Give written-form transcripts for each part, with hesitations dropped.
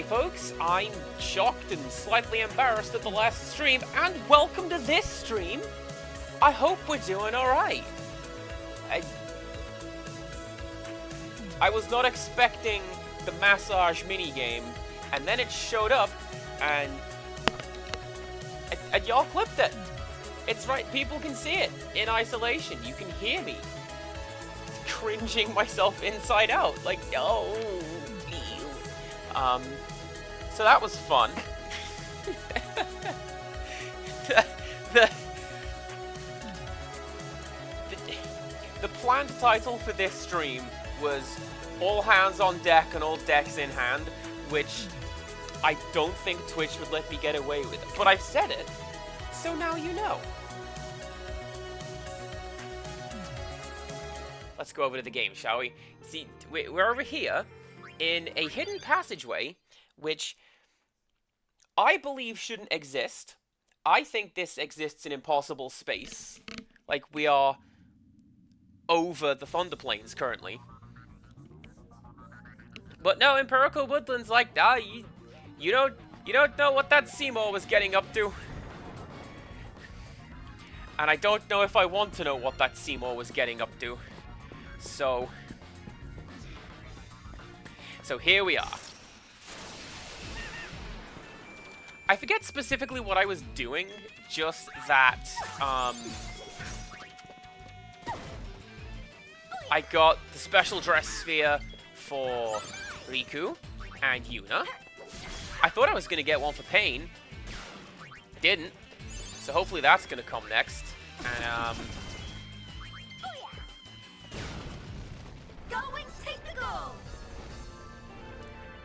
folks, I'm shocked and slightly embarrassed at the last stream, and welcome to this stream. I hope we're doing alright. I was not expecting the massage minigame, and then it showed up, and y'all clipped it. It's right, people can see it in isolation. You can hear me cringing myself inside out, like, oh, ew. So that was fun. The planned title for this stream was All Hands on Deck and All Decks in Hand, which I don't think Twitch would let me get away with. But I've said it, so now you know. Let's go over to the game, shall we? See, we're over here in a hidden passageway, which I believe shouldn't exist. I think this exists in impossible space. Like, we are over the Thunder Plains currently. But no, Empirical Woodland's like, you don't know what that Seymour was getting up to. And I don't know if I want to know what that Seymour was getting up to. So here we are. I forget specifically what I was doing, just that, I got the special dress sphere for Riku and Yuna. I thought I was gonna get one for Pain. Didn't. So hopefully that's gonna come next. And,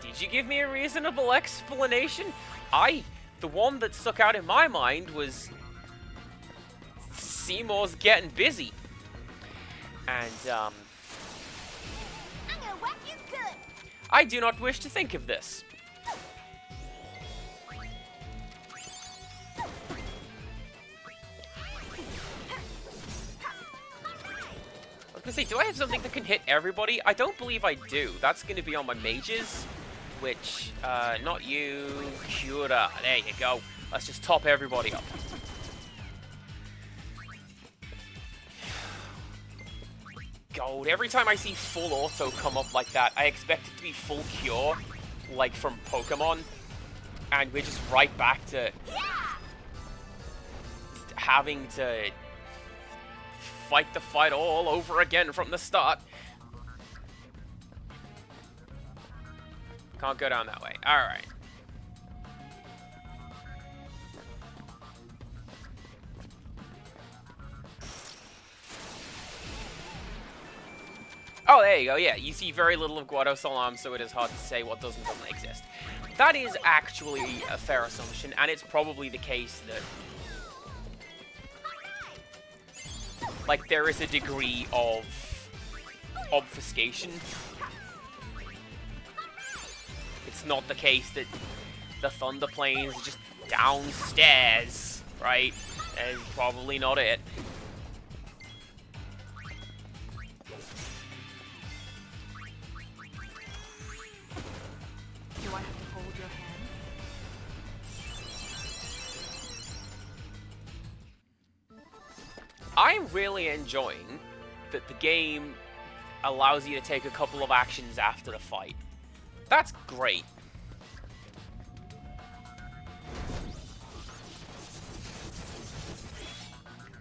did you give me a reasonable explanation? The one that stuck out in my mind was Seymour's getting busy. And, I'm gonna whack you good. I do not wish to think of this. I was gonna say, do I have something that can hit everybody? I don't believe I do. That's gonna be on my mages. Which, not you, Cura. There you go. Let's just top everybody up. Gold. Every time I see full auto come up like that, I expect it to be full cure, like from Pokemon. And we're just right back to having to fight the fight all over again from the start. Can't go down that way. Alright. Oh, there you go. Yeah, you see very little of Guado Salam, so it is hard to say what does and doesn't exist. That is actually a fair assumption, and it's probably the case that, like, there is a degree of obfuscation. It's not the case that the Thunder Plains is just downstairs, right? That's probably not it. Do I have to hold your hand? I'm really enjoying that the game allows you to take a couple of actions after the fight. That's great.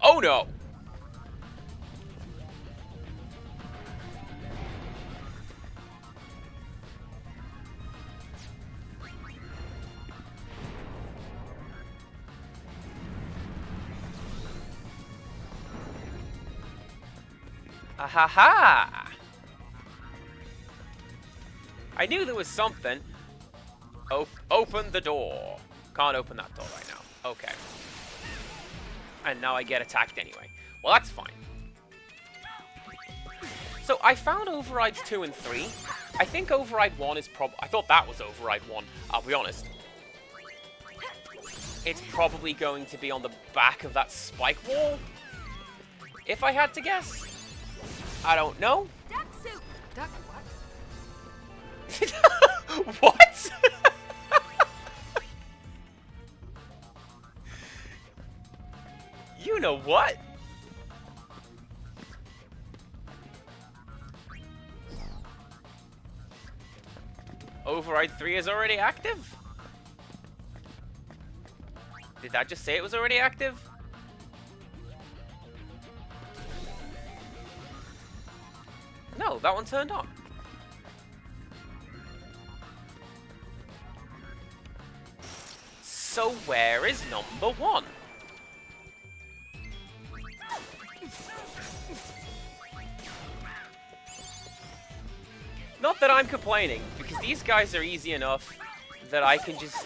Oh no! Ahaha! I knew there was something. Open the door. Can't open that door right now. Okay. And now I get attacked anyway. Well, that's fine. So I found overrides 2 and 3. I think override 1 is I thought that was override 1, I'll be honest. It's probably going to be on the back of that spike wall. If I had to guess. I don't know. Duck soup. Duck what? What? You know what? Override 3 is already active? Did that just say it was already active? No, that one turned on. So where is number 1? Not that I'm complaining, because these guys are easy enough that I can just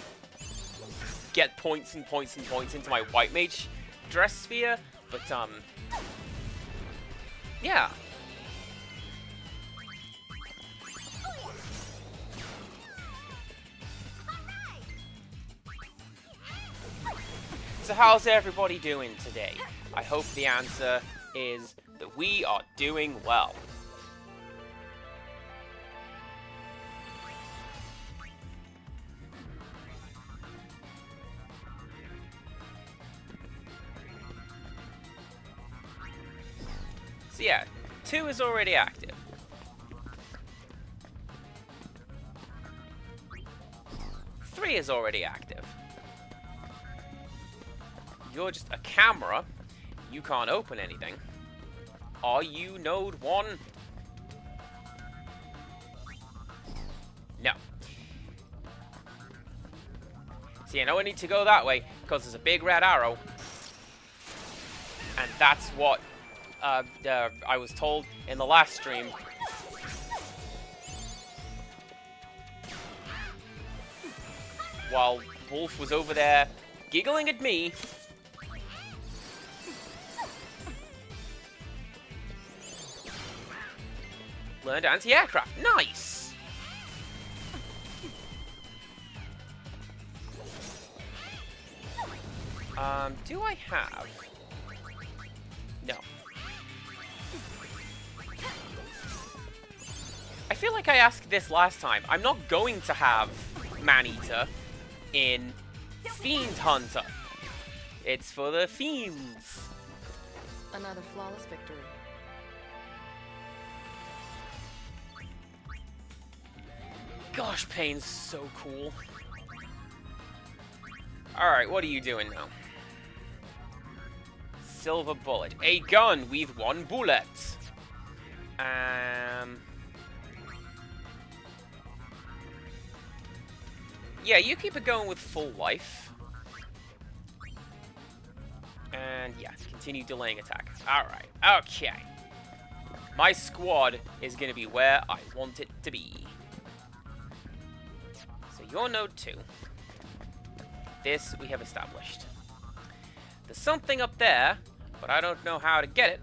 get points and points and points into my white mage dress sphere, but yeah. So how's everybody doing today? I hope the answer is that we are doing well. So yeah, 2 is already active. Three is already active. You're just a camera. You can't open anything. Are you node 1? No. See, I know I need to go that way because there's a big red arrow. And that's what I was told in the last stream. While Wolf was over there giggling at me. Learned anti-aircraft. Nice! Do I have... No. I feel like I asked this last time. I'm not going to have Man-Eater in Fiend Hunter. It's for the Fiends. Another flawless victory. Gosh, Pain's so cool. Alright, what are you doing now? Silver bullet. A gun with 1 bullet. Yeah, you keep it going with full life. And yeah, continue delaying attack. Alright, okay. My squad is going to be where I want it to be. So you're node 2. This we have established. There's something up there, but I don't know how to get it.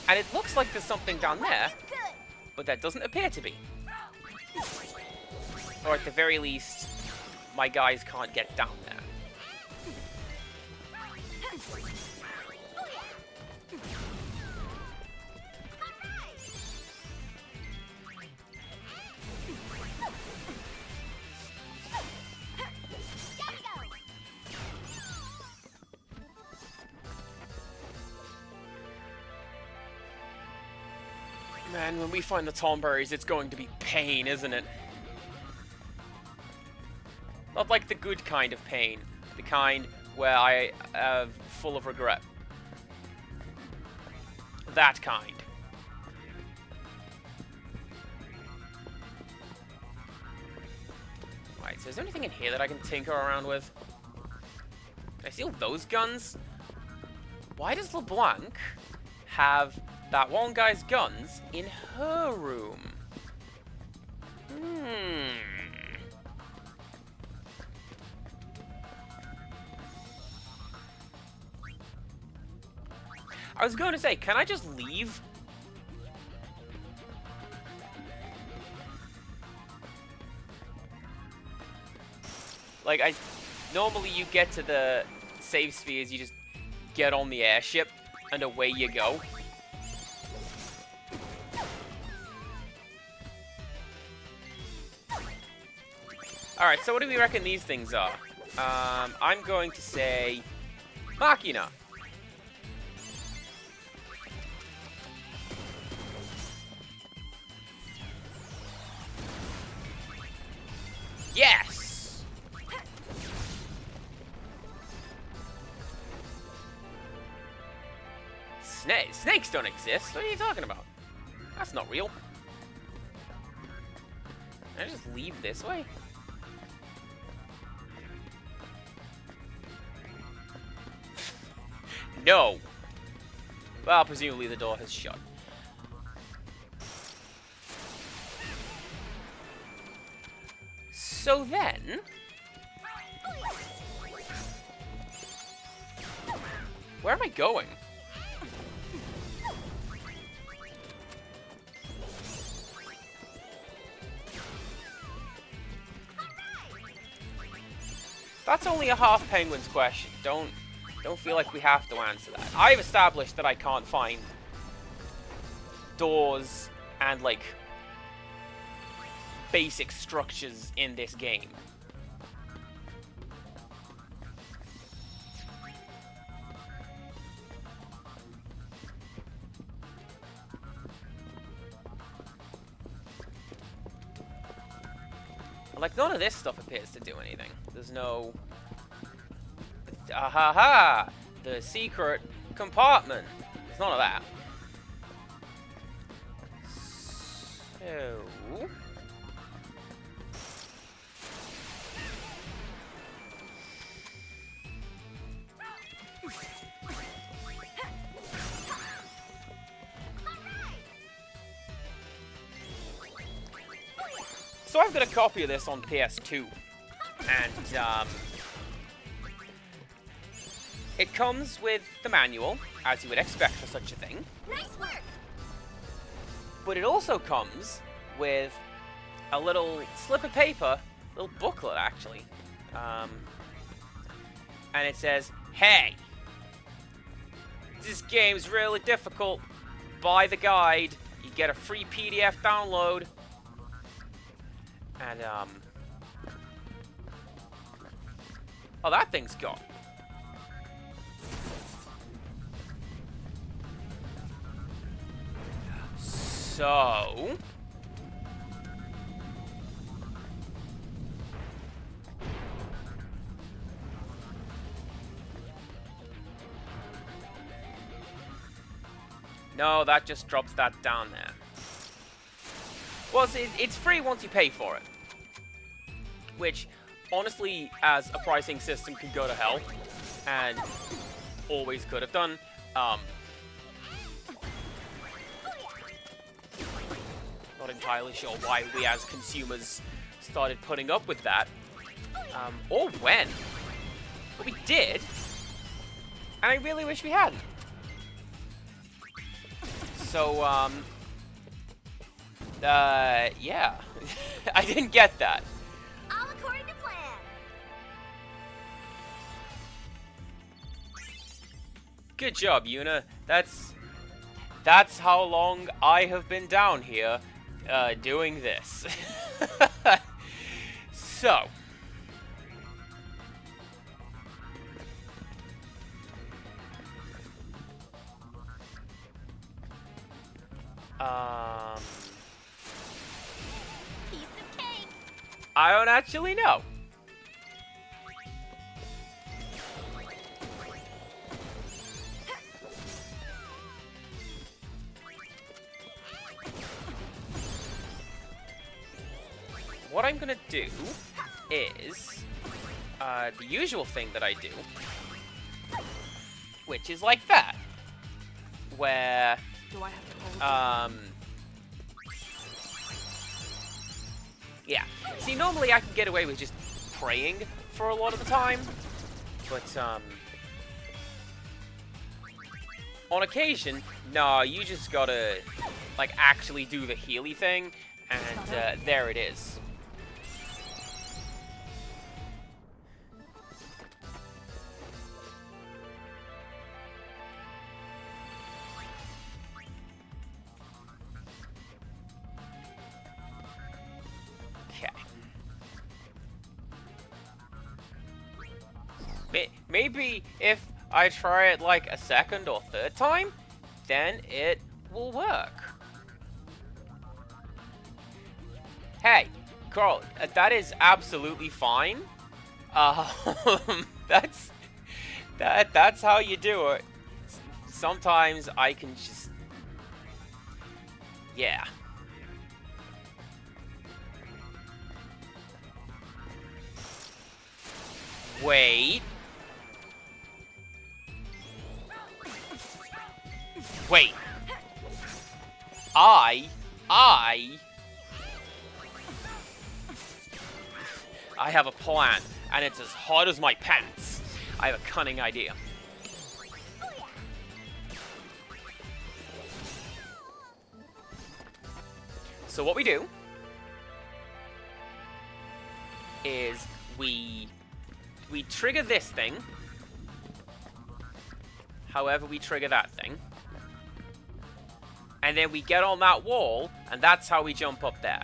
And it looks like there's something down there, but that doesn't appear to be. Or at the very least, my guys can't get down there. Man, when we find the Tomberries, it's going to be pain, isn't it? Not like the good kind of pain. The kind where I am full of regret. That kind. Right, so is there anything in here that I can tinker around with? Can I steal those guns? Why does LeBlanc have that one guy's guns in her room? I was going to say, can I just leave? Like, normally you get to the save spheres, you just get on the airship, and away you go. Alright, so what do we reckon these things are? I'm going to say Machina. Yes! Snakes don't exist. What are you talking about? That's not real. Can I just leave this way? No. Well, presumably the door has shut. So then... where am I going? That's only a half Penguin's question. Don't feel like we have to answer that. I've established that I can't find doors and, like, basic structures in this game. Like, none of this stuff appears to do anything. There's no... Ahaha! The secret compartment. There's none of that. So... So I've got a copy of this on PS2, and it comes with the manual, as you would expect for such a thing. Nice work. But it also comes with a little slip of paper, little booklet actually, and it says, "Hey, this game's really difficult. Buy the guide. You get a free PDF download." And, oh, that thing's gone. So... no, that just drops that down there. Well, it's free once you pay for it. Which, honestly, as a pricing system, can go to hell. And always could have done. Not entirely sure why we as consumers started putting up with that. Or when. But we did. And I really wish we hadn't. So, yeah. I didn't get that. All according to plan. Good job, Yuna. That's how long I have been down here, doing this. So. Piece of cake. I don't actually know. What I'm gonna do is the usual thing that I do, which is like that, where Do I have to hold yeah. See, normally I can get away with just praying for a lot of the time, but on occasion, no, you just gotta like actually do the Healy thing, and there it is. maybe if I try it like a second or third time, then it will work. Hey, Carl, that is absolutely fine. That's that's how you do it. Sometimes I can just, yeah. Wait. Wait. I have a plan, and it's as hot as my pants. I have a cunning idea. So what we do is we trigger this thing, however we trigger that thing, and then we get on that wall, and that's how we jump up there.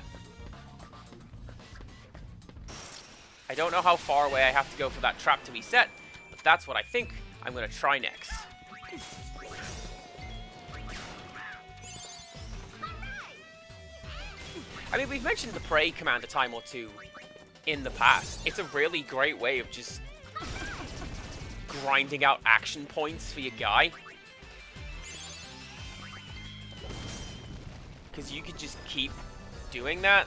I don't know how far away I have to go for that trap to be set, but that's what I think I'm going to try next. I mean, we've mentioned the pray command a time or two in the past. It's a really great way of just grinding out action points for your guy. Because you could just keep doing that.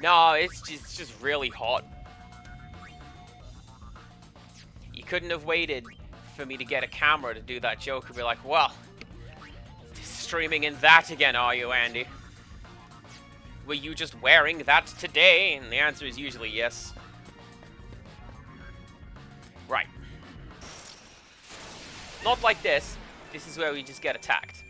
No, it's just really hot. You couldn't have waited for me to get a camera to do that joke and be like, well, streaming in that again, are you, Andy? Were you just wearing that today? And the answer is usually yes. Right. Not like this. This is where we just get attacked.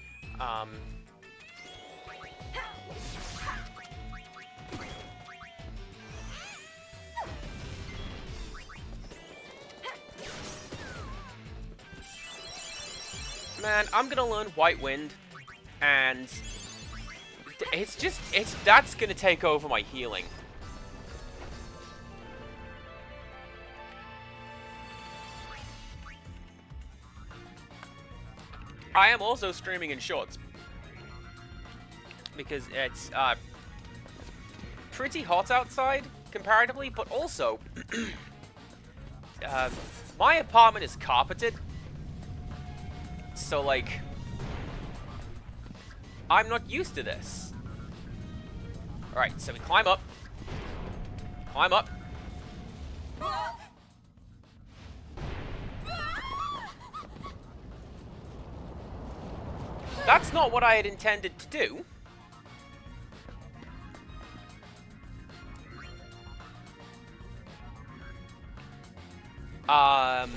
Man, I'm gonna learn White Wind, and that's gonna take over my healing. I am also streaming in shorts because it's pretty hot outside comparatively, but also my apartment is carpeted. So, like, I'm not used to this. Alright, so we climb up. Climb up. That's not what I had intended to do. But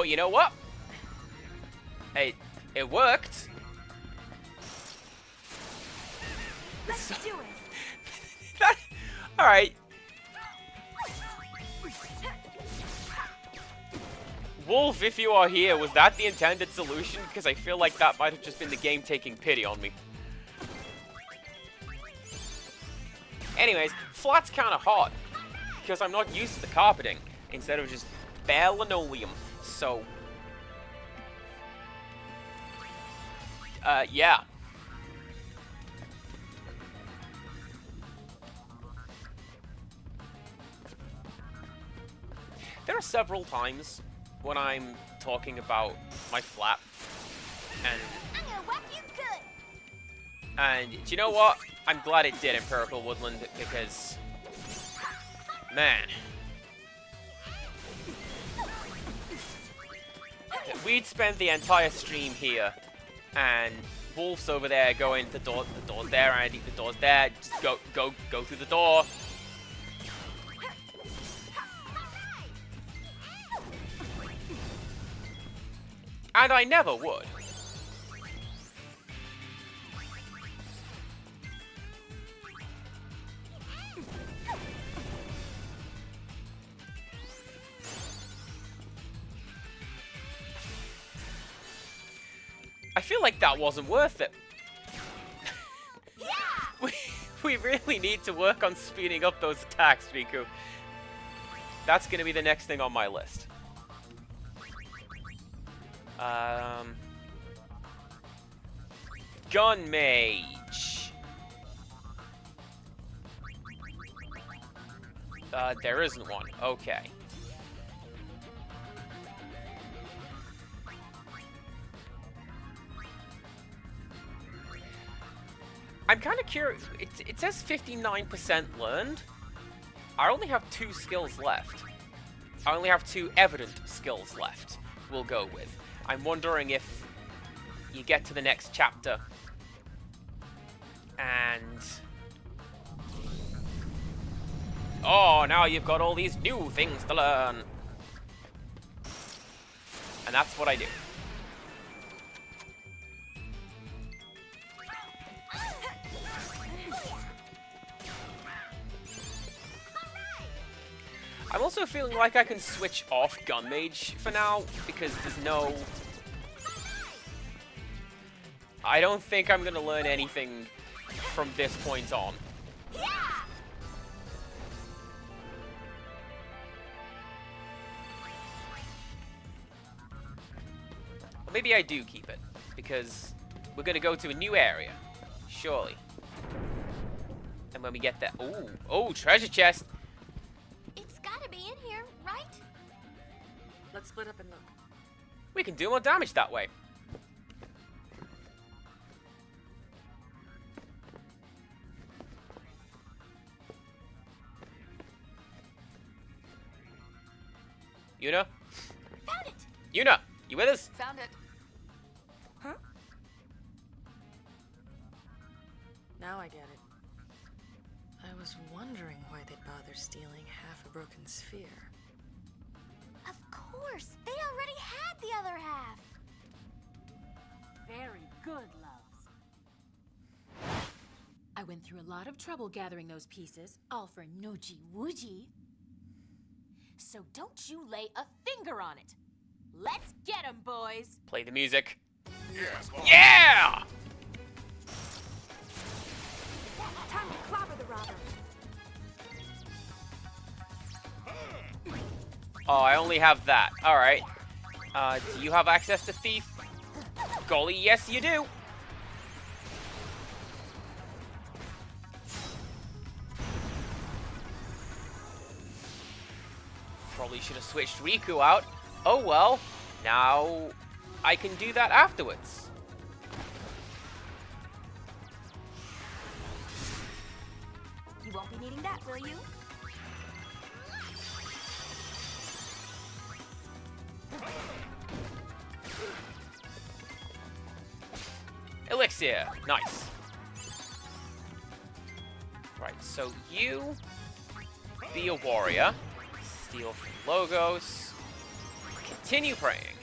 you know what? It worked. Let's do it. All right. Wolf, if you are here, was that the intended solution? Because I feel like that might have just been the game taking pity on me. Anyways, flat's kind of hot because I'm not used to the carpeting instead of just bare linoleum. So, yeah. There are several times when I'm talking about my flat, and I'm gonna whack you good. do you know what? I'm glad it did in Purple Woodland, because, man, we'd spent the entire stream here, and Wolf's over there going, the door's there, Andy, the door's there, just go through the door. And I never would. I feel like that wasn't worth it. Yeah. we really need to work on speeding up those attacks, Riku. That's gonna be the next thing on my list. Gun Mage. There isn't one. Okay. I'm kind of curious. It says 59% learned. I only have 2 skills left. I only have 2 evident skills left, we'll go with. I'm wondering if you get to the next chapter and... oh, now you've got all these new things to learn. And that's what I do. I'm also feeling like I can switch off Gun Mage for now, because there's no... I don't think I'm gonna learn anything from this point on. Well, maybe I do keep it, because we're gonna go to a new area, surely. And when we get there... ooh, oh, treasure chest! It's gotta be in here, right? Let's split up and look. We can do more damage that way. Yuna? Found it! Yuna, you with us? Found it. Huh? Now I get it. I was wondering why they'd bother stealing half a broken sphere. Of course! They already had the other half! Very good, loves. I went through a lot of trouble gathering those pieces, all for Noji Wooji. So don't you lay a finger on it. Let's get 'em, boys! Play the music. Yes, boss. Yeah! Time to clobber the robber! Oh, I only have that. Alright. Do you have access to Thief? Golly, yes you do! Probably should have switched Riku out. Oh well. Now I can do that afterwards. You won't be needing that, will you? Elixir. Nice. Right, so you be a warrior. Steal from Logos. Continue praying.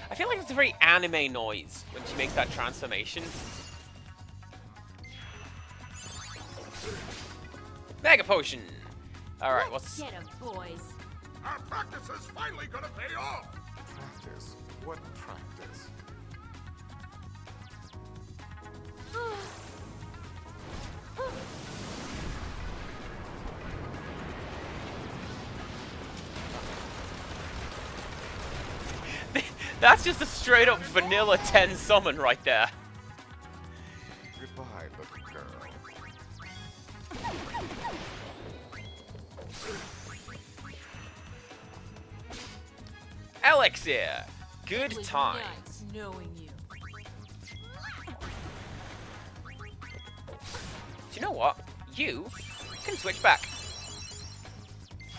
I feel like it's a very anime noise when she makes that transformation. Mega Potion! Alright, Let's what's... get 'em, boys! Our practice is finally gonna pay off. Practice? What practice? That's just a straight up vanilla 10 summon right there. Goodbye, little girl. Elixir! Good It was time. nice knowing you. Do you know what? You can switch back.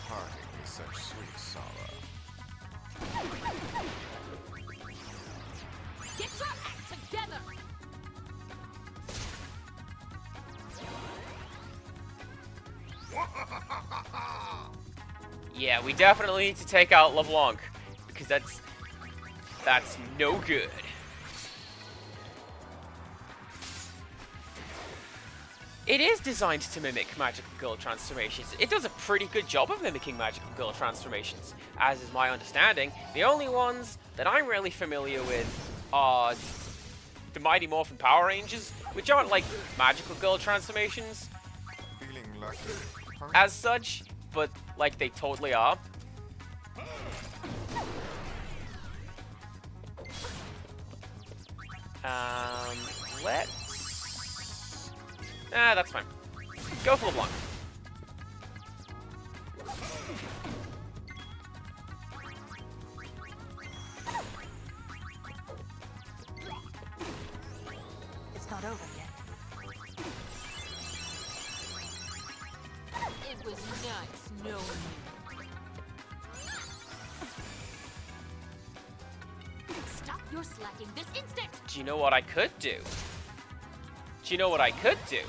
Parting is such sweet sorrow. Get your act together! Yeah, we definitely need to take out LeBlanc, because that's no good. It is designed to mimic magical girl transformations. It does a pretty good job of mimicking magical girl transformations, as is my understanding. The only ones that I'm really familiar with are the Mighty Morphin Power Rangers, which aren't like magical girl transformations Feeling lucky? Huh? as such, but like they totally are. Let's... that's fine. Go for LeBlanc. It's not over yet. It was nice knowing you. Stop your slacking this instant! Do you know what I could do? Do you know what I could do?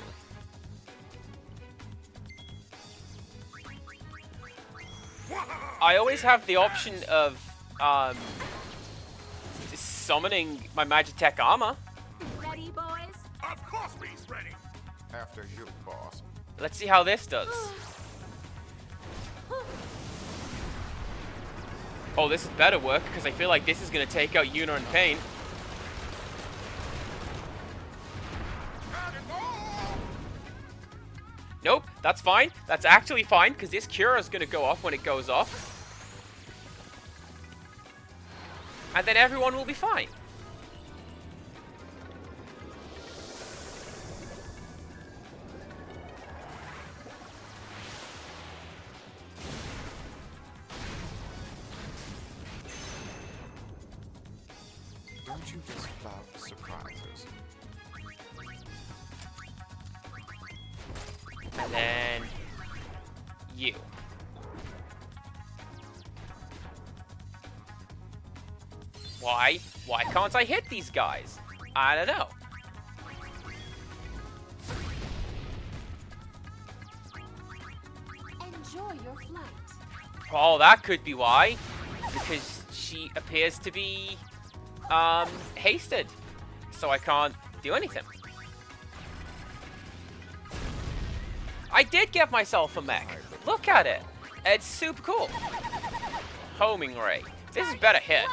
I always have the option of summoning my Magitech armor. Ready, boys? Of course he's ready. After you, boss. Let's see how this does. Oh, this is better work, because I feel like this is going to take out Yuna and Pain. Nope, that's fine. That's actually fine, because this Cura is going to go off when it goes off. And then everyone will be fine. Don't you just love surprises? And then you. Why? Why can't I hit these guys? I don't know. Enjoy your flight. Oh, that could be why. Because she appears to be hasted. So I can't do anything. I did get myself a mech. Look at it. It's super cool. Homing ray. This is better hit.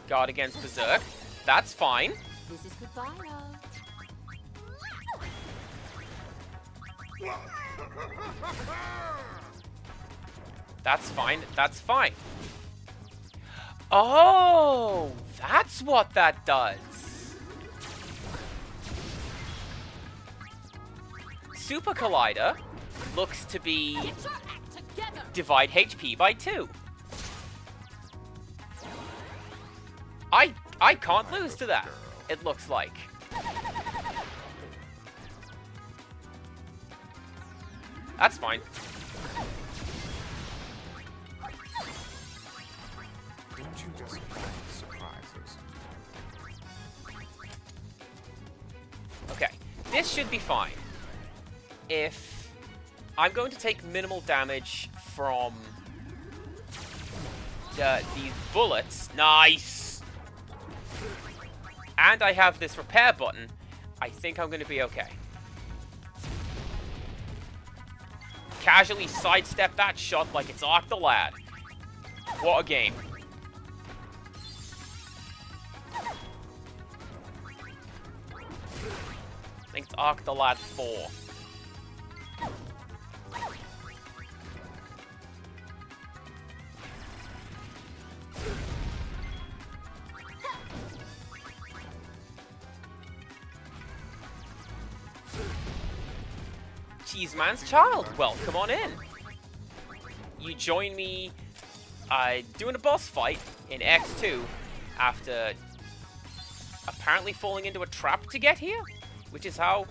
Guard against Berserk. That's fine. This is goodbye, love. That's fine. That's fine. Oh, that's what that does. Super Collider looks to be Get your act together! divide HP by 2. I can't lose to that, it looks like. That's fine. Don't you just love surprises? Okay, this should be fine. If I'm going to take minimal damage from these bullets. Nice! And I have this repair button. I think I'm going to be okay. Casually sidestep that shot like it's Arc the Lad. What a game. I think it's Arc the Lad 4. Cheeseman's Child, welcome on in. You join me doing a boss fight in X-2 after apparently falling into a trap to get here, which is how...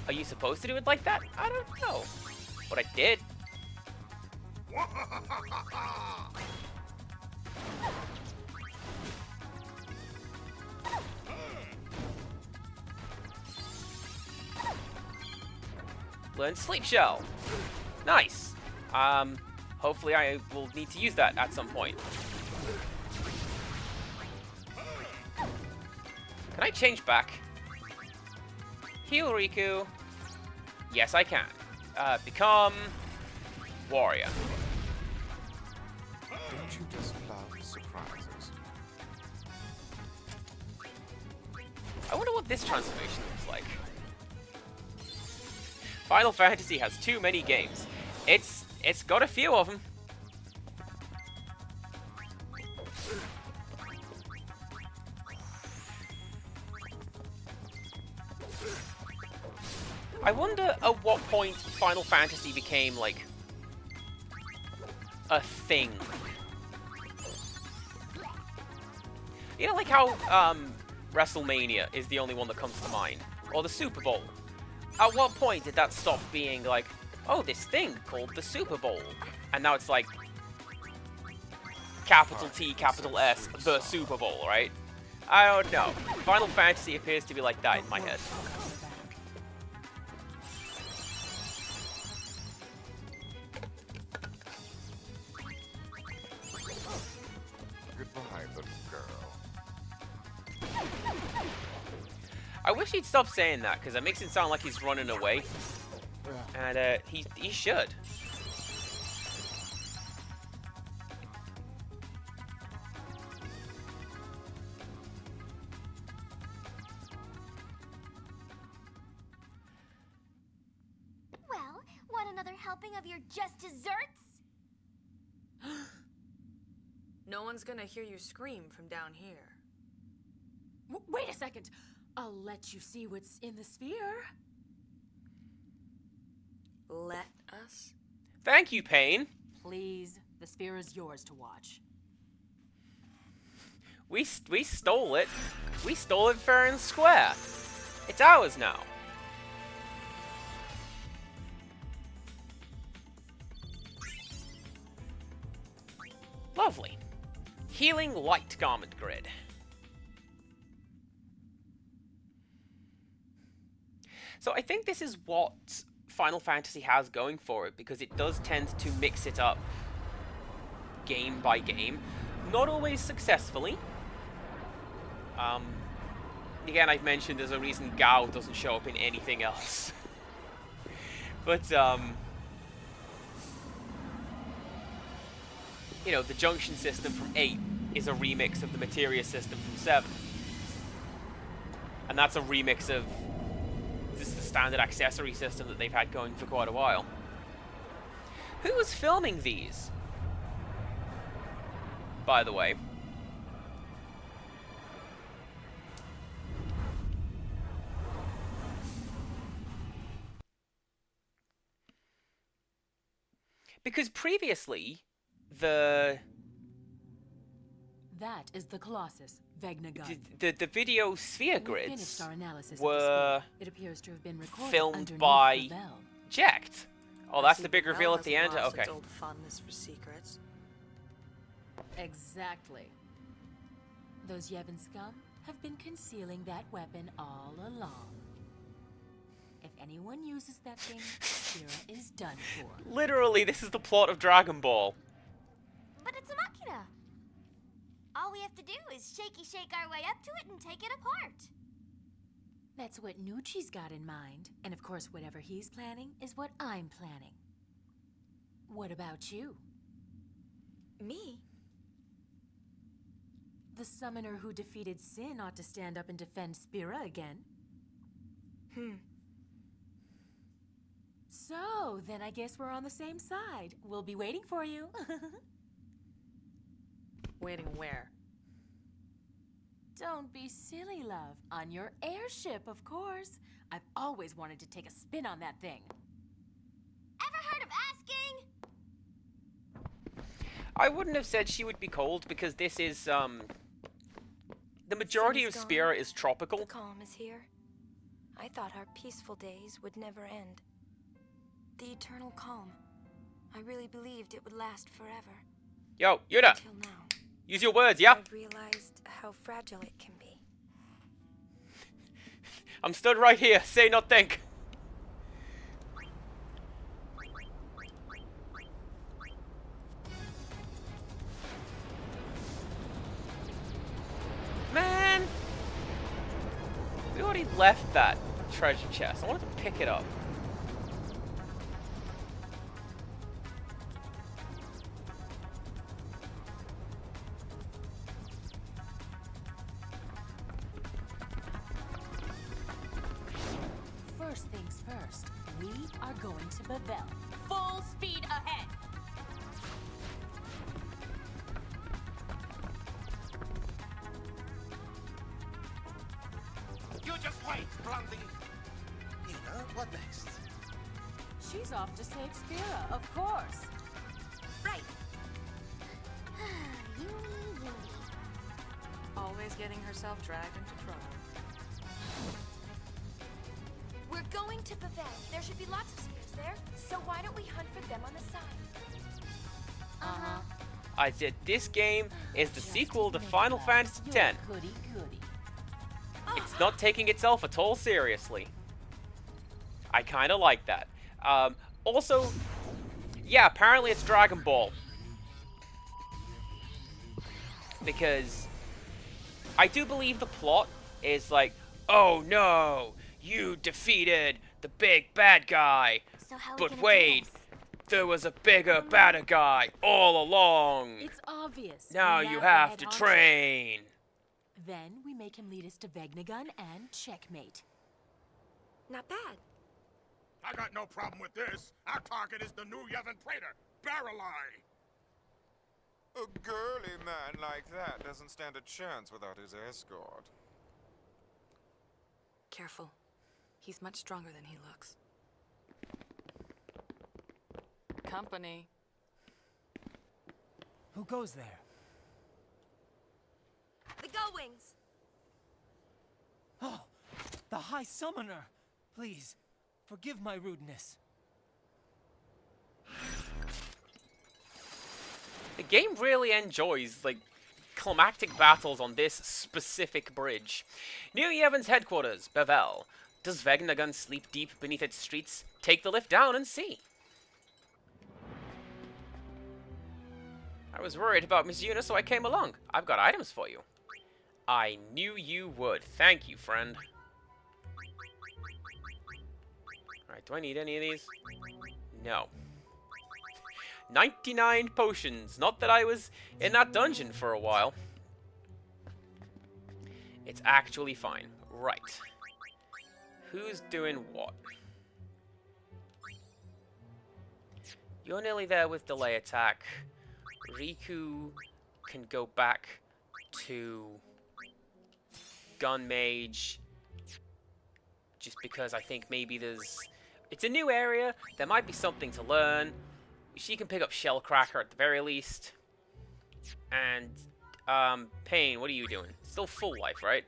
Are you supposed to do it like that? I don't know. But I did. Learn Sleep Shell. Nice. Hopefully I will need to use that at some point. Can I change back? Heal Riku. Yes, I can. Become warrior. Don't you just love surprises? I wonder what this transformation looks like. Final Fantasy has too many games. It's got a few of them. I wonder at what point Final Fantasy became, like, a thing. You know, like how WrestleMania is the only one that comes to mind, or the Super Bowl. At what point did that stop being like, oh, this thing called the Super Bowl, and now it's like capital T, capital S, the Super Bowl, right? I don't know. Final Fantasy appears to be like that in my head. Goodbye, little girl. I wish he'd stop saying that, because it makes it sound like he's running away. And he should. Well, want another helping of your just desserts? No one's gonna hear you scream from down here. Wait a second. I'll let you see what's in the sphere. Let us? Thank you, Pain. Please, the sphere is yours to watch. We stole it. We stole it fair and square. It's ours now. Lovely. Healing Light Garment Grid. So I think this is what Final Fantasy has going for it, because it does tend to mix it up game by game. Not always successfully. Again, I've mentioned there's a reason Gao doesn't show up in anything else. But, you know, the junction system from 8 is a remix of the materia system from 7. And that's a remix of this is the standard accessory system that they've had going for quite a while. Who was filming these, by the way? Because previously, the That is the Colossus, Vegna gun. the video sphere We grids finished our analysis were of the score. It appears to have been recorded filmed underneath by the bell. Jacked. Oh, that's the big reveal at the end? Okay. Its old fondness for secrets. Exactly. Those Yevon scum have been concealing that weapon all along. If anyone uses that thing, Spira is done for. Literally, this is the plot of Dragon Ball. But it's a machina. All we have to do is shake our way up to it and take it apart. That's what Nucci's got in mind. And of course, whatever he's planning is what I'm planning. What about you? Me? The summoner who defeated Sin ought to stand up and defend Spira again. So, then I guess we're on the same side. We'll be waiting for you. Waiting where? Don't be silly, love. On your airship, of course. I've always wanted to take a spin on that thing. Ever heard of asking? I wouldn't have said she would be cold, because this is, the majority of Sun is gone. Spira is tropical. The calm is here. I thought our peaceful days would never end. The eternal calm. I really believed it would last forever. Yo, Yuna, Till now. use your words, yeah? I've realized how fragile it can be. I'm stood right here, say not think. left that treasure chest. I wanted to pick it up. First things first, we are going to Bavel. Full speed ahead! You just wait, Blondie. Nina, what next? She's off to Shakespeare, of course. Right. Yumi. Always getting herself dragged into trouble. We're going to Bavel. There should be lots of spheres there. So why don't we hunt for them on the side? Uh-huh. I said this game is the Just sequel to make Final love. Fantasy You're X. Goody goody. It's not taking itself at all seriously. I kind of like that. Also, yeah, apparently it's Dragon Ball. Because I do believe the plot is like, oh no, you defeated the big bad guy. So how are we But gonna wait, do this? there was a bigger, badder guy all along. It's obvious. Now We you nab have the to head honcho. train. Then we make him lead us to Vegnagun and checkmate. Not bad. I got no problem with this. Our target is the new Yevon Praetor, Barreleye. A girly man like that doesn't stand a chance without his escort. Careful. He's much stronger than he looks. Company. Who goes there? The Gull Wings. Oh, the High Summoner! Please, forgive my rudeness. The game really enjoys, like, climactic battles on this specific bridge. New Yevon's headquarters, Bavel. Does Vegnagun sleep deep beneath its streets? Take the lift down and see. I was worried about Miss Yuna, so I came along. I've got items for you. I knew you would. Thank you, friend. Alright, do I need any of these? No. 99 potions. Not that I was in that dungeon for a while. It's actually fine. Right. Who's doing what? You're nearly there with delay attack. Riku can go back to Gun Mage. Just because I think maybe there's... It's a new area. There might be something to learn. She can pick up Shellcracker at the very least. And, Pain, what are you doing? Still full life, right?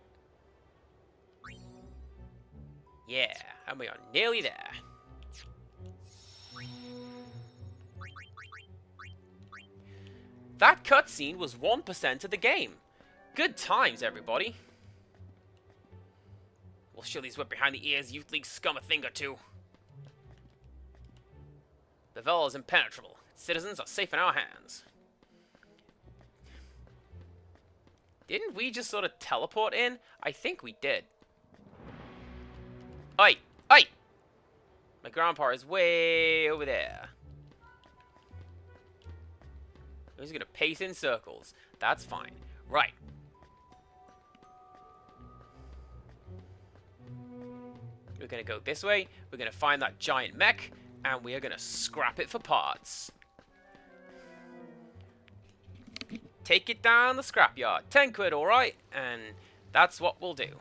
Yeah, and we are nearly there. That cutscene was 1% of the game. Good times, everybody. We'll show these wet behind the ears Youth League scum a thing or two. Bavel is impenetrable. Citizens are safe in our hands. Didn't we just sort of teleport in? I think we did. Oi! Oi! My grandpa is way over there. He's gonna pace in circles. That's fine. Right. We're gonna go this way. We're gonna find that giant mech. And we are gonna scrap it for parts. Take it down the scrapyard. 10 quid, alright? And that's what we'll do.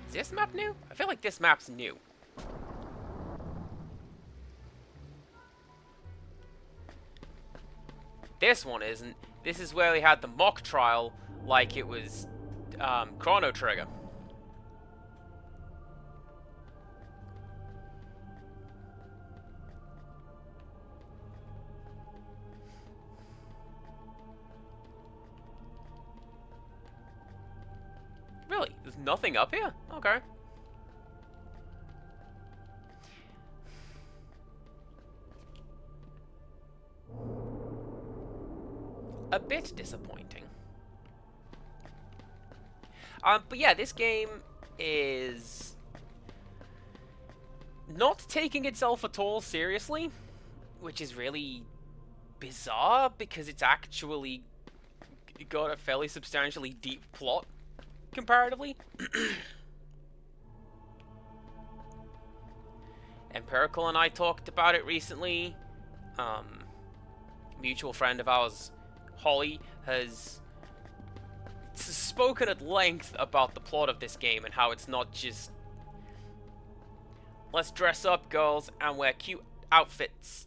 Is this map new? I feel like this map's new. This one isn't. This is where we had the mock trial like it was Chrono Trigger. Really? There's nothing up here? Okay. a bit disappointing. But yeah, this game is not taking itself at all seriously, which is really bizarre because it's actually got a fairly substantially deep plot comparatively. Empirical and I talked about it recently. Mutual friend of ours, Holly, has spoken at length about the plot of this game and how it's not just let's dress up, girls, and wear cute outfits.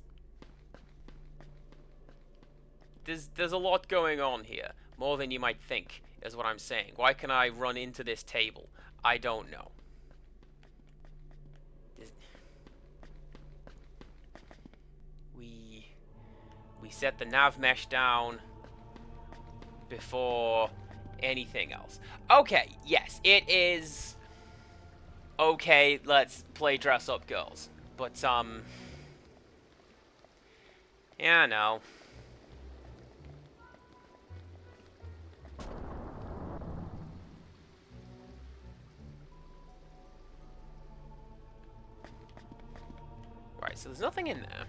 There's a lot going on here, more than you might think, is what I'm saying. Why can I run into this table? I don't know. We set the nav mesh down before anything else. Okay, yes, it is. Okay, let's play dress up girls. But, yeah, no. Right, so there's nothing in there.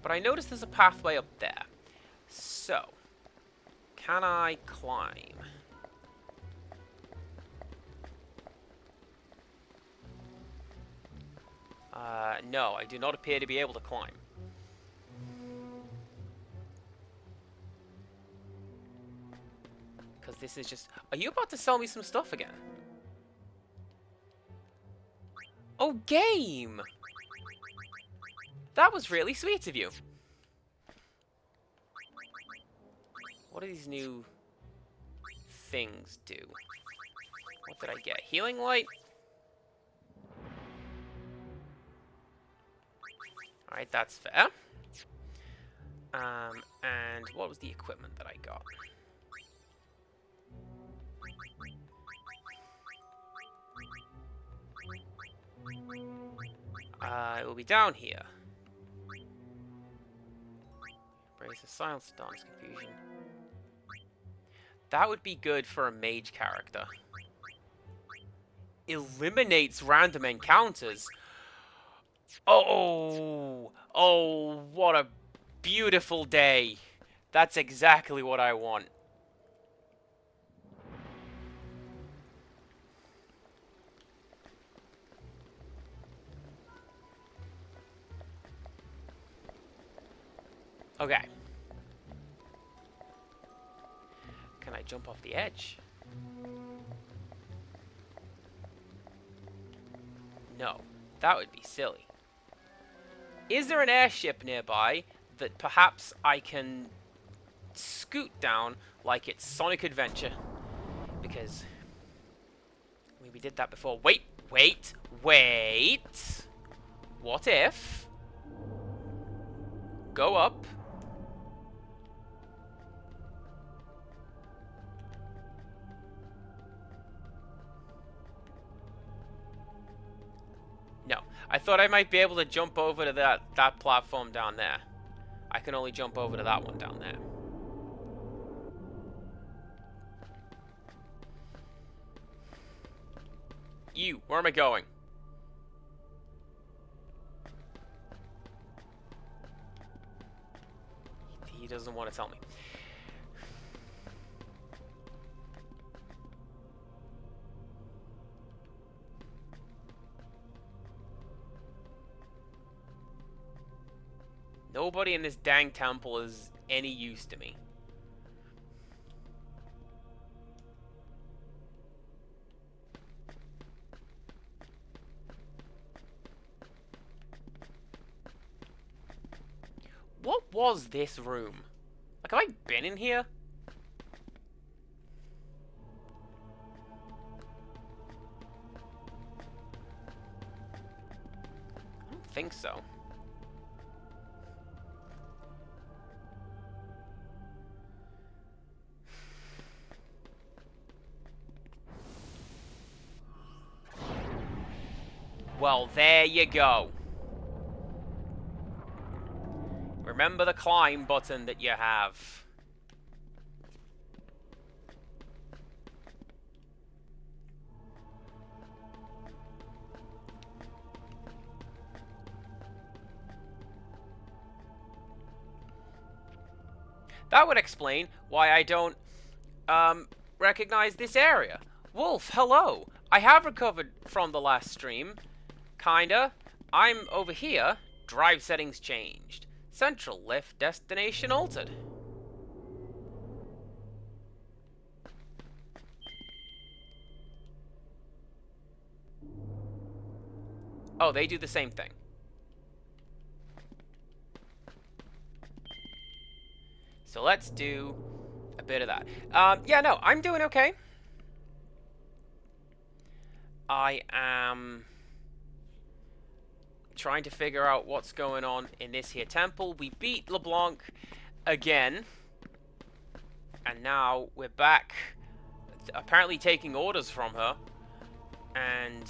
But I noticed there's a pathway up there. So, can I climb? No, I do not appear to be able to climb. Because this is just... Are you about to sell me some stuff again? Oh, game! That was really sweet of you. What do these new things do? What did I get? Healing light? Alright, that's fair. And what was the equipment that I got? It will be down here. Brace of silence, dance confusion. That would be good for a mage character. Eliminates random encounters. Oh, what a beautiful day. That's exactly what I want. Okay. Can I jump off the edge? No, that would be silly. Is there an airship nearby that perhaps I can scoot down like it's Sonic Adventure? Because I mean, we did that before. Wait. What if go up? No. I thought I might be able to jump over to that platform down there. I can only jump over to that one down there. You, where am I going? He doesn't want to tell me. Nobody in this dang temple is any use to me. What was this room? Like, have I been in here? I don't think so. Well, there you go. Remember the climb button that you have. That would explain why I don't recognize this area. Wolf, hello. I have recovered from the last stream. Kinda. I'm over here. Drive settings changed. Central lift destination altered. Oh, they do the same thing. So let's do a bit of that. Yeah, no, I'm doing okay. I am trying to figure out what's going on in this here temple. We beat LeBlanc again. And now we're back, apparently taking orders from her. And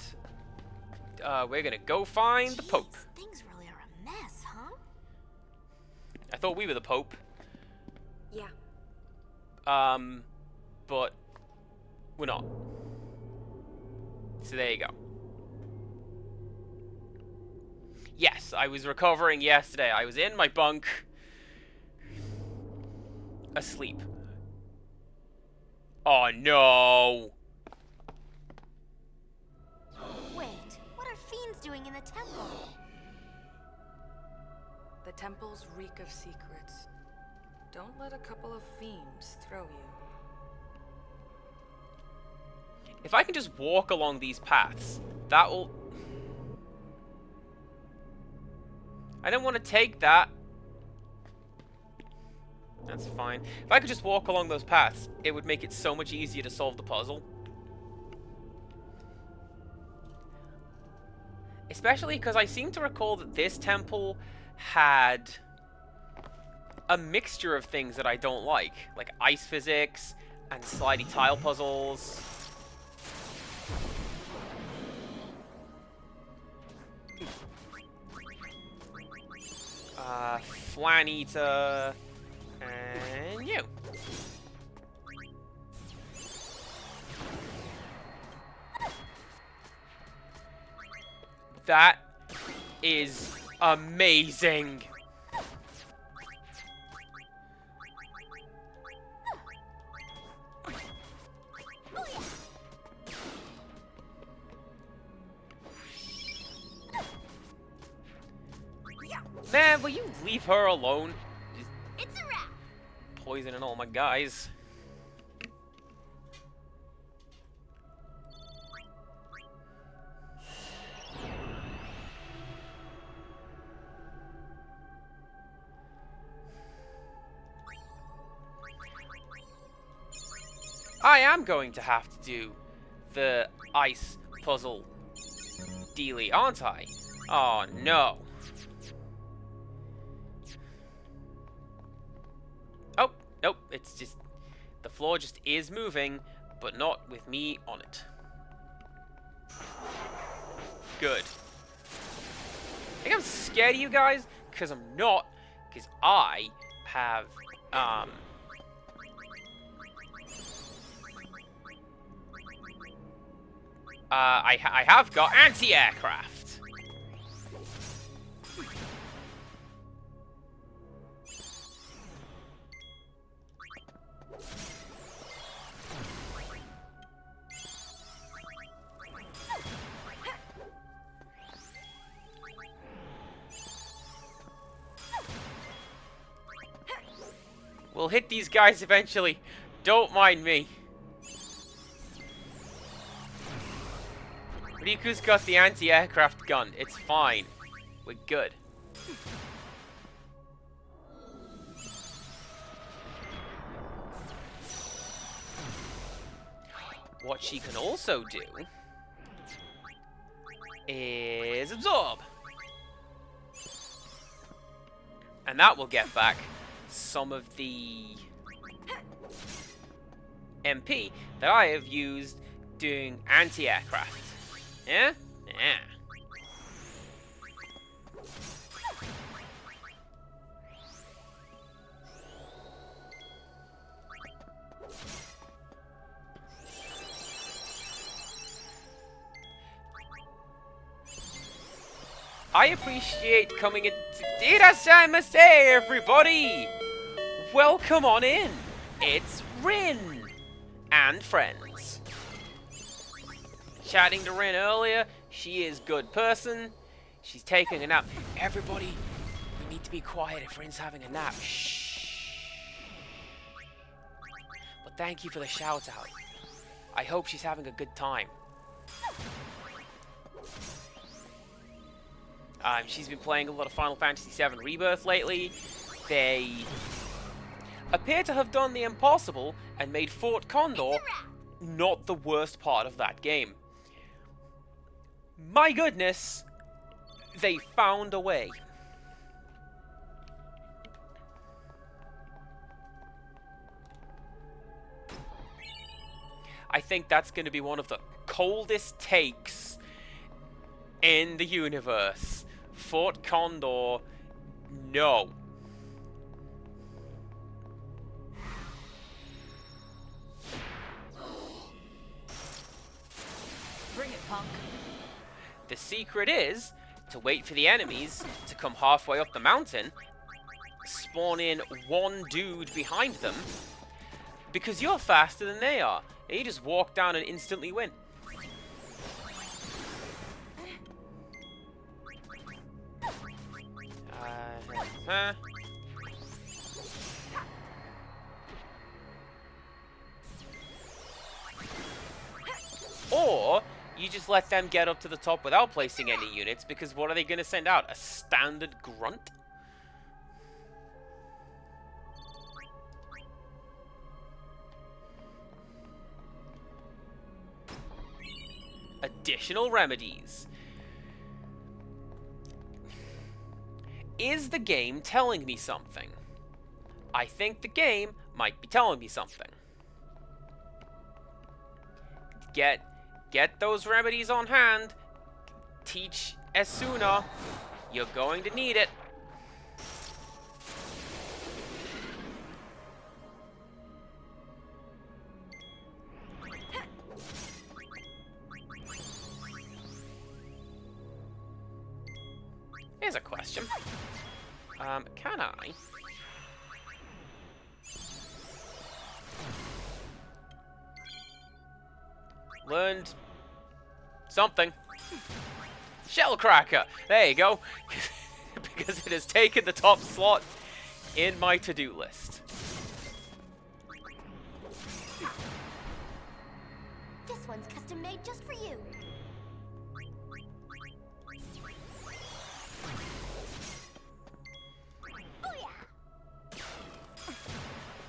we're gonna go find the Pope. Things really are a mess, huh? I thought we were the Pope. Yeah. But we're not. So there you go. Yes, I was recovering yesterday. I was in my bunk, asleep. Oh no! Wait, what are fiends doing in the temple? The temples reek of secrets. Don't let a couple of fiends throw you. If I can just walk along these paths, that will... I don't want to take that. That's fine. If I could just walk along those paths, it would make it so much easier to solve the puzzle. Especially because I seem to recall that this temple had a mixture of things that I don't like ice physics and slidey tile puzzles. Flan Eater, and you. That is amazing. Man, will you leave her alone? Just It's a wrap. poisoning all my guys. I am going to have to do the ice puzzle dealy, aren't I? Oh no. Oh, nope, it's just... the floor just is moving, but not with me on it. Good. I think I'm scared of you guys, because I'm not, because I have, I have got anti-aircraft. We'll hit these guys eventually. Don't mind me. Riku's got the anti-aircraft gun. It's fine. We're good. What she can also do is absorb. And that will get back some of the MP that I have used doing anti-aircraft. Yeah? Yeah. I appreciate coming in. Irasshaimase, everybody! Welcome on in. It's Rin and friends. Chatting to Rin earlier. She is good person. She's taking a nap. Everybody, we need to be quiet if Rin's having a nap. Shh. But thank you for the shout out. I hope she's having a good time. She's been playing a lot of Final Fantasy VII Rebirth lately. They appear to have done the impossible and made Fort Condor not the worst part of that game. My goodness, they found a way. I think that's going to be one of the coldest takes in the universe. Fort Condor, no. Bring it, punk. The secret is to wait for the enemies to come halfway up the mountain, spawn in one dude behind them, because you're faster than they are, and you just walk down and instantly win. Or you just let them get up to the top without placing any units, because what are they going to send out? A standard grunt? Additional remedies. Is the game telling me something? I think the game might be telling me something. Get those remedies on hand. Teach Esuna. You're going to need it. Here's a question. Can I? Learned something. Shellcracker! There you go. Because it has taken the top slot in my to-do list. This one's custom made just for you.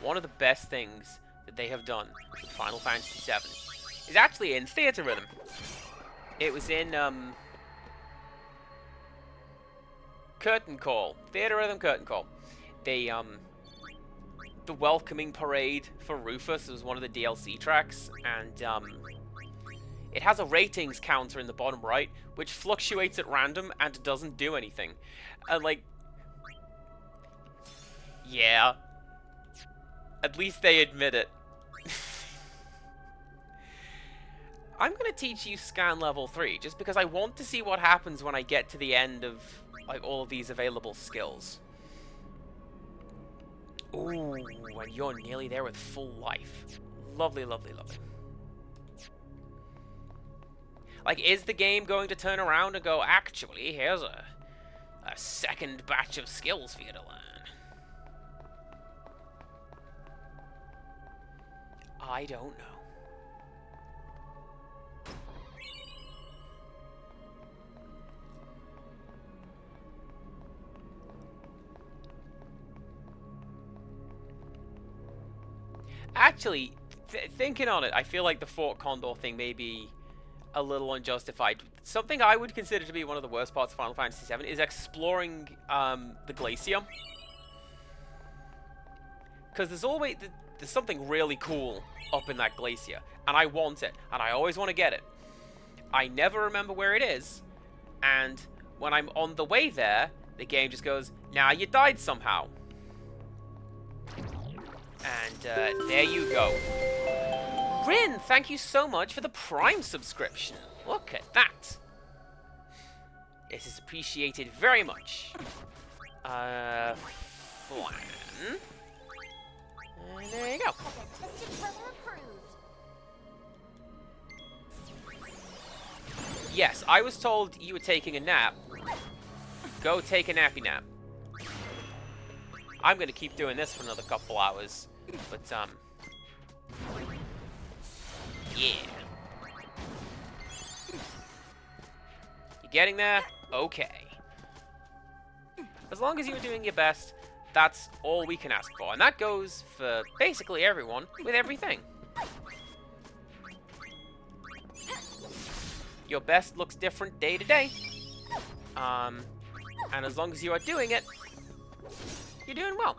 One of the best things that they have done with Final Fantasy VII is actually in theater rhythm. It was in Curtain Call, theater rhythm curtain call. They the welcoming parade for Rufus was one of the DLC tracks, and it has a ratings counter in the bottom right, which fluctuates at random and doesn't do anything. And like, yeah. At least they admit it. I'm gonna teach you scan level 3, just because I want to see what happens when I get to the end of like all of these available skills. Ooh, and you're nearly there with full life. Lovely, lovely, lovely. Like, is the game going to turn around and go, actually, here's a second batch of skills for you to learn? I don't know. Actually, thinking on it, I feel like the Fort Condor thing may be a little unjustified. Something I would consider to be one of the worst parts of Final Fantasy VII is exploring the glacier. Because there's something really cool up in that glacier, and I want it, and I always want to get it. I never remember where it is, and when I'm on the way there, the game just goes, "Nah, you died somehow." And there you go. Rin, thank you so much for the Prime subscription. Look at that. This is appreciated very much. Flan. And there you go. Tested brother approved. Yes, I was told you were taking a nap. Go take a nappy nap. I'm gonna keep doing this for another couple hours. But, yeah. You getting there? Okay. As long as you're doing your best, that's all we can ask for. And that goes for basically everyone with everything. Your best looks different day to day. And as long as you are doing it, you're doing well.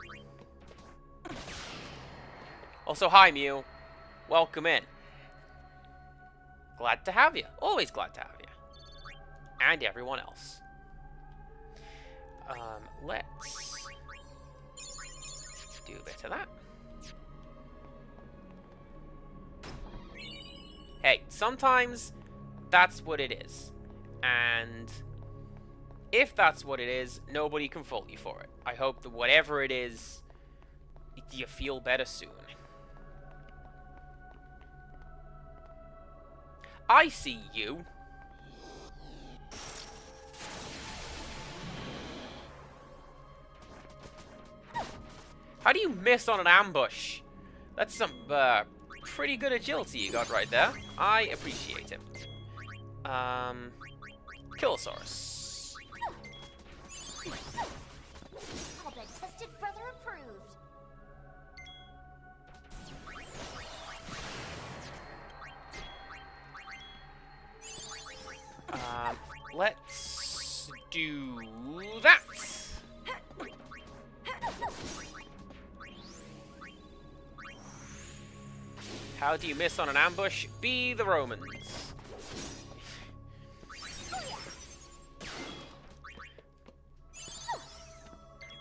Also, hi, Mew. Welcome in. Glad to have you. Always glad to have you. And everyone else. Let's do a bit of that. Hey, sometimes that's what it is. And if that's what it is, nobody can fault you for it. I hope that whatever it is, you feel better soon. I see you. How do you miss on an ambush? That's some pretty good agility you got right there. I appreciate it. Killosaurus. All been tested brother approved. Let's do that. How do you miss on an ambush? Be the Romans.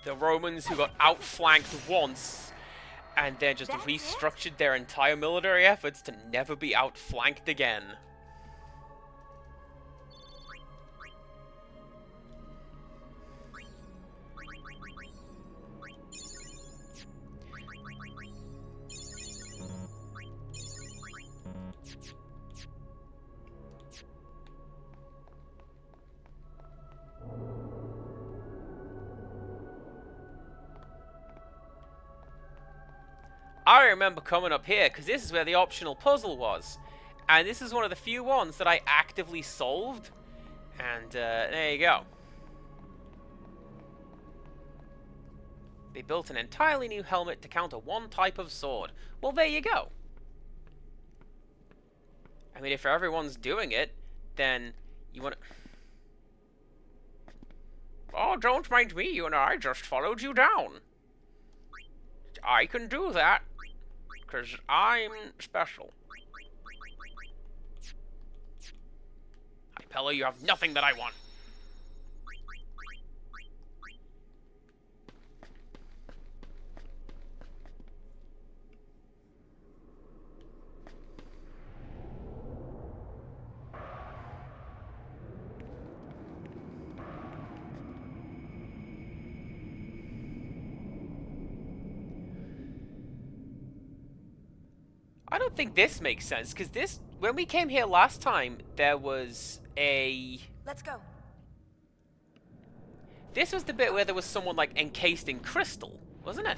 The Romans who got outflanked once and then just restructured their entire military efforts to never be outflanked again. I remember coming up here because this is where the optional puzzle was. And this is one of the few ones that I actively solved. And there you go. They built an entirely new helmet to counter one type of sword. Well, there you go. I mean, if everyone's doing it, then you want to... Oh, don't mind me, you and I just followed you down. I can do that. Because I'm special. Hi, Pella, you have nothing that I want. I don't think this makes sense, because this, when we came here last time, there was a... Let's go. This was the bit where there was someone, like, encased in crystal, wasn't it?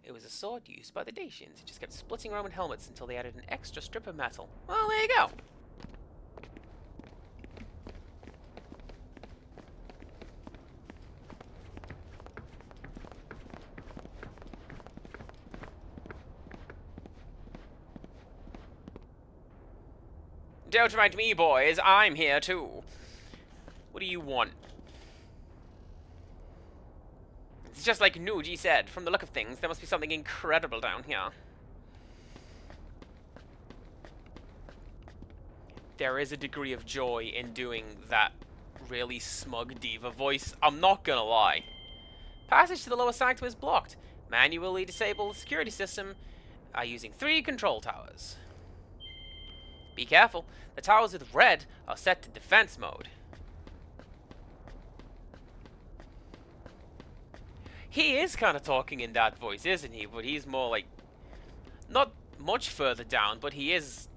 It was a sword used by the Dacians. It just kept splitting Roman helmets until they added an extra strip of metal. Well, there you go. Don't mind me, boys. I'm here, too. What do you want? It's just like Nuji said. From the look of things, there must be something incredible down here. There is a degree of joy in doing that really smug diva voice. I'm not gonna lie. Passage to the lower sanctum is blocked. Manually disable the security system using 3 control towers. Be careful. The towers with red are set to defense mode. He is kind of talking in that voice, isn't he? But he's more like... not much further down, but he is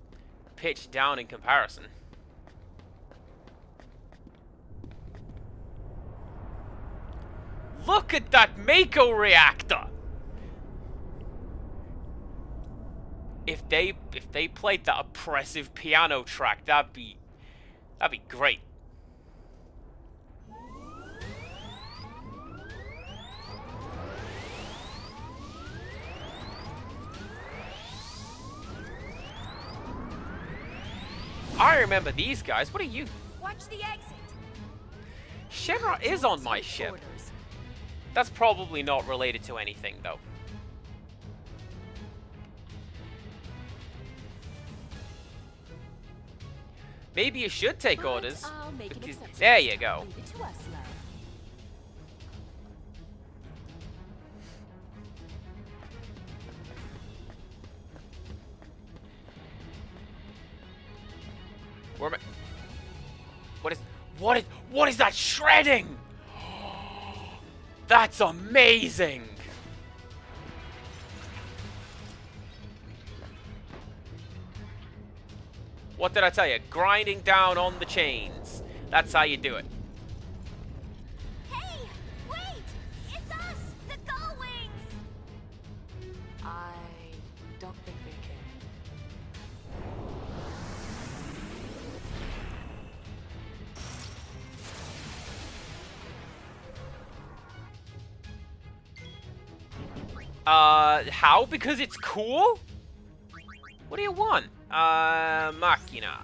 pitched down in comparison. Look at that Mako reactor! If they played that oppressive piano track, that'd be great. I remember these guys. What are you? Watch the exit. Shinra is on my ship. That's probably not related to anything, though. Maybe you should take orders. There you go. Where am I? What is that shredding? That's amazing. What did I tell you? Grinding down on the chains. That's how you do it. Hey, wait! It's us, the Gull Wings. I don't think they care. How? Because it's cool? What do you want? Machina.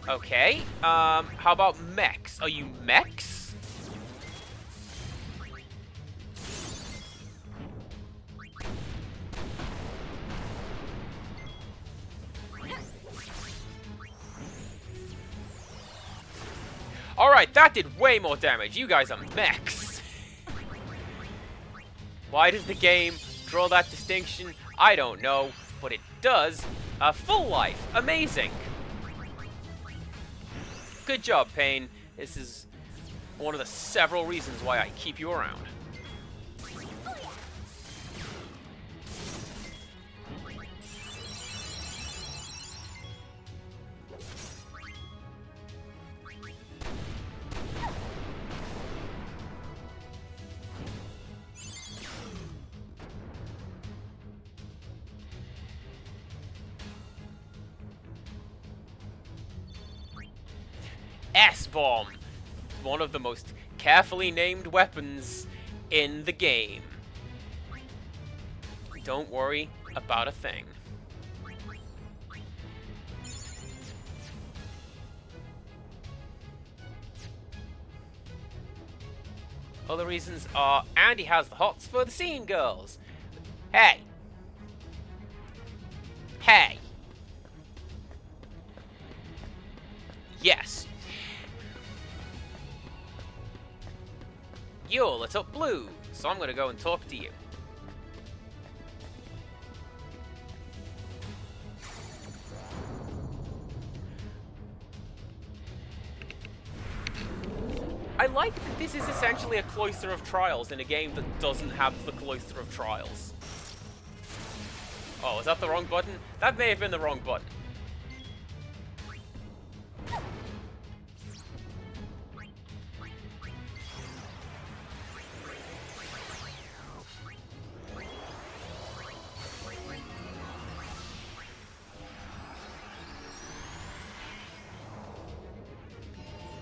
Okay, how about mechs? Are you mechs? Alright, that did way more damage. You guys are mechs. Why does the game draw that distinction? I don't know, but it does. Full life. Amazing. Good job, Pain. This is one of the several reasons why I keep you around. S-Bomb, one of the most carefully named weapons in the game. Don't worry about a thing. Other reasons are Andy has the hots for the scene girls. Hey. Hey. Yes. You're lit up blue, so I'm gonna go and talk to you. I like that this is essentially a Cloister of Trials in a game that doesn't have the Cloister of Trials. Oh, is that the wrong button? That may have been the wrong button.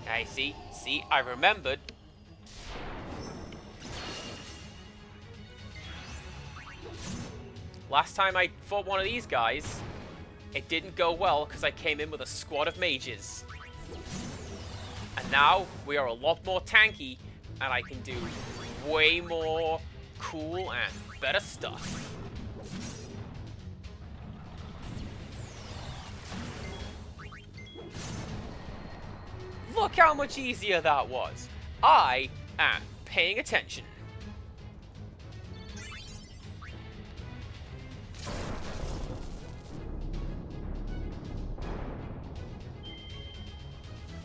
I see, I remembered. Last time I fought one of these guys, it didn't go well because I came in with a squad of mages. And now we are a lot more tanky and I can do way more cool and better stuff. Look how much easier that was. I am paying attention.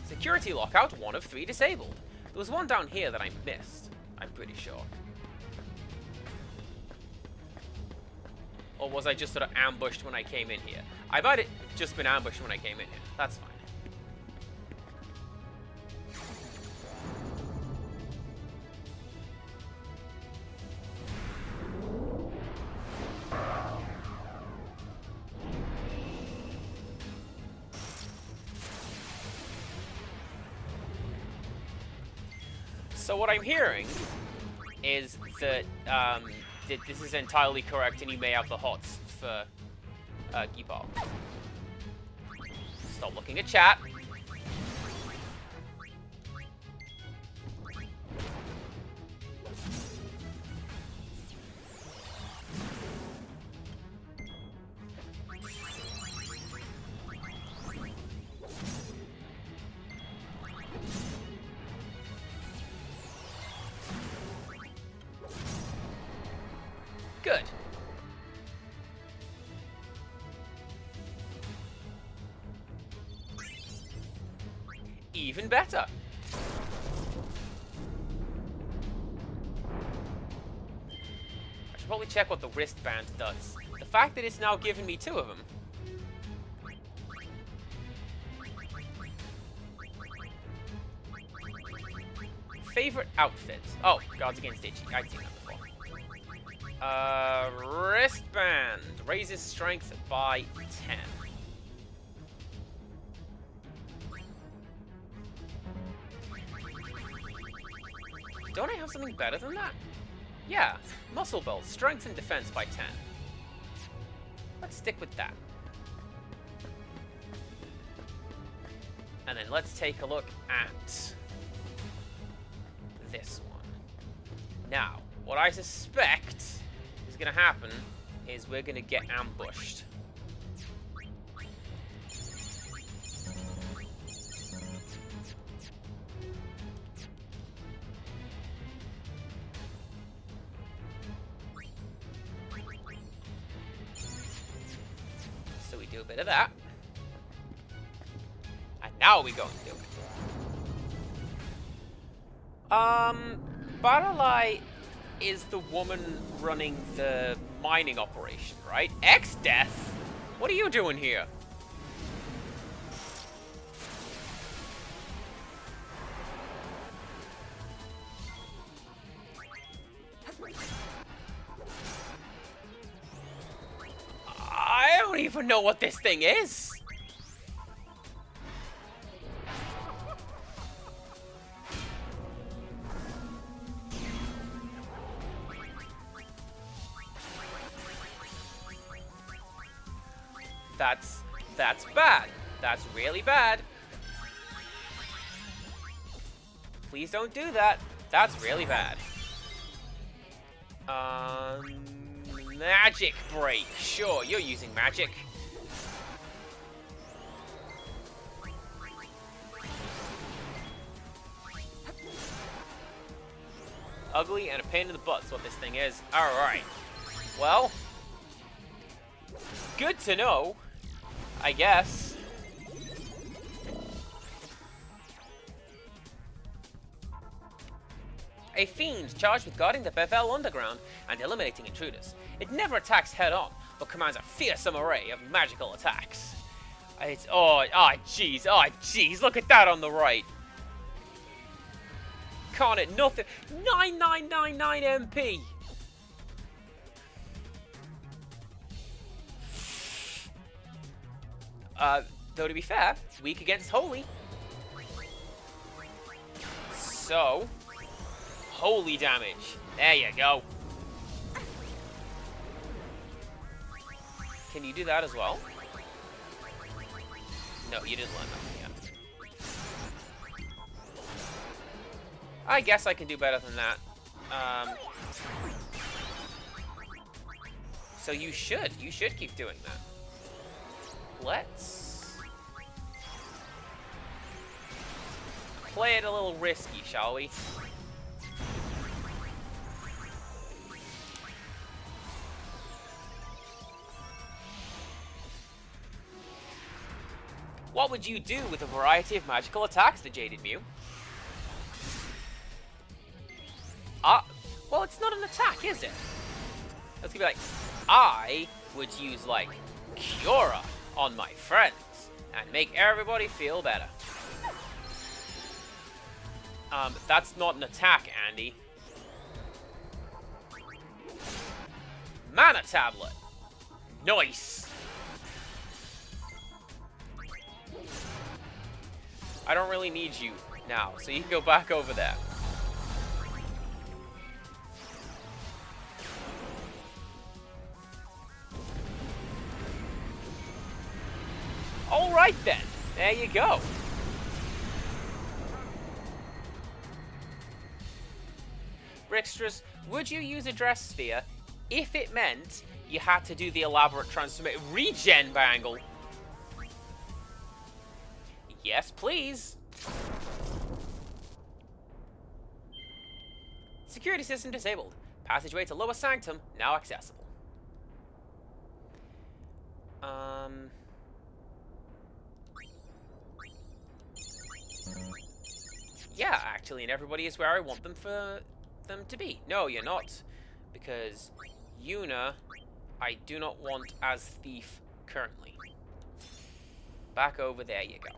Security lockout, 1 of 3 disabled. There was one down here that I missed, I'm pretty sure. Or was I just sort of ambushed when I came in here? I might have just been ambushed when I came in here. That's fine. So what I'm hearing is that this is entirely correct, and you may have the hots for Gipal. Stop looking at chat. Good. Even better. I should probably check what the wristband does. The fact that it's now given me 2 of them. Favorite outfit? Oh, Guards Against Itchy. I've seen that before. Wristband. Raises strength by 10. Don't I have something better than that? Yeah. Muscle belt. Strength and defense by 10. Let's stick with that. And then let's take a look at this one. Now, what I suspect is going to happen is we're going to get ambushed. So we do a bit of that. And now we go and do it. Baralai is the woman running the mining operation, right? X-Death? What are you doing here? I don't even know what this thing is. That's bad. That's really bad. Please don't do that. That's really bad. Magic break. Sure, you're using magic. Ugly and a pain in the butt's what this thing is. Alright. Well, good to know, I guess. A fiend charged with guarding the Bevel underground and eliminating intruders. It never attacks head-on, but commands a fearsome array of magical attacks. It's jeez, look at that on the right. Can't it nothing? 9999 MP. Though to be fair, weak against holy. So, holy damage. There you go. Can you do that as well? No, you didn't learn that yet. I guess I can do better than that. So you should keep doing that. Let's... play it a little risky, shall we? What would you do with a variety of magical attacks, the Jaded Mew? Well, it's not an attack, is it? It's gonna be like, I would use, like, Cura on my friends and make everybody feel better. That's not an attack, Andy. Mana Tablet. Nice. I don't really need you now, so you can go back over there. Alright then, there you go. Bricksters, would you use a dress sphere if it meant you had to do the elaborate transformation regen bangle? Yes, please. Security system disabled. Passageway to lower sanctum now accessible. Yeah, actually, and everybody is where I want them to be. No, you're not. Because Yuna, I do not want as thief currently. Back over there you go.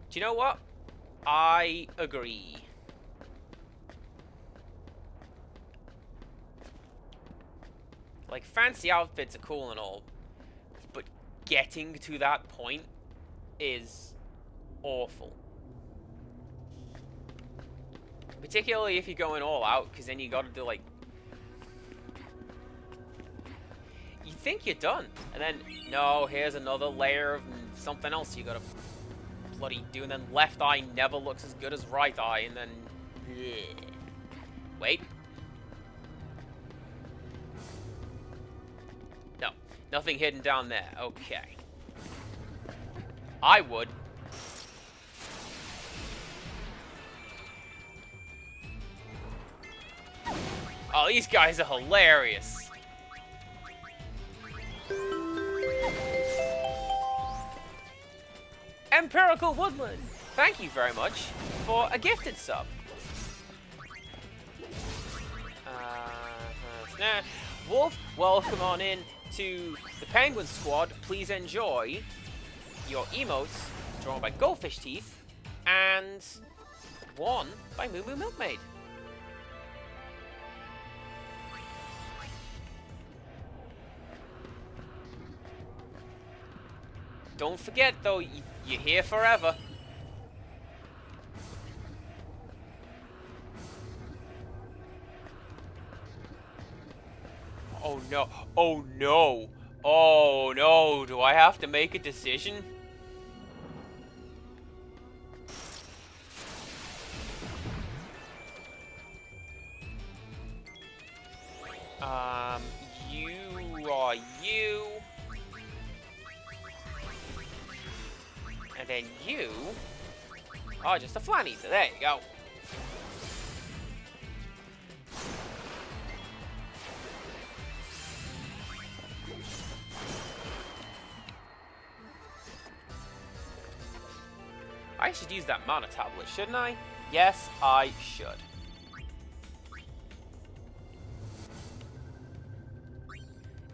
Do you know what? I agree. Like, fancy outfits are cool and all, but getting to that point is awful. Particularly if you're going all out, because then you gotta do, like... You think you're done, and then, no, here's another layer of something else you gotta bloody do, and then left eye never looks as good as right eye, and then... Bleh. Wait. No, nothing hidden down there. Okay. I would. Oh, these guys are hilarious. Empirical Woodland, thank you very much for a gifted sub. Wolf, welcome on in to the Penguin Squad. Please enjoy your emotes drawn by Goldfish Teeth and one by Moo Moo Milkmaid. Don't forget though, you're here forever. Oh no, oh no, oh no, do I have to make a decision? You are you. And then you are just a flan eater. There you go. I should use that mana tablet, shouldn't I? Yes, I should.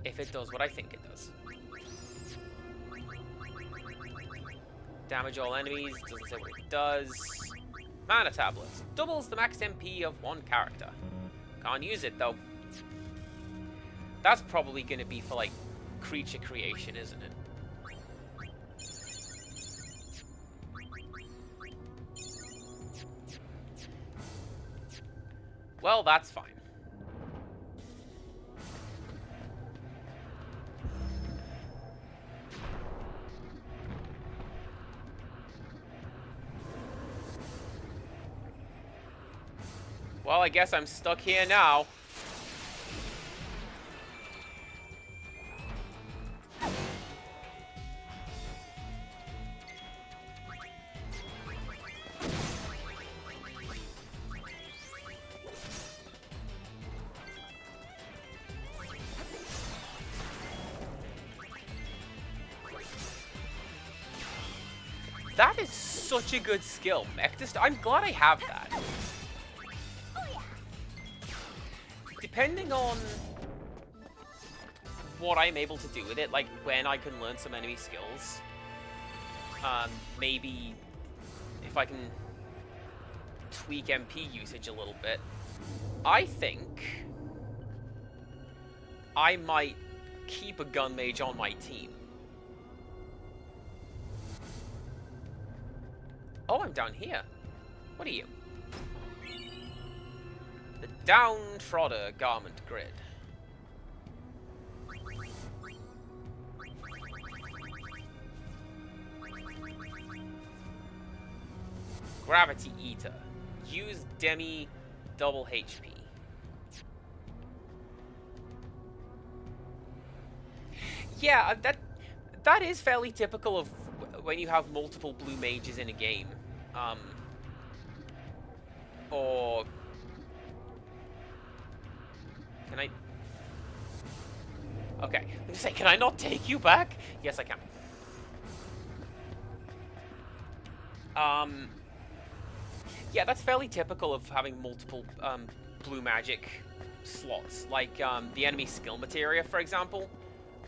If it does what I think it does. Damage all enemies, doesn't say what it does. Mana tablets, doubles the max MP of one character. Can't use it though. That's probably going to be for like creature creation, isn't it? Well, that's fine. Well, I guess I'm stuck here now. That is such a good skill, Mechdist. I'm glad I have that. Depending on what I'm able to do with it, like when I can learn some enemy skills, maybe if I can tweak MP usage a little bit, I think I might keep a gun mage on my team. Oh, I'm down here. What are you? The Downtrodder Garment Grid. Gravity Eater. Use Demi double HP. Yeah, that is fairly typical of when you have multiple blue mages in a game. Or can I? Okay, I'm gonna say, can I not take you back? Yes, I can. Yeah, that's fairly typical of having multiple blue magic slots, like the enemy skill materia, for example,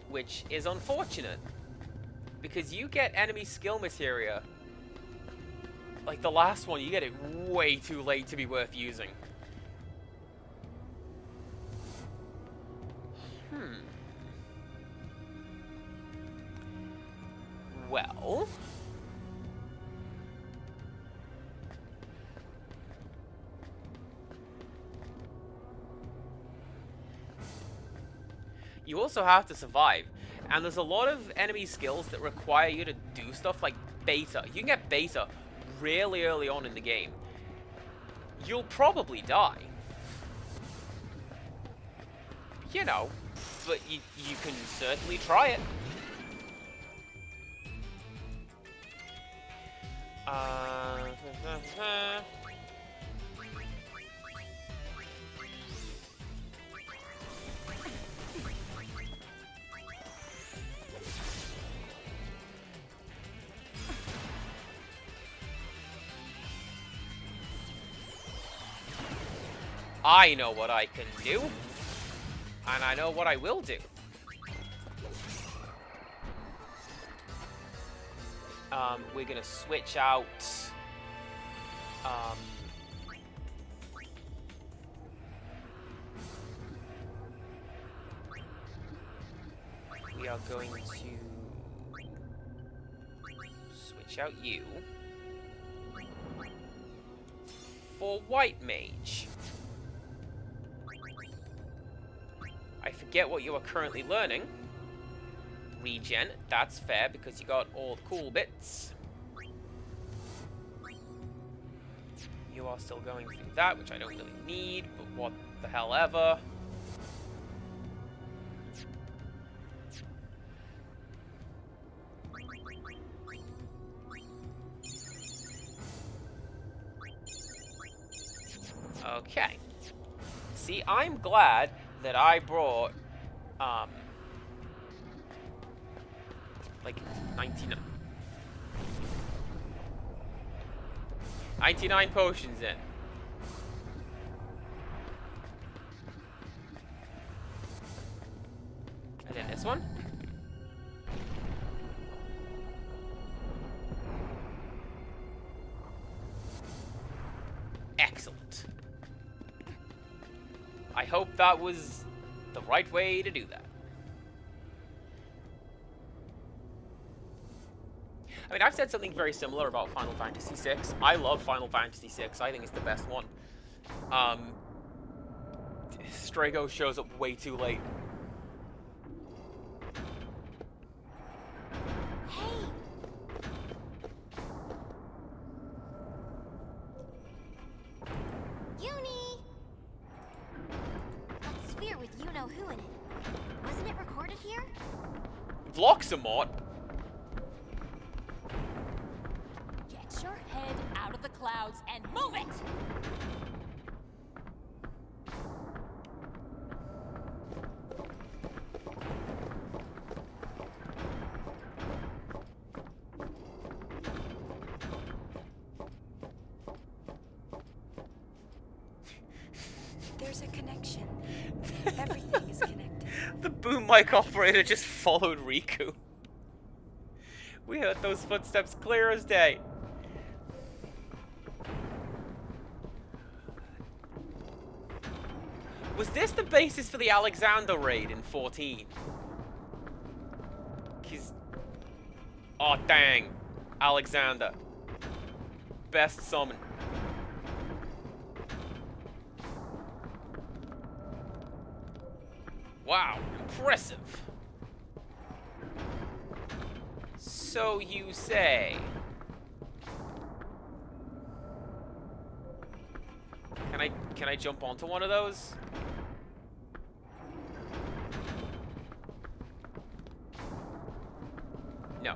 which is unfortunate because you get enemy skill materia. Like the last one, you get it way too late to be worth using. Well, you also have to survive, and there's a lot of enemy skills that require you to do stuff like beta. You can get beta really early on in the game. You'll probably die. You know, but you can certainly try it. I know what I can do, and I know what I will do. We're gonna switch out. We are going to switch out you for White Mage. I forget what you are currently learning. Regen, that's fair because you got all the cool bits. You are still going through that, which I don't really need, but what the hell ever. Okay. See, I'm glad that I brought, like 99 potions in. And then this one. Excellent. I hope that was the right way to do that. I mean, I've said something very similar about Final Fantasy VI. I love Final Fantasy VI. I think it's the best one. Strago shows up way too late. Hey! Uni! That sphere with you-know-who in it. Wasn't it recorded here? Vloxamot? Get your head out of the clouds and move it! There's a connection. Everything is connected. The boom mic operator just followed Riku. We heard those footsteps clear as day. Was this the basis for the Alexander raid in 14? Oh, dang. Alexander. Best summon. Wow, impressive. So you say. Can I jump onto one of those? No.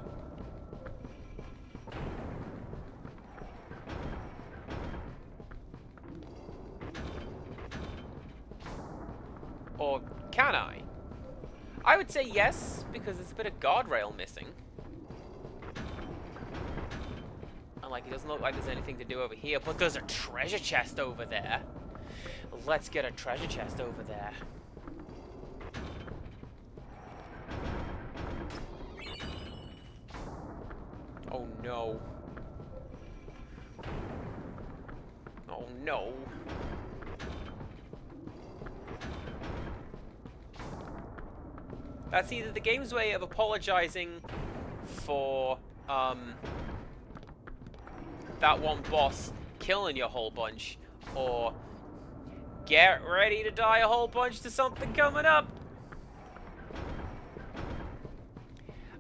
Or can I? I would say yes, because there's a bit of guardrail missing. And like, it doesn't look like there's anything to do over here, but there's a treasure chest over there. Let's get a treasure chest over there. Oh no. Oh no. That's either the game's way of apologizing for, that one boss killing you a whole bunch, or get ready to die a whole bunch to something coming up.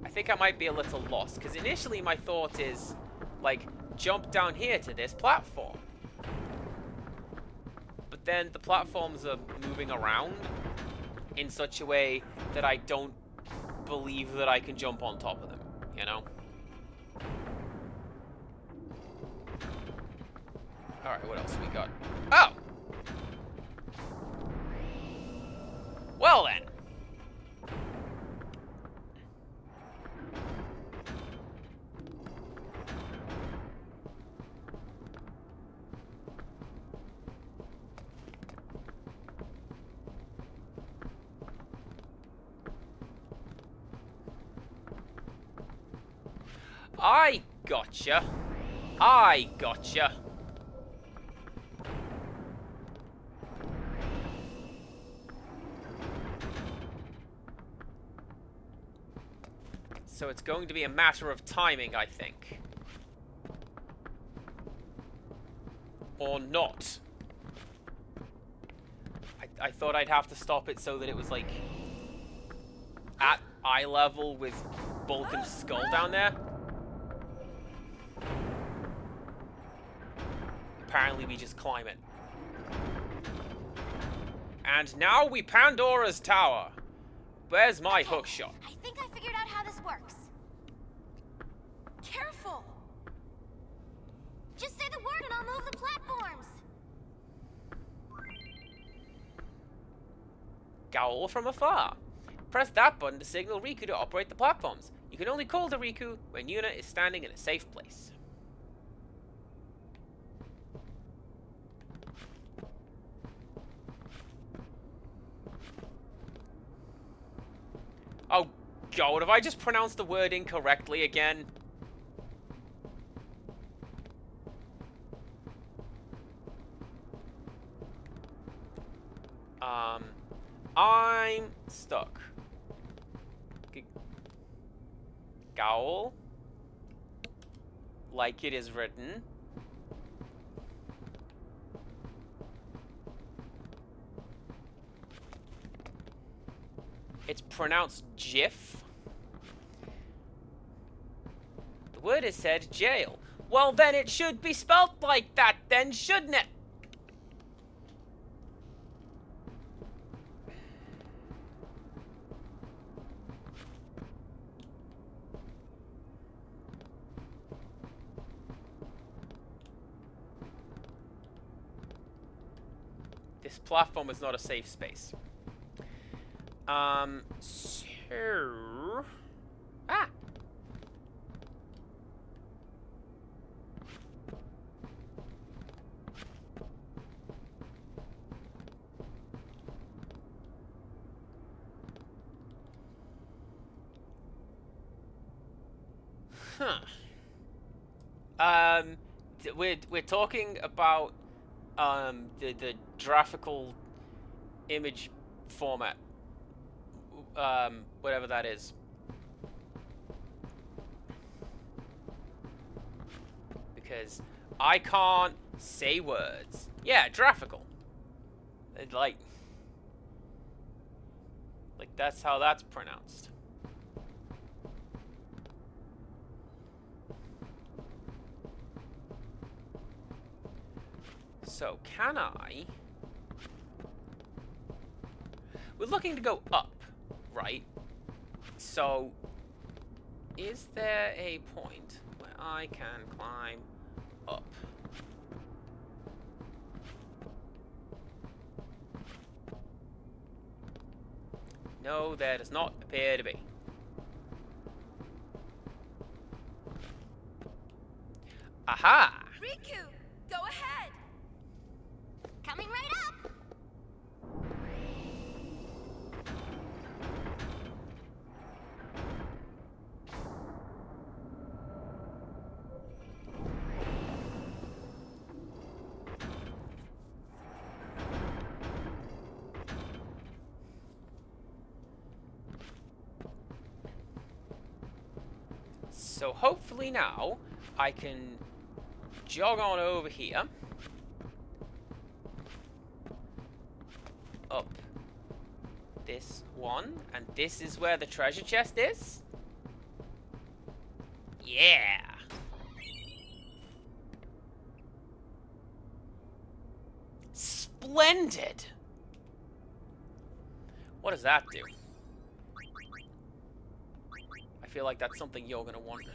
I think I might be a little lost, because initially my thought is, like, jump down here to this platform. But then the platforms are moving around in such a way that I don't believe that I can jump on top of them, you know? Alright, what else we got? Oh! Well then. I gotcha. I gotcha. So it's going to be a matter of timing, I think. Or not. I thought I'd have to stop it so that it was, like, at eye level with Bulk Skull down there. Apparently we just climb it. And now we Pandora's Tower. Where's my hook shot? I think I figured out how this works. Careful! Just say the word and I'll move the platforms. Gowl from afar. Press that button to signal Riku to operate the platforms. You can only call to Riku when Yuna is standing in a safe place. Oh god, have I just pronounced the word incorrectly again? I'm stuck. Gowl. Like it is written. It's pronounced jiff. The word is said jail. Well, then it should be spelt like that then, shouldn't it? This platform is not a safe space. So... Ah! Huh. We're talking about the graphical image format, whatever that is. Because I can't say words. Yeah, graphical. Like that's how that's pronounced. So, can I... We're looking to go up, right? So, is there a point where I can climb up? No, there does not appear to be. Aha! Riku, go ahead. Coming right up! So hopefully now I can jog on over here. Up this one, and this is where the treasure chest is? Yeah! Splendid! What does that do? I feel like that's something you're gonna want.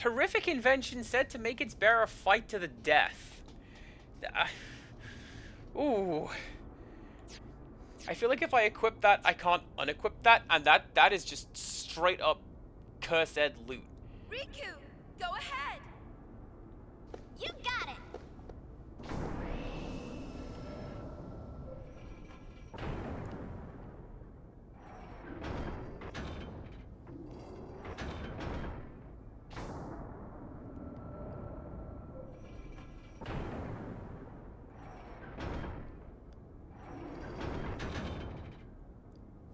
Horrific invention said to make its bearer fight to the death. Ooh. I feel like if I equip that, I can't unequip that, and that is just straight up cursed loot. Riku, go ahead. You got it!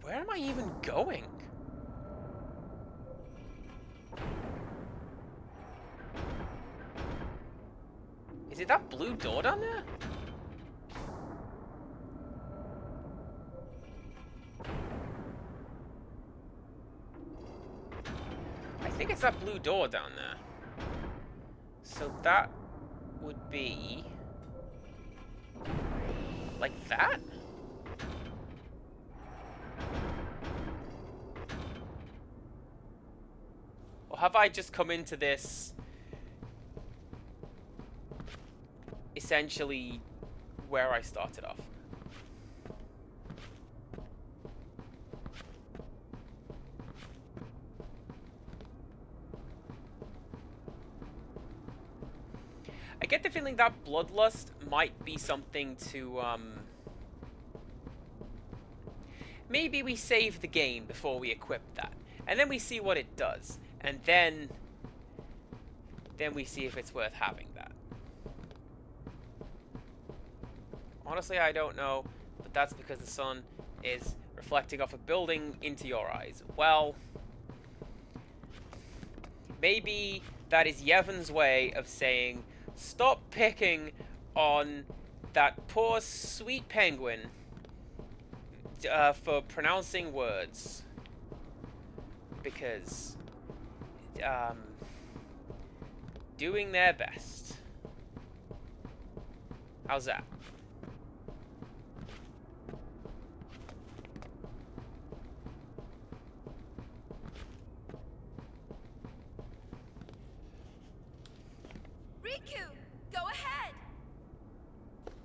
Where am I even going? Is it that blue door down there? I think it's that blue door down there. So that would be... like that? Or have I just come into this essentially where I started off? I get the feeling that bloodlust might be something to, maybe we save the game before we equip that. And then we see what it does. And then we see if it's worth having that. Honestly, I don't know, but that's because the sun is reflecting off a building into your eyes. Well, maybe that is Yevon's way of saying, stop picking on that poor sweet penguin for pronouncing words. Because doing their best. How's that? Riku, go ahead.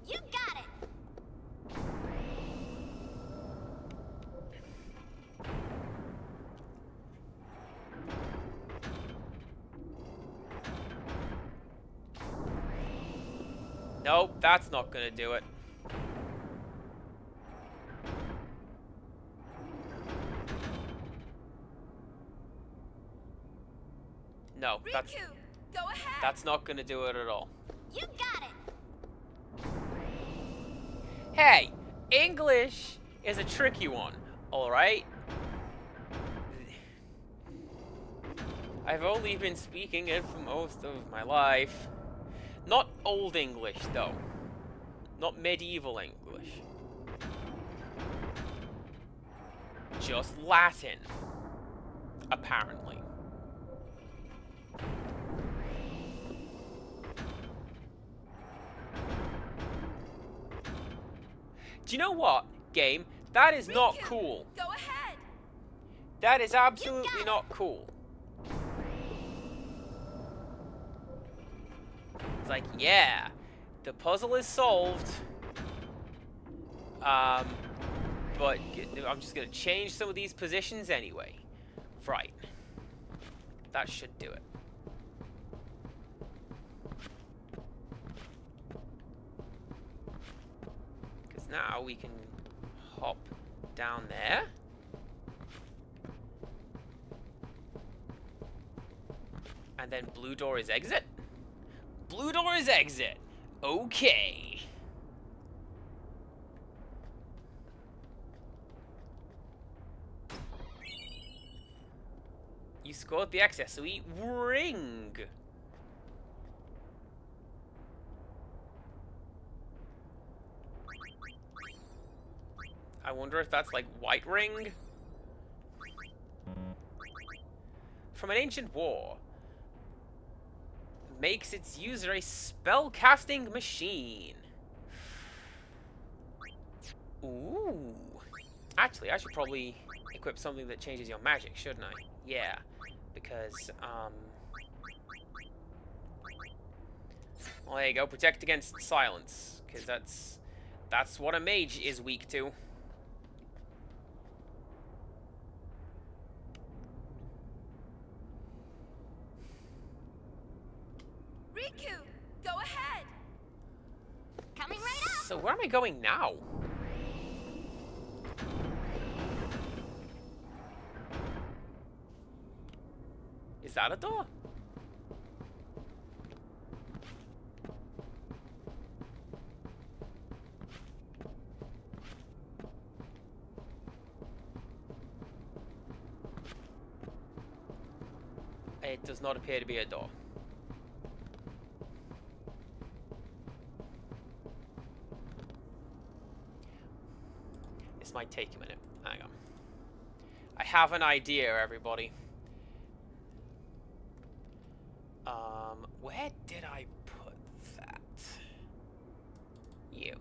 You got it! Nope, that's not gonna do it. No, Go ahead. that's not gonna do it at all. You got it. Hey, English is a tricky one, alright? I've only been speaking it for most of my life. Not Old English, though. Not medieval English. Just Latin. Apparently. Do you know what, game? That is not cool. Go ahead. That is absolutely not cool. It's like, yeah, the puzzle is solved. But I'm just gonna change some of these positions anyway. Right. That should do it. Because now we can hop down there. And then blue door is exit. Blue door is exit. Okay. You scored the accessory ring. I wonder if that's like white ring. From an ancient war. Makes its user a spell-casting machine. Ooh. Actually, I should probably equip something that changes your magic, shouldn't I? Yeah. Because, well, there you go. Protect against silence. Because that's what a mage is weak to. Riku, go ahead. Coming right up. So where am I going now? Is that a door? It does not appear to be a door. This might take a minute. Hang on. I have an idea, everybody. Where did I put that? You.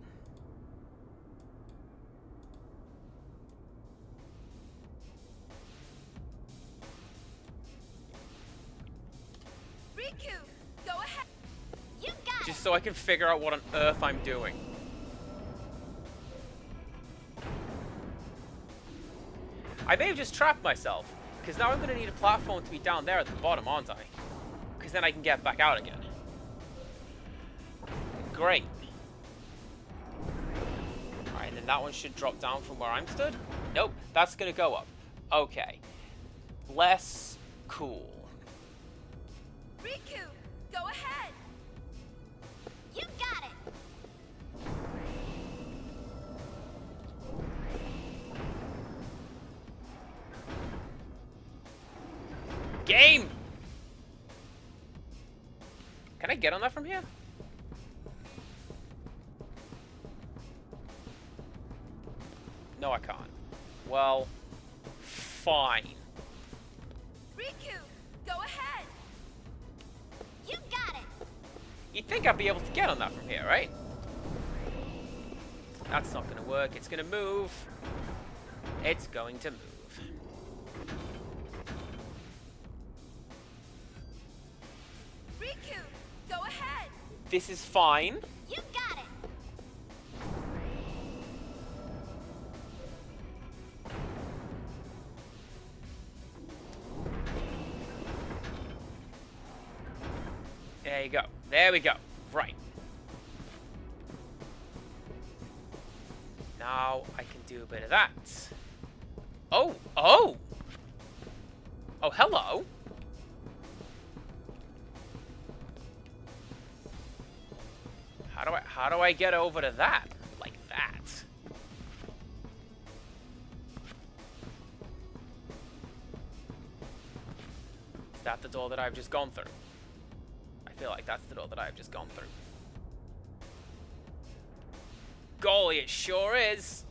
Riku, go ahead. You got Just so I can figure out what on earth I'm doing. I may have just trapped myself, because now I'm going to need a platform to be down there at the bottom, aren't I? Because then I can get back out again. Great. Alright, then that one should drop down from where I'm stood. Nope, that's going to go up. Okay. Less cool. Riku, go ahead. You got it. Game! Can I get on that from here? No, I can't. Well, fine. Riku, go ahead. You got it. You'd think I'd be able to get on that from here, right? That's not gonna work. It's gonna move. It's going to move. Riku, go ahead. This is fine. You got it. There you go. There we go. Right. Now I can do a bit of that. Oh, oh! Oh, hello. How do I get over to that? Like that. Is that the door that I've just gone through? I feel like that's the door that I've just gone through. Golly, it sure is.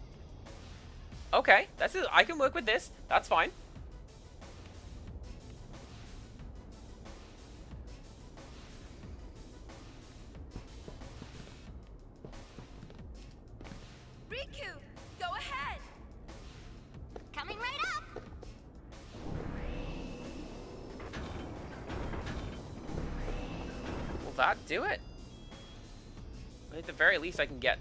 Okay, that's it. I can work with this. That's fine. Riku, go ahead. Coming right up. Will that do it? At the very least, I can get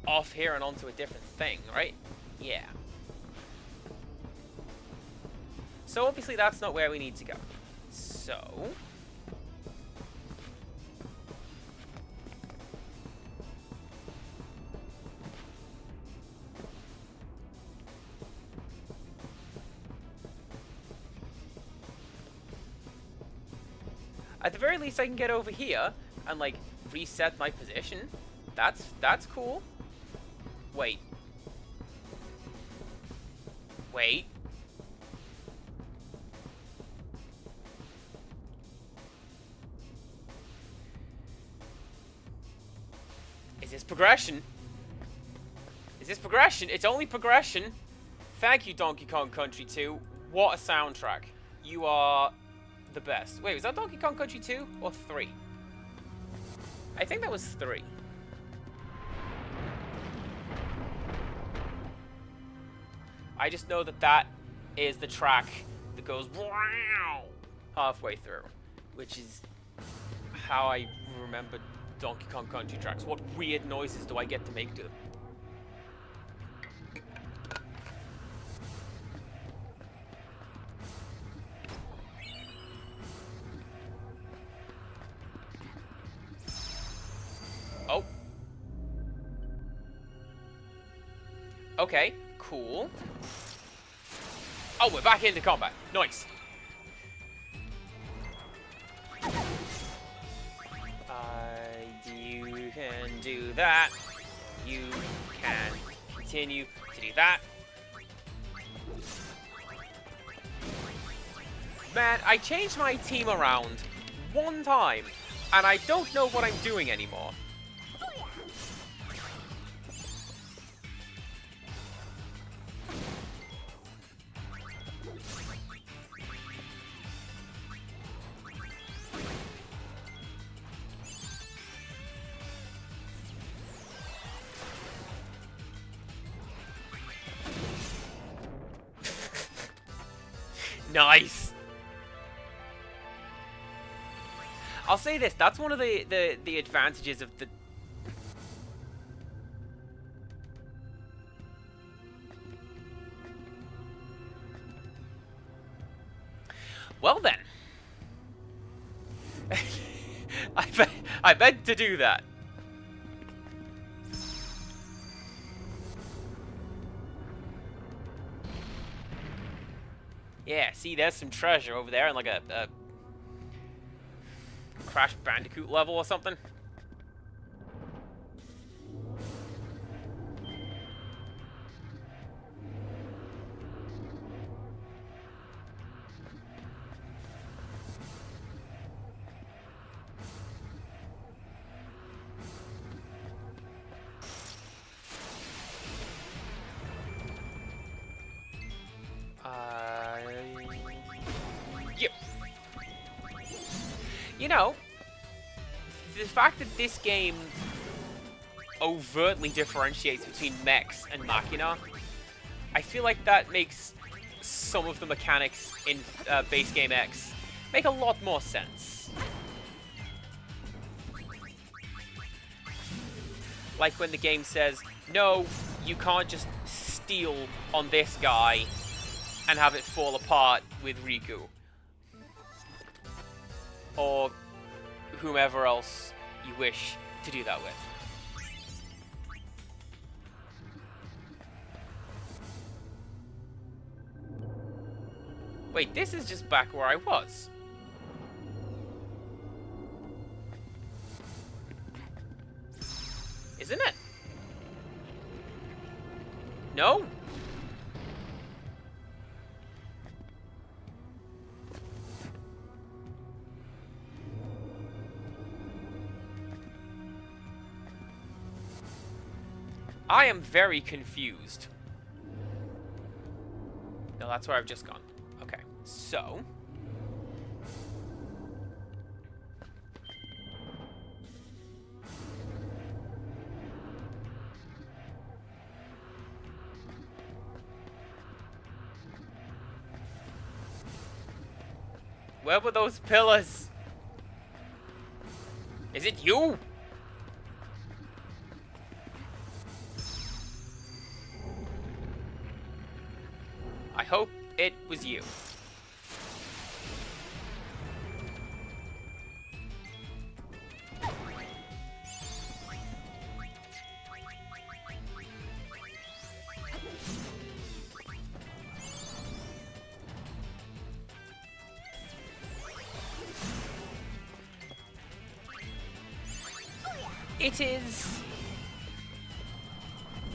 off here and onto a different thing, right? Yeah. So obviously that's not where we need to go. So... at the very least, I can get over here and, like, reset my position. That's cool. Wait. Wait. Is this progression? Is this progression? It's only progression. Thank you, Donkey Kong Country 2. What a soundtrack. You are the best. Wait, was that Donkey Kong Country 2 or 3? I think that was 3. I just know that that is the track that goes halfway through, which is how I remember Donkey Kong Country tracks. What weird noises do I get to make to them? Oh. Okay, cool. Oh, we're back into combat. Nice. You can do that. You can continue to do that. Man, I changed my team around one time, and I don't know what I'm doing anymore. Nice. I'll say this, that's one of the advantages of the... Well then. I meant to do that. Yeah, see, there's some treasure over there in like a Crash Bandicoot level or something. Yep. You know, the fact that this game overtly differentiates between mechs and machina, I feel like that makes some of the mechanics in base game X make a lot more sense. Like when the game says, no, you can't just steal on this guy and have it fall apart with Riku. Or whomever else you wish to do that with. Wait, this is just back where I was. Isn't it? No? I am very confused. No, that's where I've just gone. Okay, so... Where were those pillars? Is it you? I hope it was you.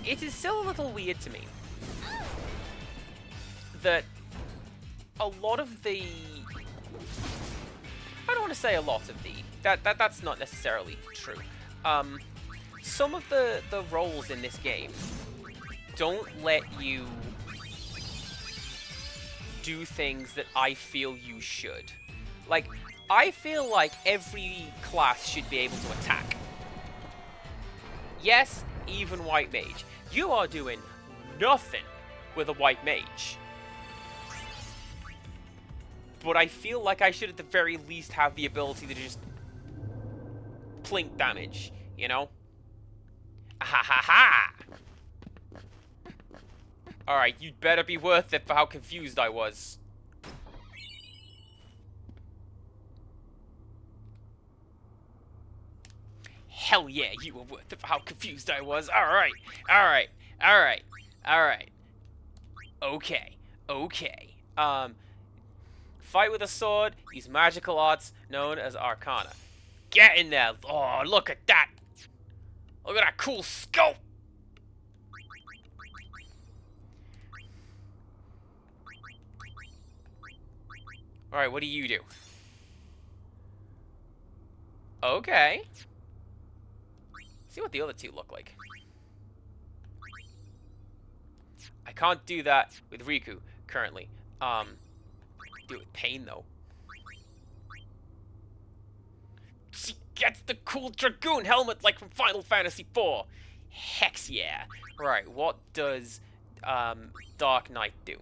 It is still a little weird to me that a lot of the... I don't want to say a lot of the... That's not necessarily true. Some of the roles in this game don't let you do things that I feel you should. Like, I feel like every class should be able to attack. Yes, even White Mage. You are doing nothing with a White Mage. But I feel like I should at the very least have the ability to just plink damage, you know? Ha ha ha! Alright, you'd better be worth it for how confused I was. Hell yeah, you were worth it for how confused I was. Alright, alright, alright, alright. Okay, okay. Fight with a sword, use magical arts known as Arcana. Get in there! Oh, look at that! Look at that cool scope! Alright, what do you do? Okay. See what the other two look like. I can't do that with Riku currently. Do it with Pain though. She gets the cool Dragoon helmet like from Final Fantasy IV. Hex yeah. Right, what does Dark Knight do?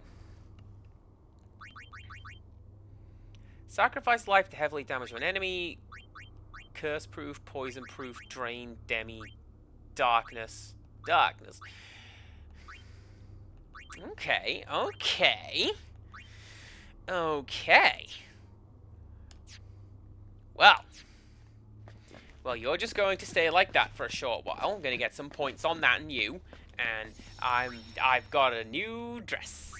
Sacrifice life to heavily damage an enemy. Curse-proof, poison-proof, drain, demi, darkness. Darkness. Okay, okay. Okay. Well, you're just going to stay like that for a short while. I'm gonna get some points on that and you. And I've got a new dress.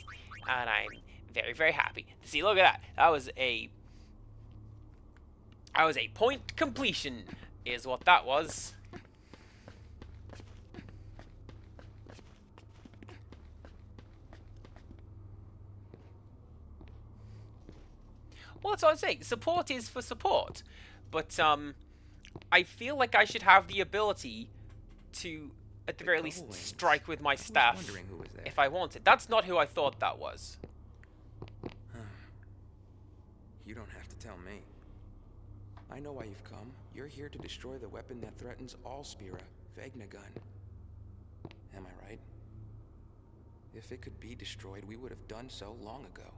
And I'm very, very happy. See, look at that. That was a point completion, is what that was. Well, that's what I'm saying. Support is for support. But, I feel like I should have the ability to, at the very least, strike with my staff if I wanted. That's not who I thought that was. You don't have to tell me. I know why you've come. You're here to destroy the weapon that threatens all Spira, Vegnagun. Am I right? If it could be destroyed, we would have done so long ago.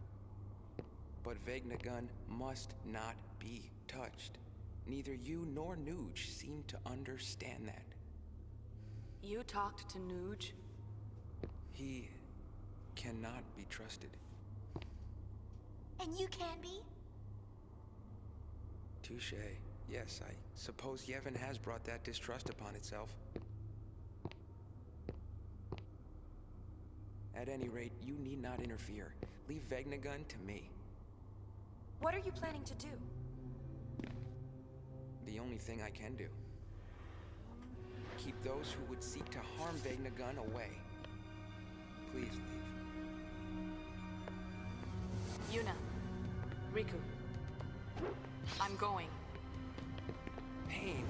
But Vegnagun must not be touched. Neither you nor Nuge seem to understand that. You talked to Nuge? He cannot be trusted. And you can be? Touche. Yes, I suppose Yevon has brought that distrust upon itself. At any rate, you need not interfere. Leave Vegnagun to me. What are you planning to do? The only thing I can do. keep those who would seek to harm Vegnagun away. Please leave. Yuna. Riku. I'm going. Pain.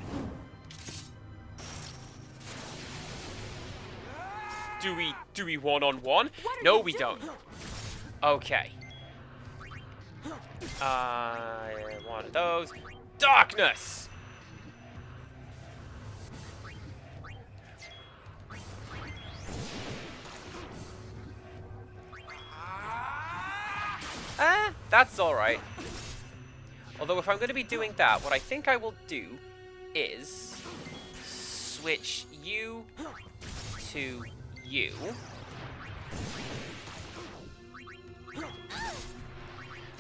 Do we one-on-one? No, we don't. Okay. One of those. Darkness! That's alright. Although if I'm going to be doing that, what I think I will do is switch you to you.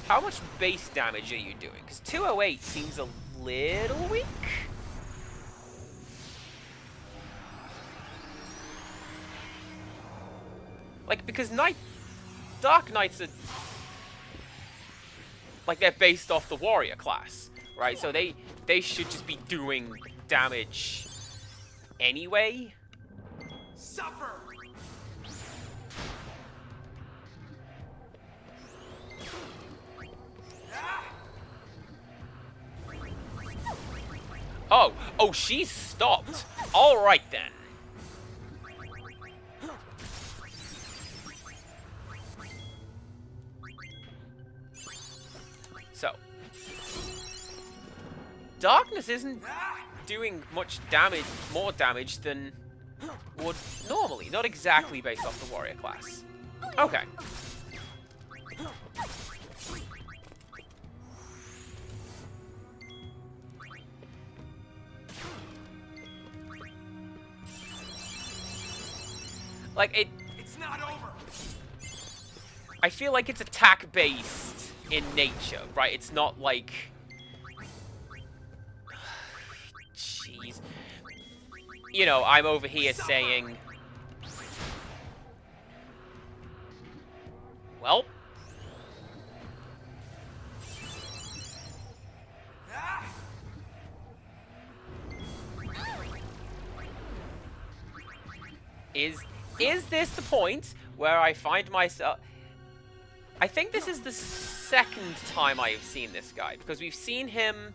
How much base damage are you doing? Because 208 seems a little weak. Like, because Dark Knights are... like, they're based off the warrior class, right? So they should just be doing damage anyway. Suffer! Oh, she's stopped. All right then. So, Darkness isn't doing much damage, more damage than would normally. Not exactly based off the warrior class. Okay. Like, It's not over. I feel like it's attack-based in nature, right? It's not like... Jeez. You know, I'm over here saying... Well... Is this the point where I find myself... I think this is the second time I have seen this guy, because we've seen him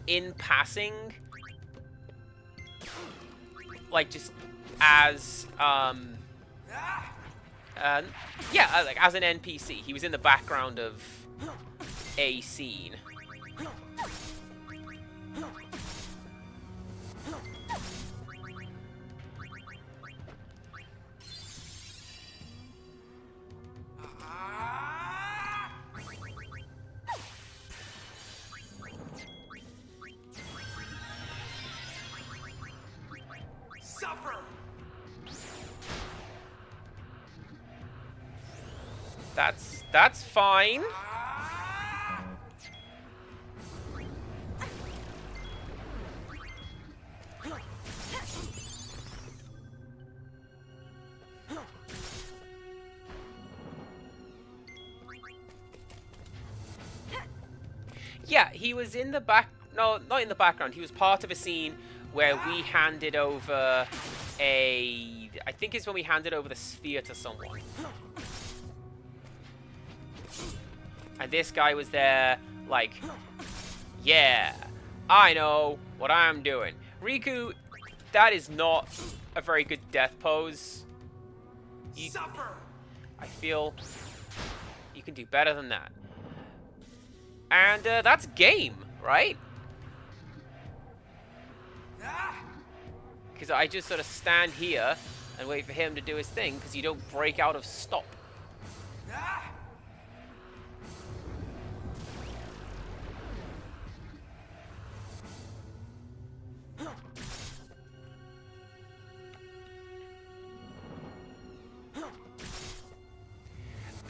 in passing, like just as, yeah, like as an NPC. He was in the background of a scene. That's fine. Yeah, he was in the back... No, not in the background. He was part of a scene where we handed over a... I think it's when we handed over the sphere to someone. And this guy was there, like, yeah, I know what I'm doing. Riku, that is not a very good death pose. Suffer! I feel you can do better than that. And that's game, right? Because I just sort of stand here and wait for him to do his thing, because you don't break out of stop.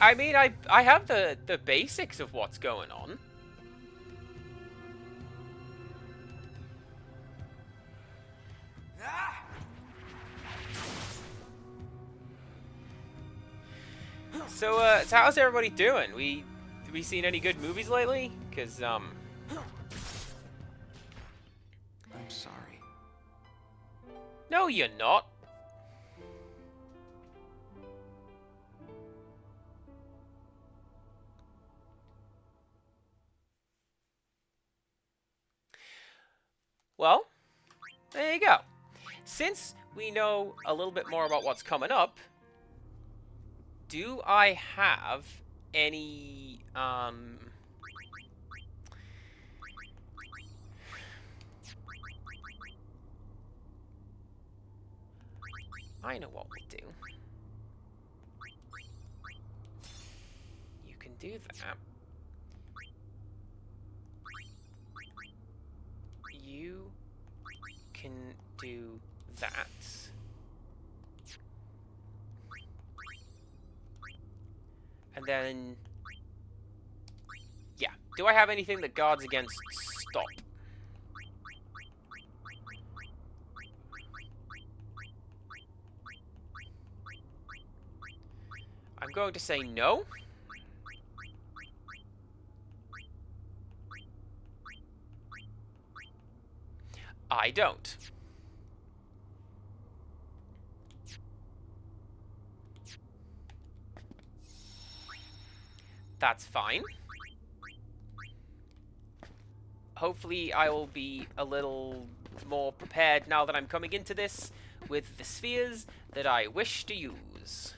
I mean, I have the basics of what's going on. So, so how's everybody doing? We seen any good movies lately? Cause I'm sorry. No, you're not. Well, there you go. Since we know a little bit more about what's coming up, do I have any, I know what we'll do. You can do that. You can do that. And then... yeah. Do I have anything that guards against stop? I'm going to say no. I don't. That's fine. Hopefully I will be a little more prepared now that I'm coming into this with the spheres that I wish to use.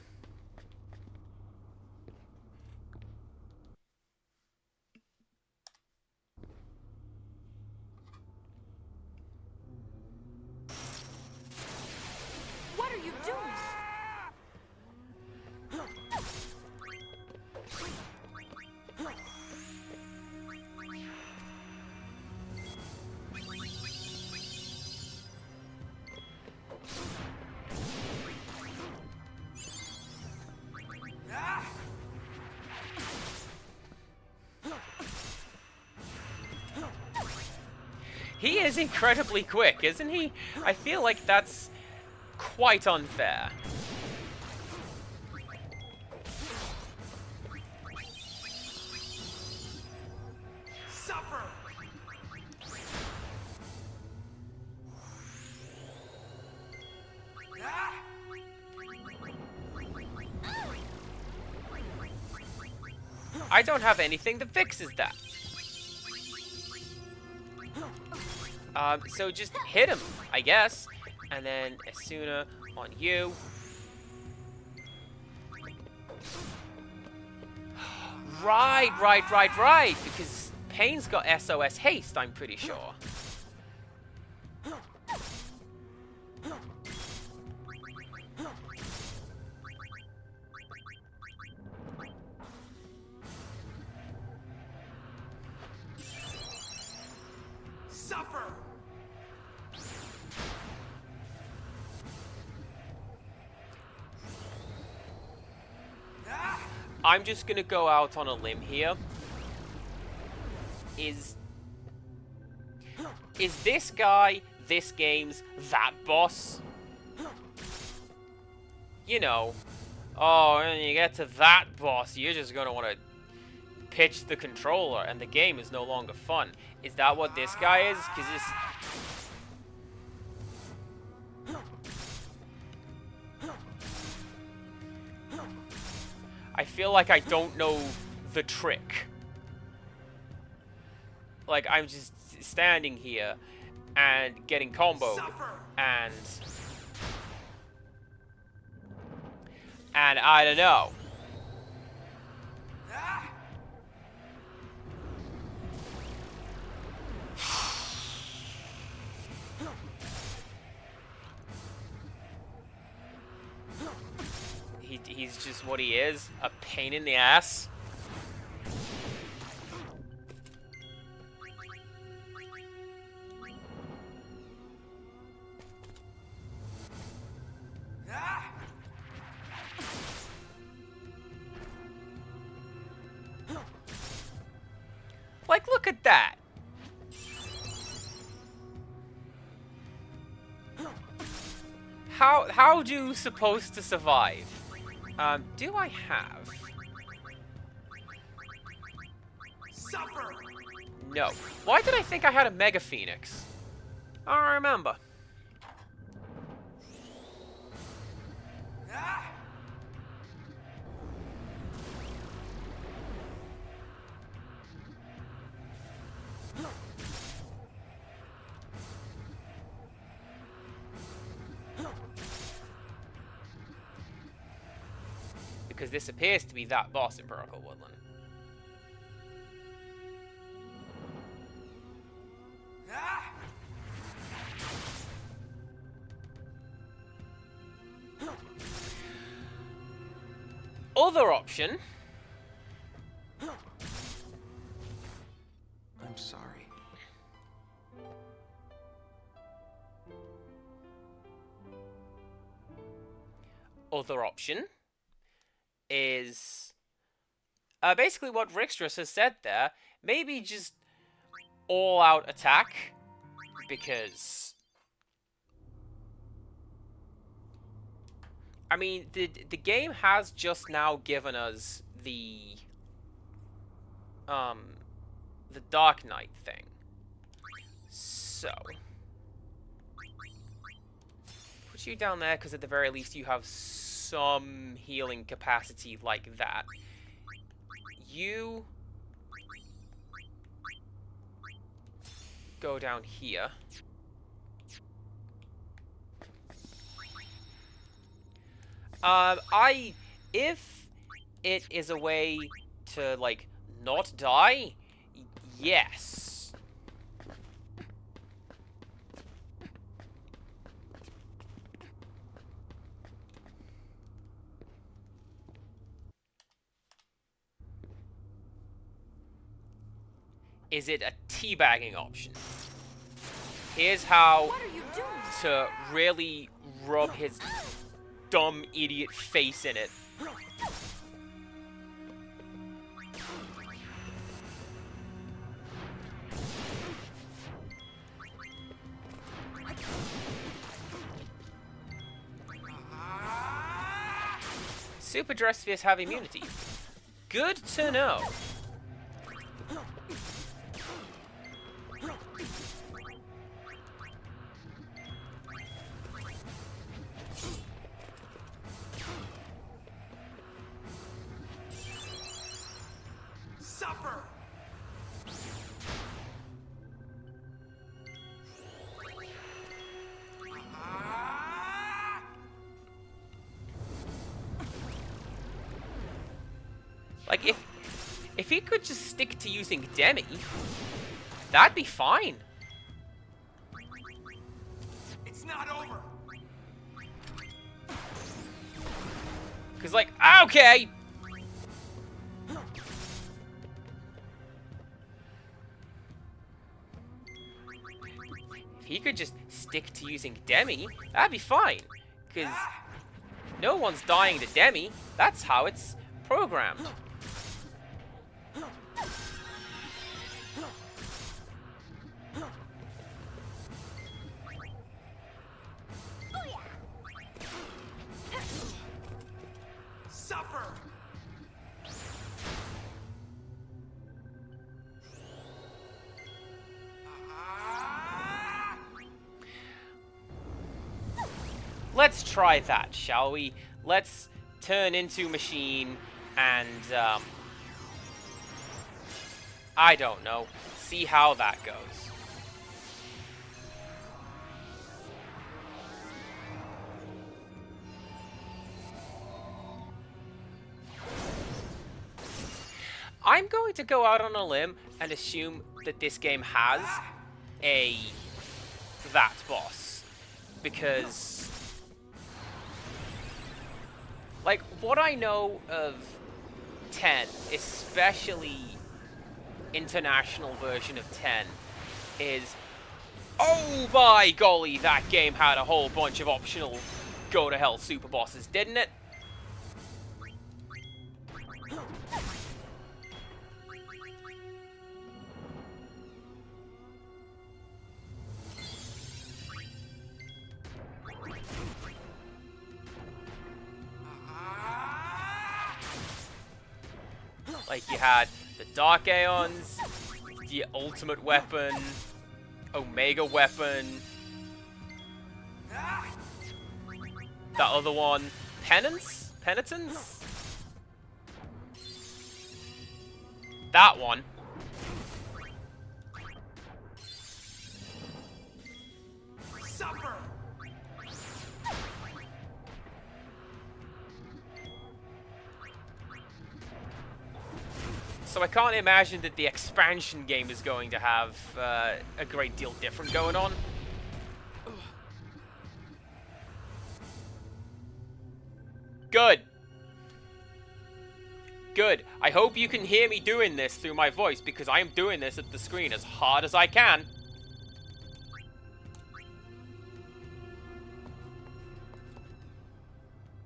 What are you doing? He is incredibly quick, isn't he? I feel like that's quite unfair. Suffer! I don't have anything that fixes that. So just hit him, I guess. And then Asuna on you. Right. Because Pain's got SOS haste, I'm pretty sure. Suffer! I'm just gonna go out on a limb here. Is this guy, this game's that boss? You know. Oh, when you get to that boss, you're just gonna want to pitch the controller and the game is no longer fun. Is that what this guy is? Because this... I feel like I don't know the trick. Like, I'm just standing here and getting comboed. And I don't know. He's just what he is, a pain in the ass. Like, look at that. How do you supposed to survive? Do I have? Suffer! No. Why did I think I had a Mega Phoenix? I don't remember. because this appears to be that boss in Buracle Woodland. Other option. I'm sorry. Other option is basically what Rixtras has said there. Maybe just all-out attack, because I mean the game has just now given us the Dark Knight thing, so put you down there because at the very least you have some healing capacity like that. You go down here. If it is a way to, like, not die, yes. Is it a teabagging option? Here's how to really rub his dumb idiot face in it. Super Dressspheres have immunity. Good to know. Suffer! Like, if he could just stick to using Demi, that'd be fine. It's not over. Cause, like, okay. If he could just stick to using Demi, that'd be fine. Cause no one's dying to Demi. That's how it's programmed. Suffer! Let's try that, shall we? Let's turn into machine and, I don't know, see how that goes. I'm going to go out on a limb and assume that this game has that boss, because, like, what I know of 10, especially international version of 10, is, oh by golly, that game had a whole bunch of optional go-to-hell super bosses, didn't it? Like, you had the Dark Aeons, the Ultimate Weapon, Omega Weapon, that other one, Penance? Penitence? That one. Suffer! So I can't imagine that the expansion game is going to have a great deal different going on. Good. Good. I hope you can hear me doing this through my voice, because I am doing this at the screen as hard as I can.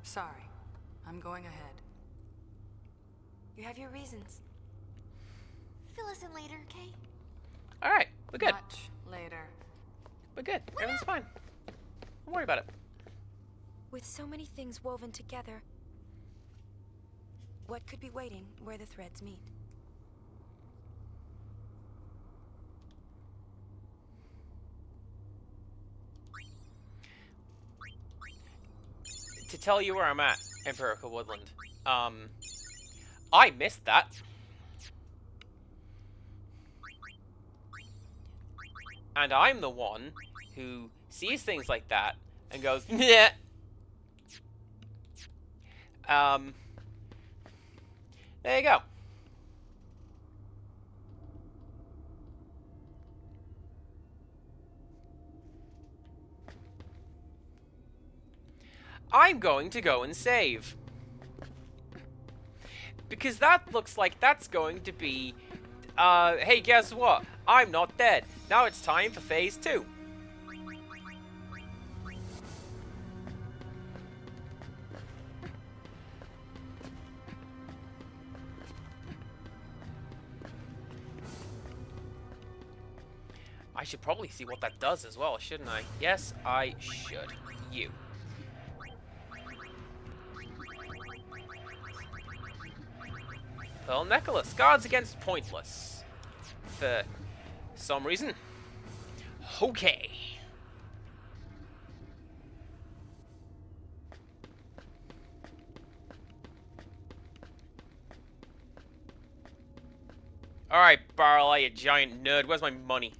Sorry. I'm going ahead. You have your reasons. Fill us in later, okay? Alright, we're good. Much later. We're good. Everything's fine. Don't worry about it. With so many things woven together, what could be waiting where the threads meet? To tell you where I'm at, Empirical Woodland. I missed that. And I'm the one who sees things like that and goes, yeah. There you go. I'm going to go and save. Because that looks like that's going to be... hey, guess what? I'm not dead. Now it's time for phase 2. I should probably see what that does as well, shouldn't I? Yes, I should. You. Pearl Necklace. Guards against Pointless. For some reason. Okay. Alright, Barley, you giant nerd. Where's my money?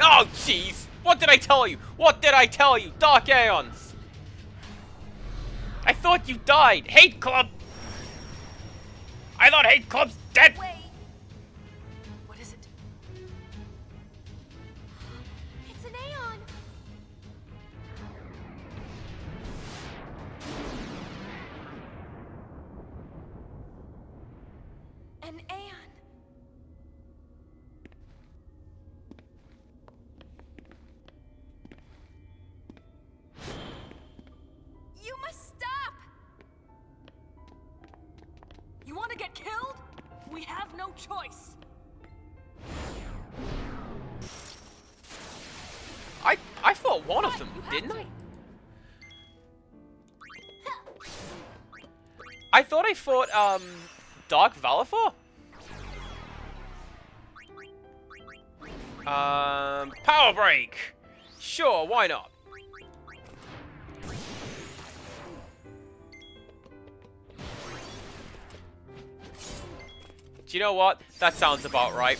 Oh, jeez! What did I tell you? What did I tell you? Dark Aeons! I thought you died! Hate Club! I thought Hate Club's dead! Wait, What is it? it's an Aeon. An Aeon. You must stop! You want to get killed? We have no choice. I fought one of them, didn't I? I thought I fought, Dark Valifor? Power Break! Sure, why not? Do you know what? That sounds about right.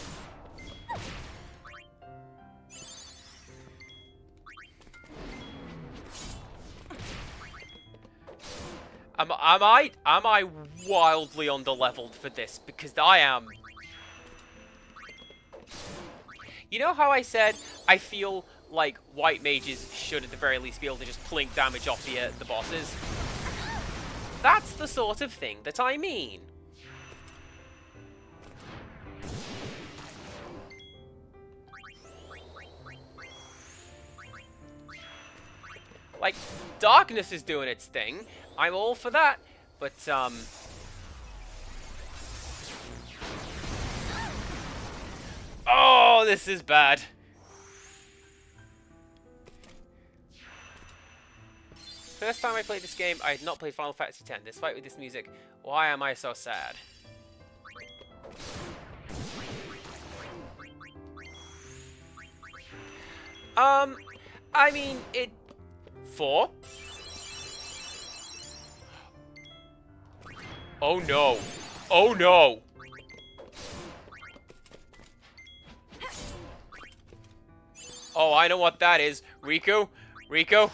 Am I wildly underleveled for this? Because I am. You know how I said I feel like white mages should at the very least be able to just plink damage off the bosses? That's the sort of thing that I mean. Like, darkness is doing its thing. I'm all for that. But, oh, this is bad. First time I played this game, I had not played Final Fantasy X. Despite with this music, why am I so sad? I mean, it... 4? Oh no. Oh no. Oh, I know what that is. Riku, Rico?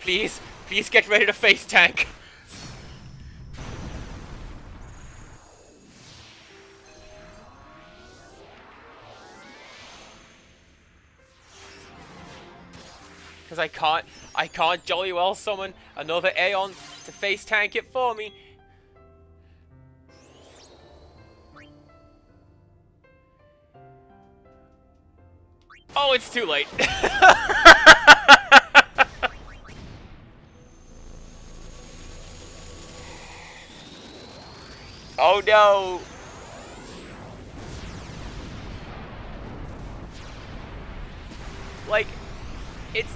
Please, please get ready to face tank. Because I can't jolly well summon another Aeon to face tank it for me. Oh, it's too late. Oh no. Like, it's...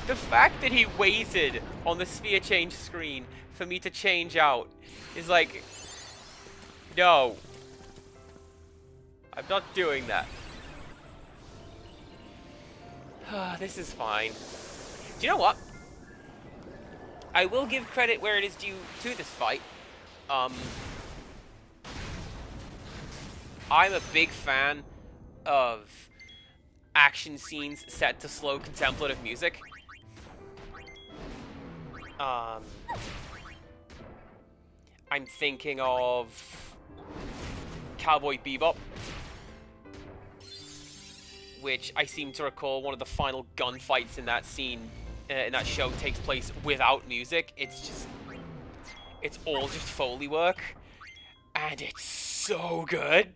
The fact that he waited on the sphere change screen for me to change out is like... No. I'm not doing that. This is fine. Do you know what? I will give credit where it is due to this fight. I'm a big fan of action scenes set to slow contemplative music. I'm thinking of Cowboy Bebop, which I seem to recall one of the final gunfights in that scene, in that show, takes place without music. It's all just Foley work, and it's so good.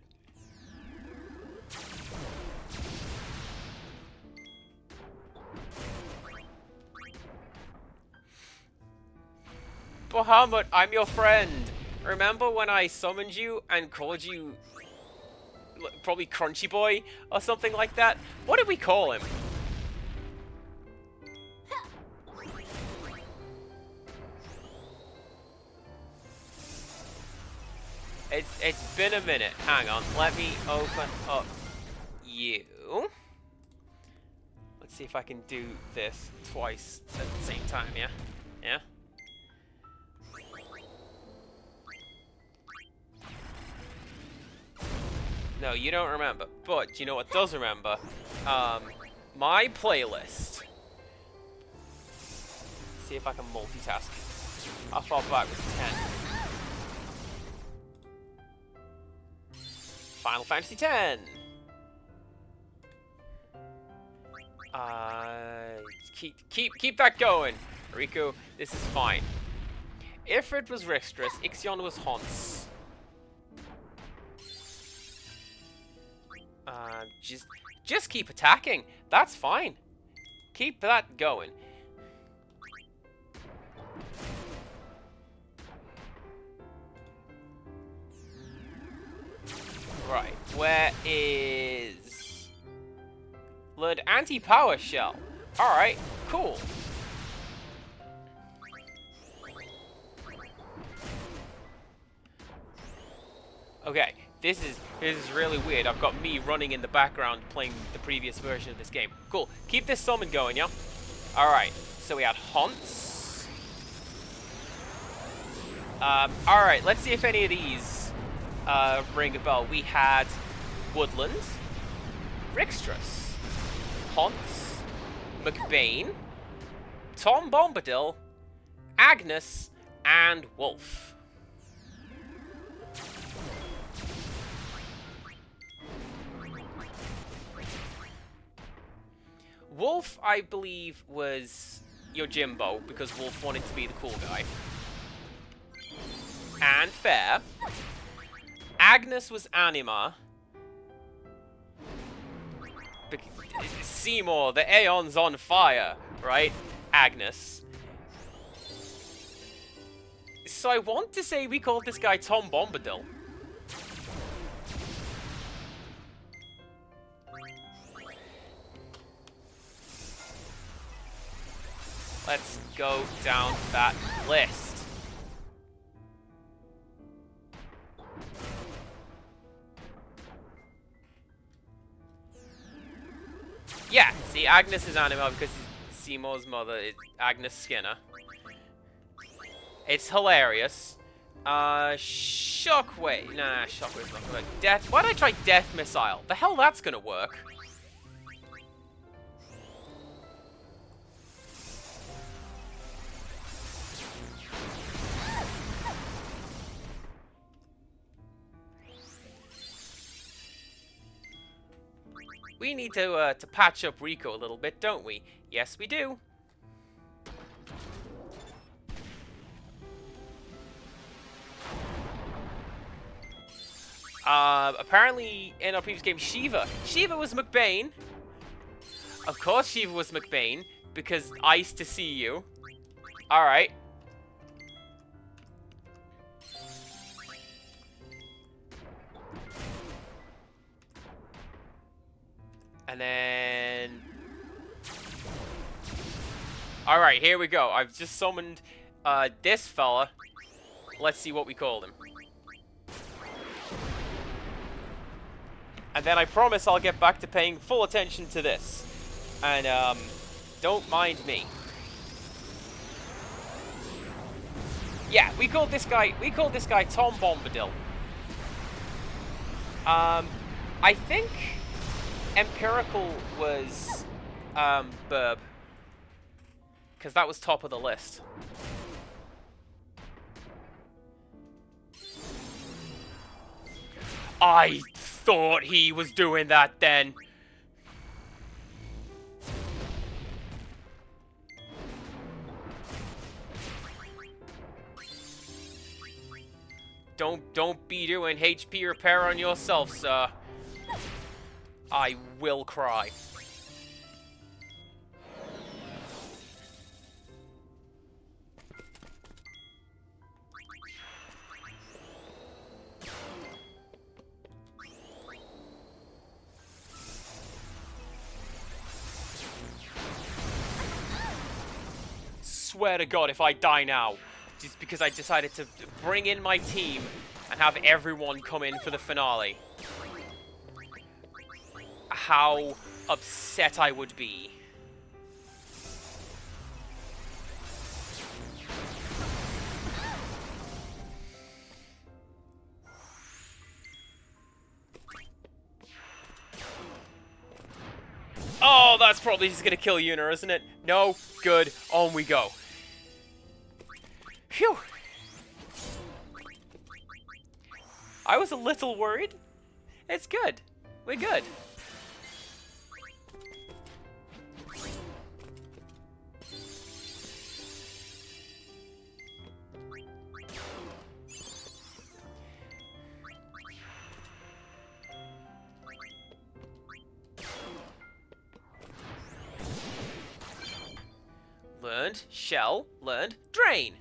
Bahamut, I'm your friend. Remember when I summoned you and called you probably Crunchy Boy or something like that? What did we call him? It's been a minute. Hang on. Let me open up you. Let's see if I can do this twice at the same time, yeah? Yeah? No, you don't remember. But you know what does remember? My playlist. Let's see if I can multitask. How far back was 10? Final Fantasy X. Keep that going, Riku. This is fine. Ifrit was Rixtrus. Ixion was Hans. Just keep attacking. That's fine. Keep that going. Right, where is... Learned anti-power shell. Alright, cool. Okay, this is really weird. I've got me running in the background playing the previous version of this game. Cool, keep this summon going, yeah? Alright, so we had Haunts. Alright, let's see if any of these ring a bell. We had Woodland, Rixtrus, Haunts, McBain, Tom Bombadil, Agnes, and Wolf. Wolf, I believe, was Yojimbo, because Wolf wanted to be the cool guy. And fair. Agnes was Anima. Seymour, the Aeon's on fire, right? Agnes. So I want to say we called this guy Tom Bombadil. Let's go down that list. Yeah, see, Agnes is Anima because Seymour's mother is Agnes Skinner. It's hilarious. Shockwave. Nah, Shockwave's not gonna work. Death. Why don't I try Death Missile? The hell that's gonna work? We need to patch up Rico a little bit, don't we? Yes, we do. Apparently, in our previous game, Shiva was McBain. Of course Shiva was McBain, because ice to see you. Alright. And then... Alright, here we go. I've just summoned this fella. Let's see what we call him. And then I promise I'll get back to paying full attention to this. And, don't mind me. Yeah, we called this guy Tom Bombadil. I think Empirical was, Burb. Because that was top of the list. I thought he was doing that then. Don't be doing HP repair on yourself, sir. I will cry. Swear to God, if I die now, just because I decided to bring in my team and have everyone come in for the finale, how upset I would be. Oh, that's probably just gonna kill Yuna, isn't it? No? Good. On we go. Phew. I was a little worried. It's good. We're good. Learned shell, learned drain.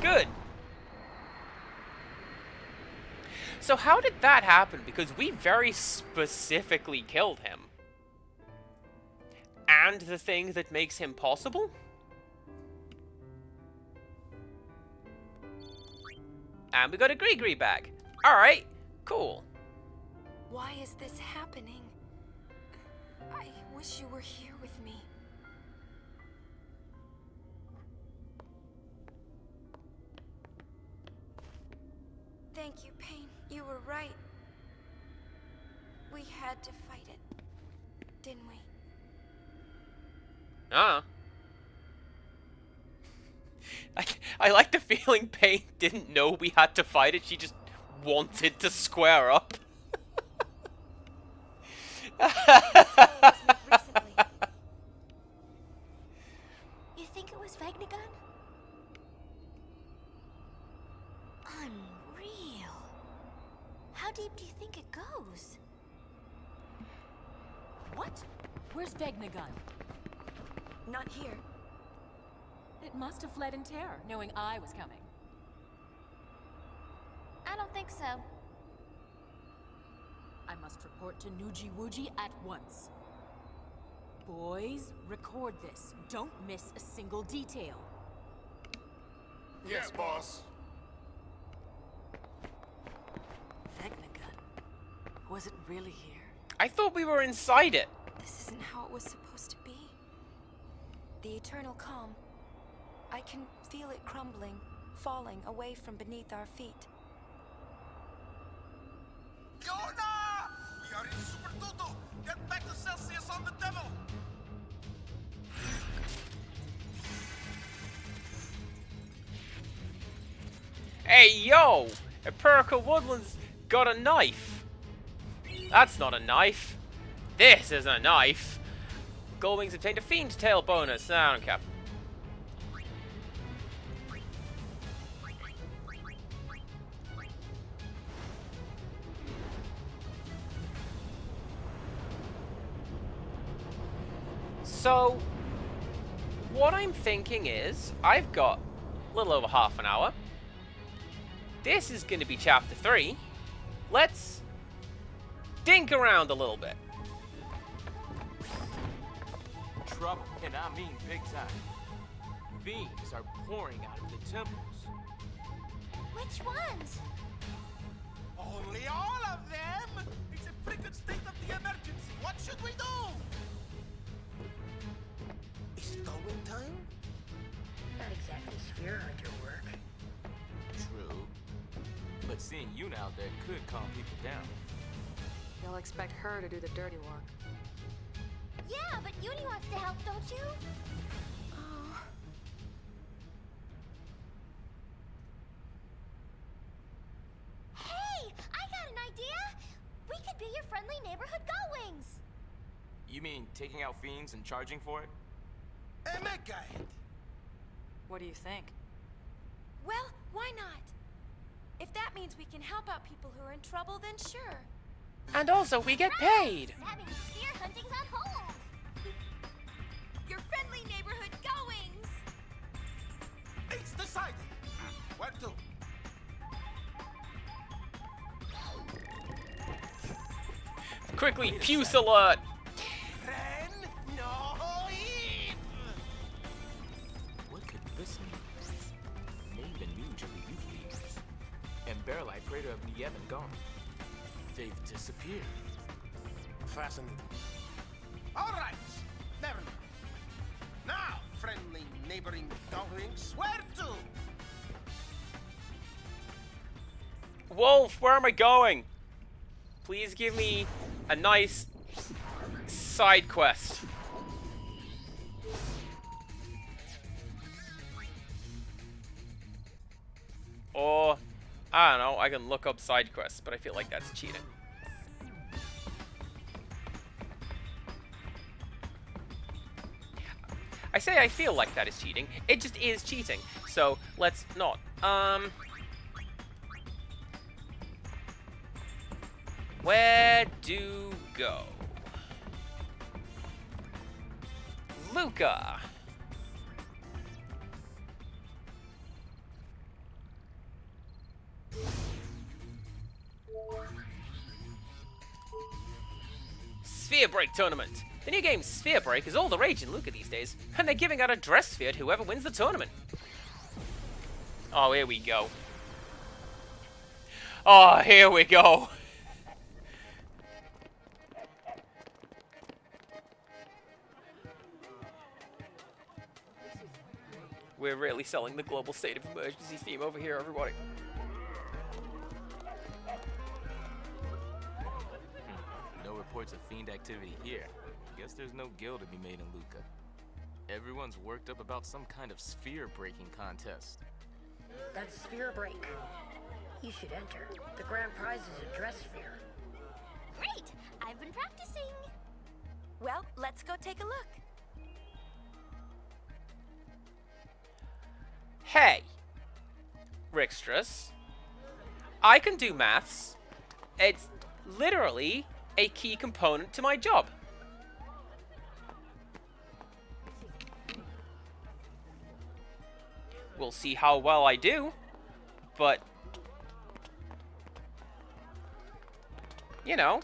Good. So how did that happen? Because we very specifically killed him. And the thing that makes him possible? And we got a Gree bag. Alright, cool. Why is this happening? I wish you were here with me. Thank you, Pain. You were right. We had to fight it, didn't we? I like the feeling Pain didn't know we had to fight it. She just wanted to square up. You think it was Vegnagun? Unreal. How deep do you think it goes? What? Where's Vegnagun? Not here. It must have fled in terror, knowing I was coming. I don't think so. I must report to Nuji Wuji at once. Boys, record this. Don't miss a single detail. Yes, boss. Vegnagun. Was it really here? I thought we were inside it. This isn't how it was supposed to be. The eternal calm. I can feel it crumbling, falling away from beneath our feet. Yona! We are in Super Tutu! Get back to Celsius on the demo! Hey, yo! Empirical Woodland's got a knife. That's not a knife. This isn't a knife. Goldwings obtained a Fiend Tail bonus. Nah, I don't care. So, what I'm thinking is, I've got a little over half an hour. This is going to be chapter 3. Let's dink around a little bit. Trouble, and I mean big time. Fiends are pouring out of the temples. Which ones? Only all of them! It's a freaking state of the emergency. What should we do? Is it going time? Not exactly sphere hunter work. True. But seeing you out there could calm people down. You'll expect her to do the dirty work. Yeah, but Uni wants to help, don't you? Oh. Hey, I got an idea! We could be your friendly neighborhood Gullwings! You mean taking out fiends and charging for it? What do you think? Well, why not? If that means we can help out people who are in trouble, then sure. And also, we get paid. That means sphere hunting's on hold! Your friendly neighborhood Gullwings! It's decided. Where to? Quickly, puce alert. Ren, no Eve! What could this mean? Maven knew to the youth leagues. And Barrelite Praetor of New Yevon gone. They've disappeared. Fascinating. All right, never mind. Now, friendly neighboring Gullwings, where to? Wolf, where am I going? Please give me a nice side quest. Or, I don't know, I can look up side quests, but I feel like that's cheating. I say I feel like that is cheating. It just is cheating. So, let's not. Where do go? Luca. Sphere Break Tournament. The new game Sphere Break is all the rage in Luca these days, and they're giving out a dress sphere to whoever wins the tournament. Oh, here we go. Oh, here we go. We're really selling the global state of emergency theme over here, everybody. No reports of fiend activity here. Guess there's no guild to be made in Luca. Everyone's worked up about some kind of sphere-breaking contest. That's sphere break. You should enter. The grand prize is a dress sphere. Great! I've been practicing! Well, let's go take a look. Hey, Rixtrus, I can do maths. It's literally a key component to my job. We'll see how well I do, but, you know,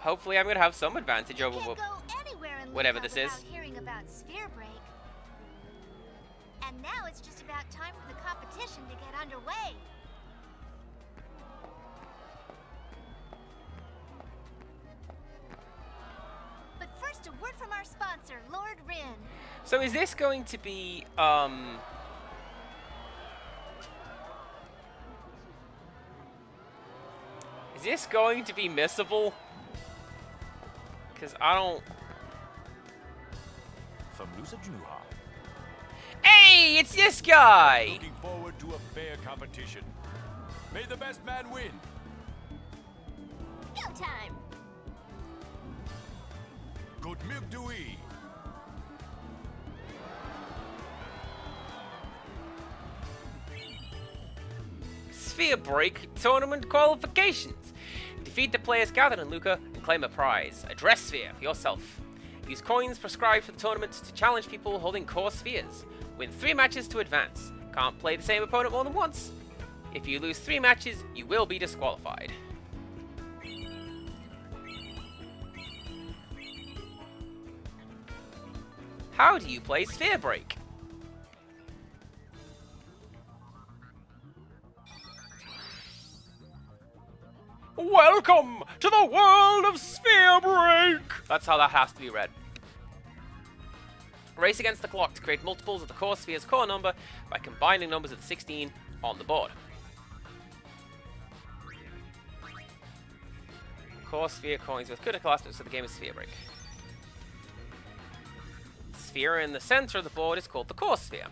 hopefully I'm going to have some advantage over Can't go anywhere in whatever Luca this is. without hearing about sphere break. And now it's just about time for the competition to get underway. But first, a word from our sponsor, Lord Rin. So is this going to be, is this going to be missable? Because I don't... From Nusa Juha. Hey, it's this guy! Looking forward to a fair competition. May the best man win. time. Good milk do we? Sphere Break Tournament Qualifications. Defeat the players gathered in Luca and claim a prize, a dress sphere for yourself. Use coins prescribed for the tournament to challenge people holding core spheres. Win 3 matches to advance. Can't play the same opponent more than once. If you lose 3 matches, you will be disqualified. How do you play Sphere Break? Welcome to the world of Sphere Break! That's how that has to be read. Race against the clock to create multiples of the core sphere's core number by combining numbers of the 16 on the board. Core sphere coins with critical aspects of the game is Sphere Break. Sphere in the center of the board is called the core sphere.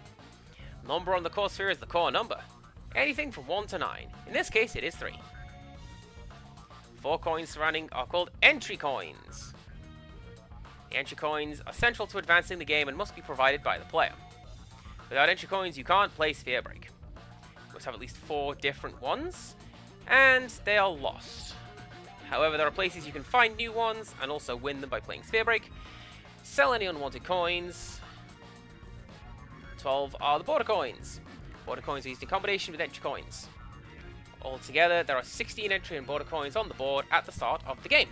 Number on the core sphere is the core number. Anything from 1 to 9. In this case, it is 3. 4 coins surrounding are called entry coins. The entry coins are central to advancing the game and must be provided by the player. Without entry coins, you can't play Sphere Break. You must have at least 4 different ones, and they are lost. However, there are places you can find new ones and also win them by playing Sphere Break. Sell any unwanted coins. 12 are the border coins. Border coins are used in combination with entry coins. Altogether, there are 16 entry and border coins on the board at the start of the game.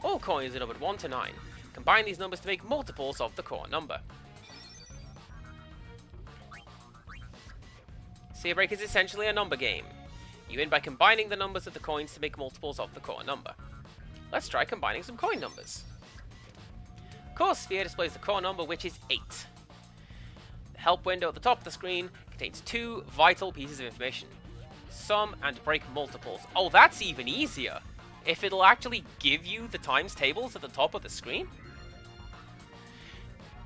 All coins are numbered 1 to 9. Combine these numbers to make multiples of the core number. Sphere Break is essentially a number game. You win by combining the numbers of the coins to make multiples of the core number. Let's try combining some coin numbers. Core Sphere displays the core number, which is 8. The help window at the top of the screen contains 2 vital pieces of information. Sum and break multiples. Oh, that's even easier. If it'll actually give you the times tables at the top of the screen.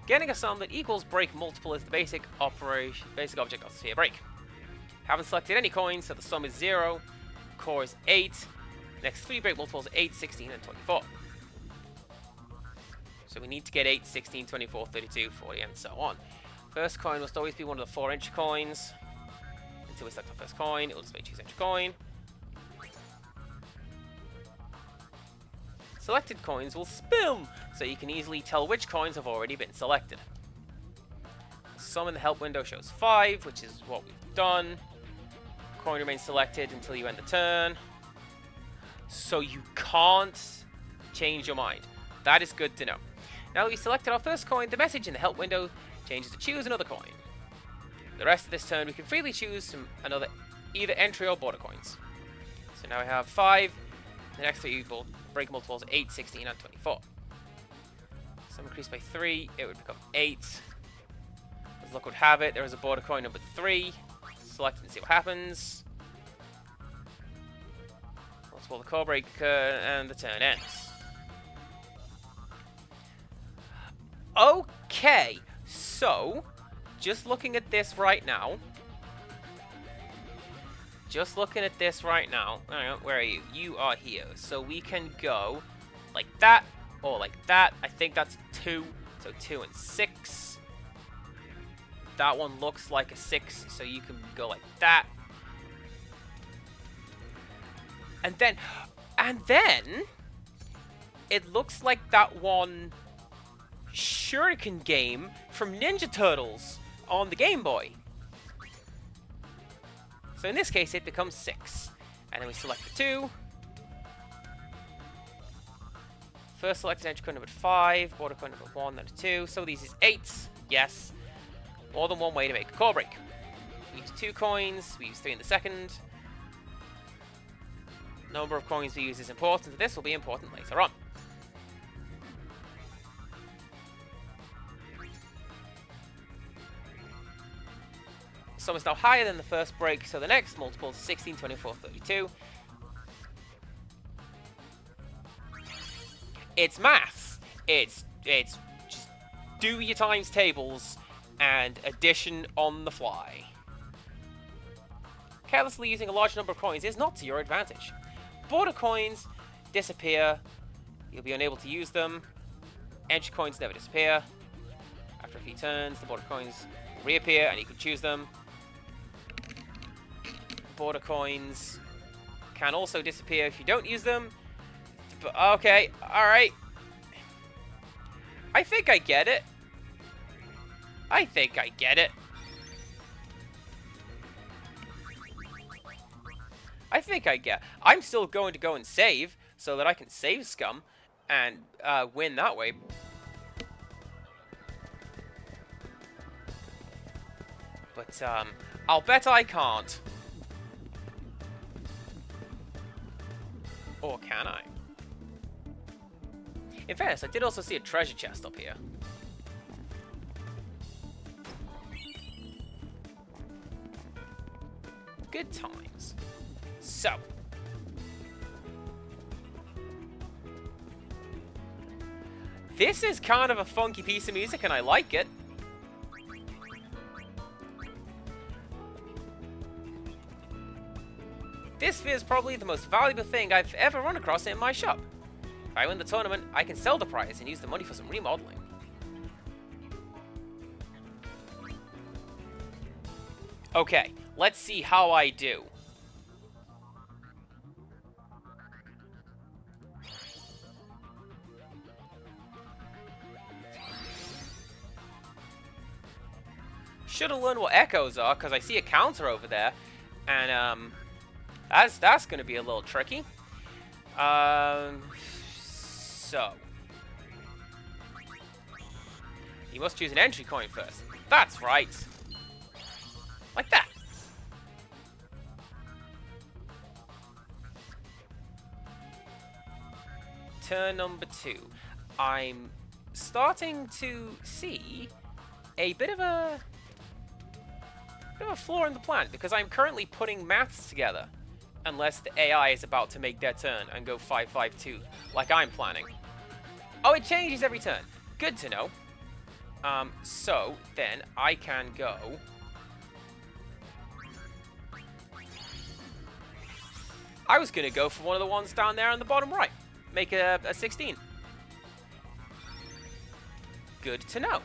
Getting a sum that equals break multiple is the basic object of Sphere Break. Haven't selected any coins, so the sum is 0. Core is 8. Next 3 break multiples are 8, 16, and 24. So we need to get 8, 16, 24, 32, 40, and so on. First coin must always be one of the 4 entry coins. Until we select our first coin, it will display choose entry coin. Selected coins will spin, so you can easily tell which coins have already been selected. The sum in the help window shows 5, which is what we've done. Coin remains selected until you end the turn. So you can't change your mind. That is good to know. Now that we've selected our first coin, the message in the help window changes to choose another coin. The rest of this turn, we can freely choose from either entry or border coins. So now I have 5. The next 3 will break multiples are 8, 16, and 24. So increased by 3, it would become 8. As luck would have it, there is a border coin number 3. Select and see what happens. Multiple the core break, and the turn ends. Okay, so just looking at this right now. Where are you? You are here. So we can go like that or like that. I think that's 2. So 2 and 6. That one looks like a 6, so you can go like that. And then it looks like that one Shuriken game from Ninja Turtles on the Game Boy. So in this case, it becomes 6. And then we select the 2. First selected entry code number 5, border code number 1, then a 2. So these is 8. Yes. More than one way to make a core break. We use 2 coins, we use 3 in the second. Number of coins we use is important. This will be important later on. Sum is now higher than the first break, so the next multiple is 16, 24, 32. It's maths. It's just do your times tables and addition on the fly. Carelessly using a large number of coins is not to your advantage. Border coins disappear. You'll be unable to use them. Entry coins never disappear. After a few turns, the border coins will reappear and you can choose them. Border coins can also disappear if you don't use them. But okay, alright. I think I get it. I think I get it. I think I get. I'm still going to go and save so that I can save Scum and win that way. But I'll bet I can't. Or can I? In fairness, I did also see a treasure chest up here. Good times. So. This is kind of a funky piece of music, and I like it. This is probably the most valuable thing I've ever run across in my shop. If I win the tournament, I can sell the prize and use the money for some remodeling. Okay, let's see how I do. Should have learned what echoes are, because I see a counter over there. And, that's going to be a little tricky. So. You must choose an entry coin first. That's right. Like that. Turn number 2. I'm starting to see a bit of a flaw in the plan, because I'm currently putting maths together. Unless the AI is about to make their turn and go 5-5-2, like I'm planning. Oh, it changes every turn. Good to know. So, then I can go... I was going to go for one of the ones down there on the bottom right. Make a 16. Good to know.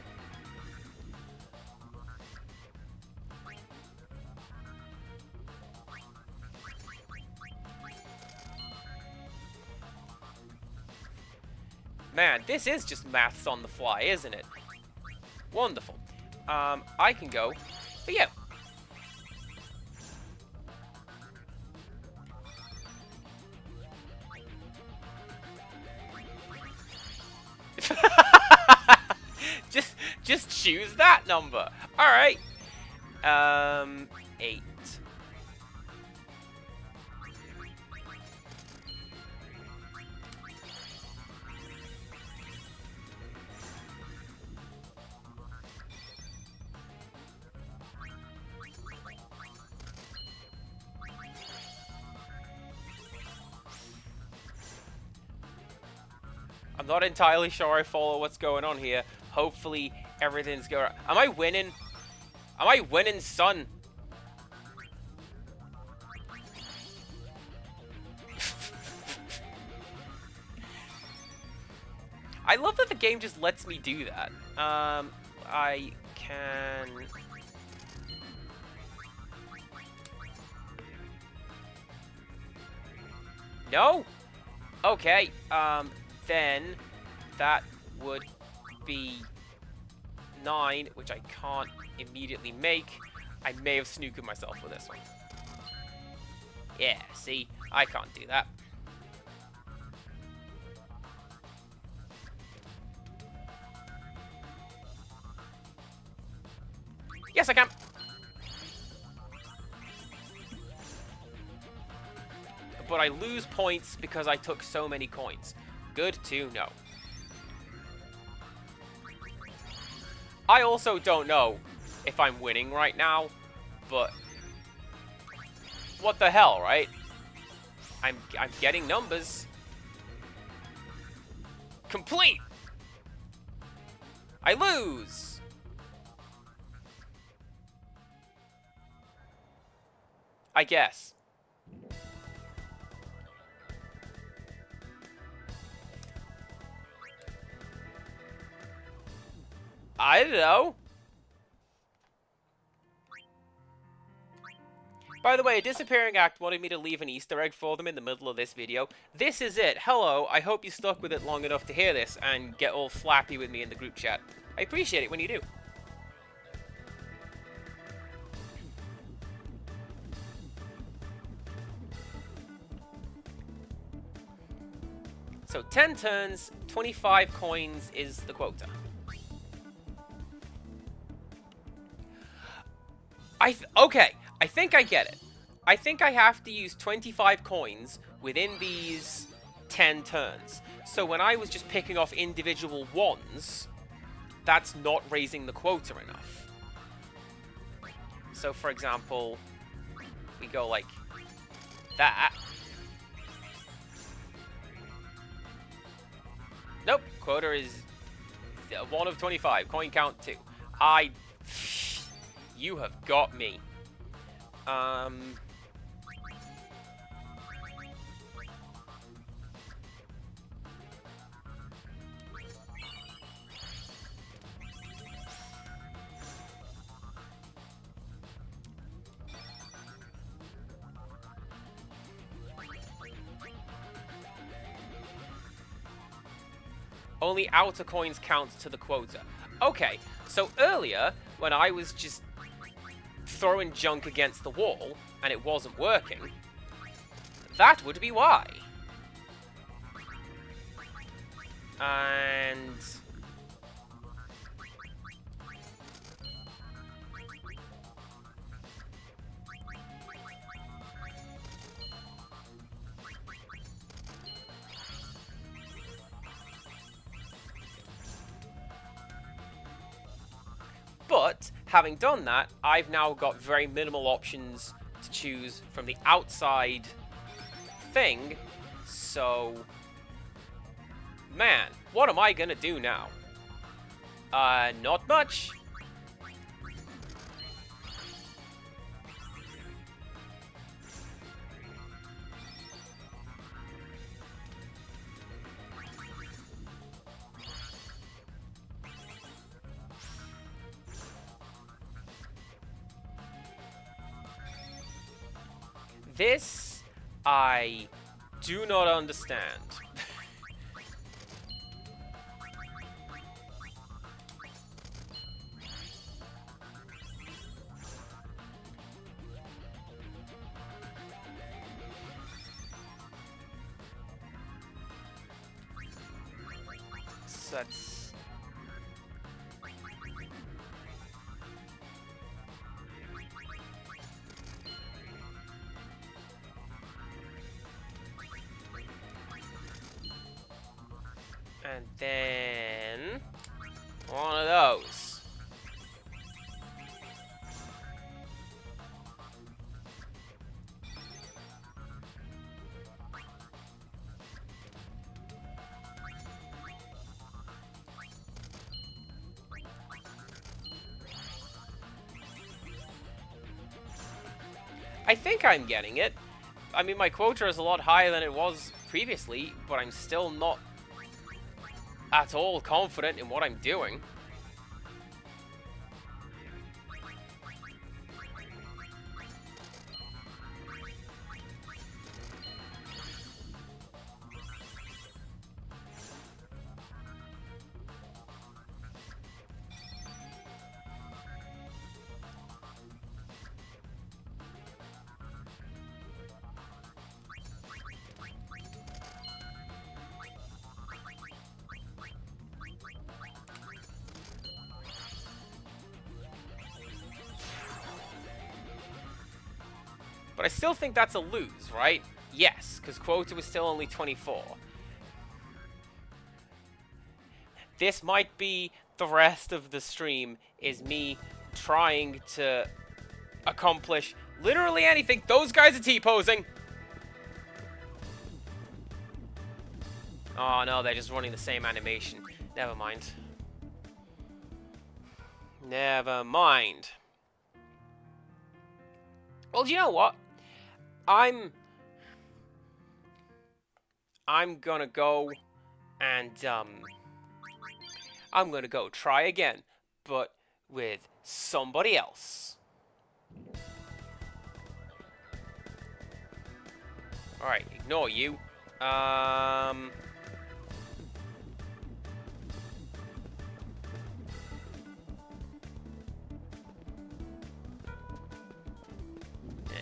Man, this is just maths on the fly, isn't it? Wonderful. I can go for you. just choose that number. All right. 8. I'm not entirely sure I follow what's going on here. Hopefully everything's going. Am I winning? Am I winning, son? I love that the game just lets me do that. I can... No? Okay, then that would be 9, which I can't immediately make. I may have snooked myself with this one. Yeah, see? I can't do that. Yes, I can! But I lose points because I took so many coins. Good to know. I also don't know if I'm winning right now, but what the hell, right? I'm getting numbers. Complete! I lose! I guess. I don't know. By the way, Disappearing Act wanted me to leave an Easter egg for them in the middle of this video. This is it. Hello, I hope you stuck with it long enough to hear this and get all flappy with me in the group chat. I appreciate it when you do. So 10 turns, 25 coins is the quota. Okay, I think I get it. I think I have to use 25 coins within these 10 turns. So when I was just picking off individual ones, that's not raising the quota enough. So for example, we go like that. Nope, quota is 1 of 25. Coin count 2. You have got me. Only outer coins count to the quota. Okay, so earlier, when I was just throwing junk against the wall, and it wasn't working, that would be why. And... But, having done that, I've now got very minimal options to choose from the outside thing, so... Man, what am I gonna do now? Not much. This, I do not understand. So that's... And then... one of those. I think I'm getting it. I mean, my quota is a lot higher than it was previously, but I'm still not at all confident in what I'm doing. But I still think that's a lose, right? Yes, because quota was still only 24. This might be the rest of the stream, is me trying to accomplish literally anything. Those guys are T-posing! Oh no, they're just running the same animation. Never mind. Never mind. Well, do you know what? I'm gonna go and, I'm gonna go try again. but with somebody else. Alright, ignore you. Yeah,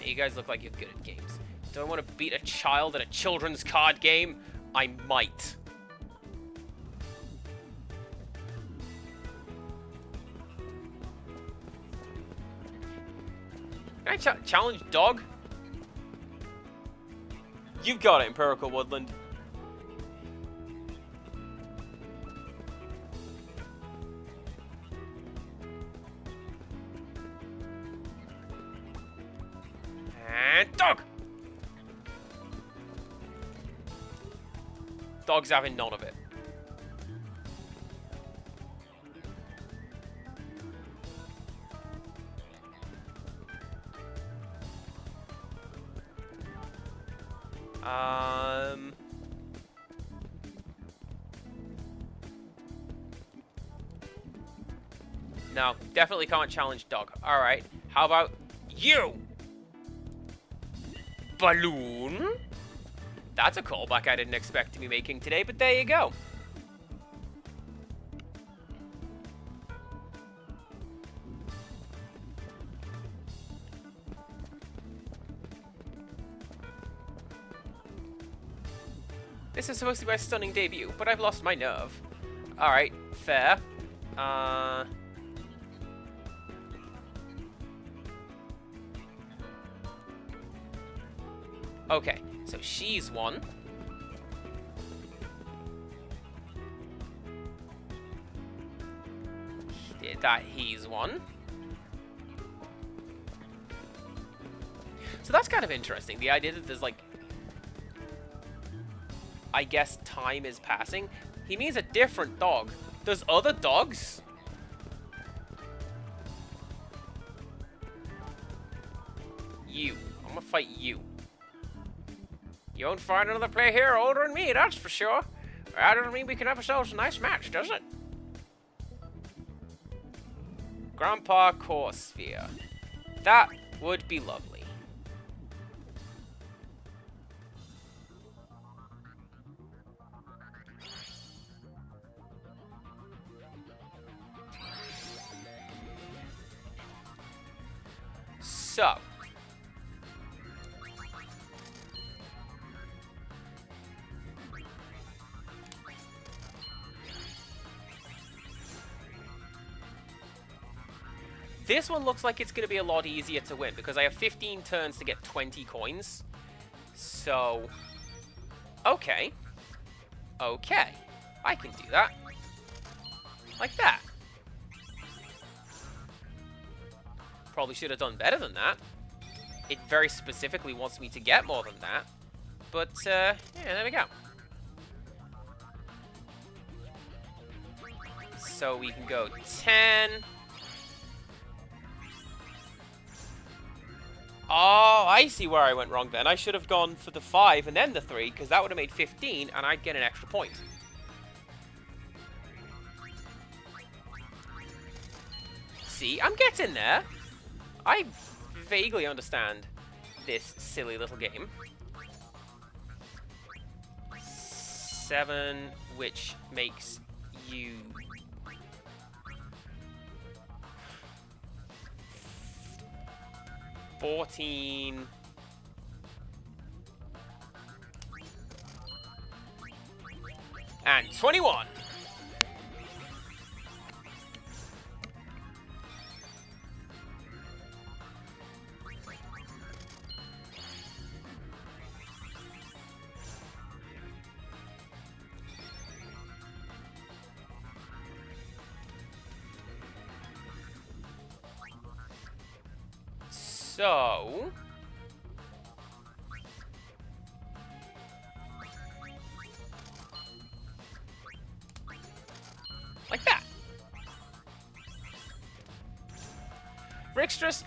you guys look like you're good at games. Do I want to beat a child at a children's card game? I might. Can I challenge dog? You've got it, Empirical Woodland. And dog! Dog's having none of it. No, definitely can't challenge dog. Alright, how about you? Balloon? That's a callback I didn't expect to be making today, but there you go. This is supposed to be my stunning debut, but I've lost my nerve. Alright, fair. Okay, so she's one. He's one. So that's kind of interesting. The idea that there's like, I guess time is passing. He means a different dog. There's other dogs? You. I'm gonna fight you. You won't find another player here older than me, that's for sure. That doesn't mean we can have ourselves a nice match, does it? Grandpa Core Sphere. That would be lovely. So. This one looks like it's going to be a lot easier to win because I have 15 turns to get 20 coins. So, okay. Okay. I can do that. Like that. Probably should have done better than that. It very specifically wants me to get more than that. But, yeah, there we go. So we can go 10... Oh, I see where I went wrong then. I should have gone for the 5 and then the 3, because that would have made 15, and I'd get an extra point. See, I'm getting there. I vaguely understand this silly little game. 7, which makes you... 14. And 21. So, like that. Rickstress,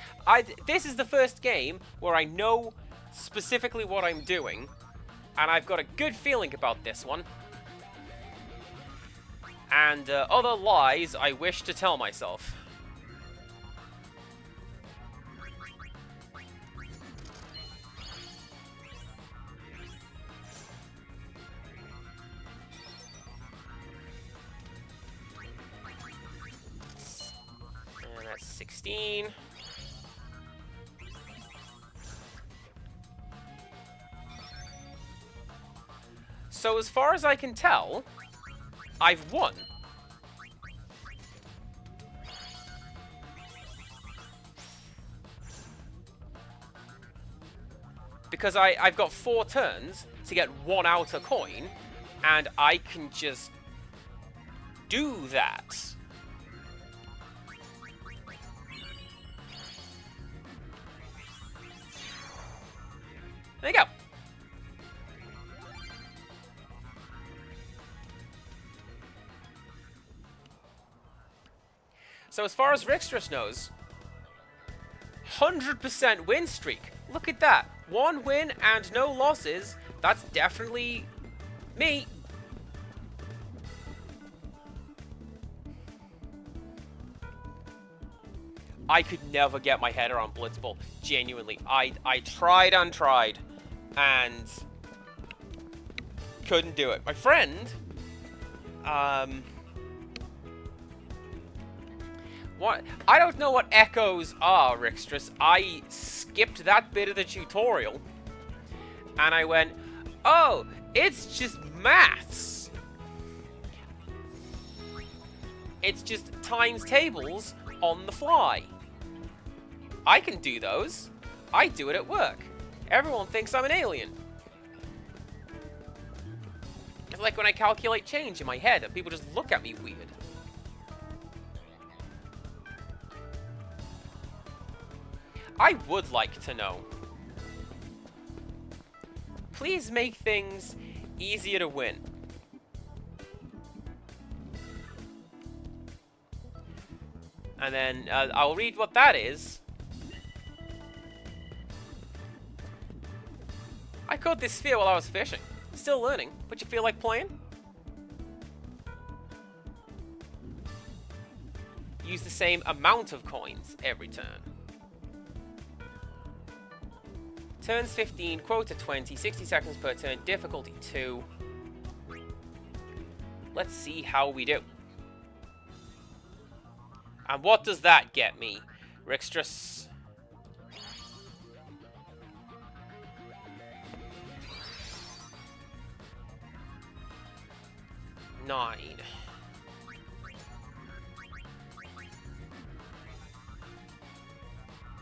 this is the first game where I know specifically what I'm doing, and I've got a good feeling about this one. and other lies I wish to tell myself. And that's 16. So as far as I can tell, I've won. Because I've got 4 turns to get 1 outer coin, and I can just do that. There you go. So as far as Rixtrus knows, 100% win streak. Look at that. 1 win and no losses. That's definitely me. I could never get my head around Blitzball. Genuinely. I tried and tried. And couldn't do it. My friend... What? I don't know what echoes are, Rixtrus. I skipped that bit of the tutorial. And I went, oh, it's just maths. It's just times tables on the fly. I can do those. I do it at work. Everyone thinks I'm an alien. It's like when I calculate change in my head and people just look at me weird. I would like to know. Please make things easier to win. And then I'll read what that is. I caught this sphere while I was fishing. Still learning, but you feel like playing? Use the same amount of coins every turn. Turns 15, quota 20, 60 seconds per turn, difficulty 2. Let's see how we do. And what does that get me, Rixtrus? Nine.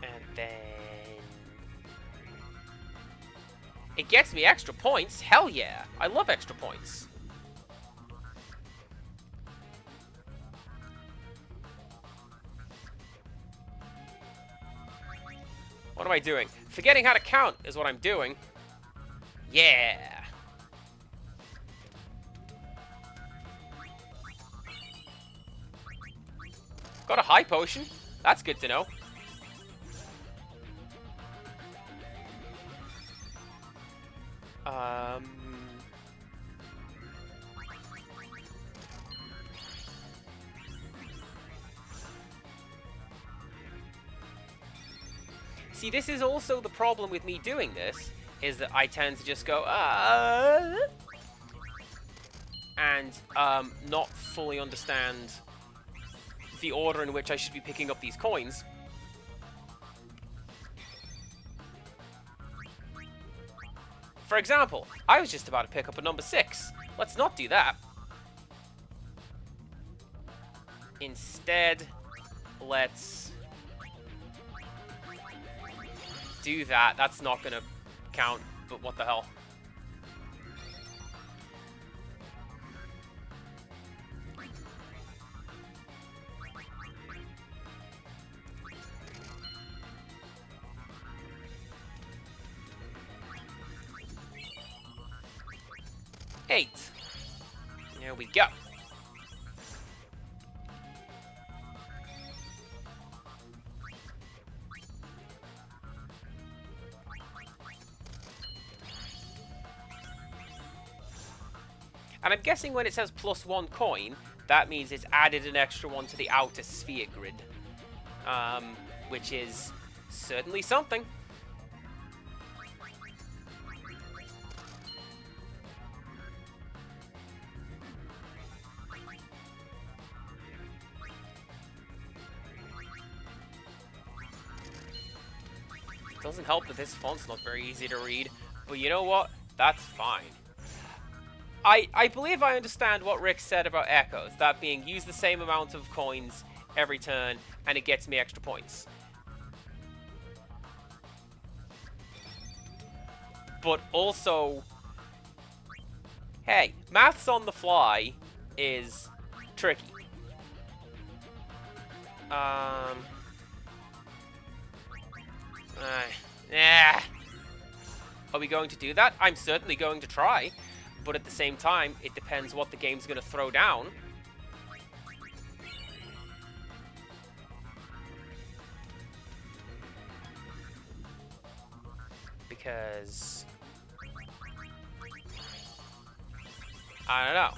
And then... it gets me extra points. Hell yeah. I love extra points. What am I doing? Forgetting how to count is what I'm doing. Yeah. Got a high potion. That's good to know. See, this is also the problem with me doing this, is that I tend to just go, and not fully understand the order in which I should be picking up these coins. For example, I was just about to pick up a number 6. Let's not do that. Instead, let's do that. That's not gonna count, but what the hell. Eight. There we go. And I'm guessing when it says +1 coin, that means it's added an extra one to the outer sphere grid. Which is certainly something. It doesn't help that this font's not very easy to read, but you know what? That's fine. I believe I understand what Rick said about echoes, that being use the same amount of coins every turn, and it gets me extra points. But also, hey, maths on the fly is tricky. Are we going to do that? I'm certainly going to try. But at the same time, it depends what the game's going to throw down. Because I don't know.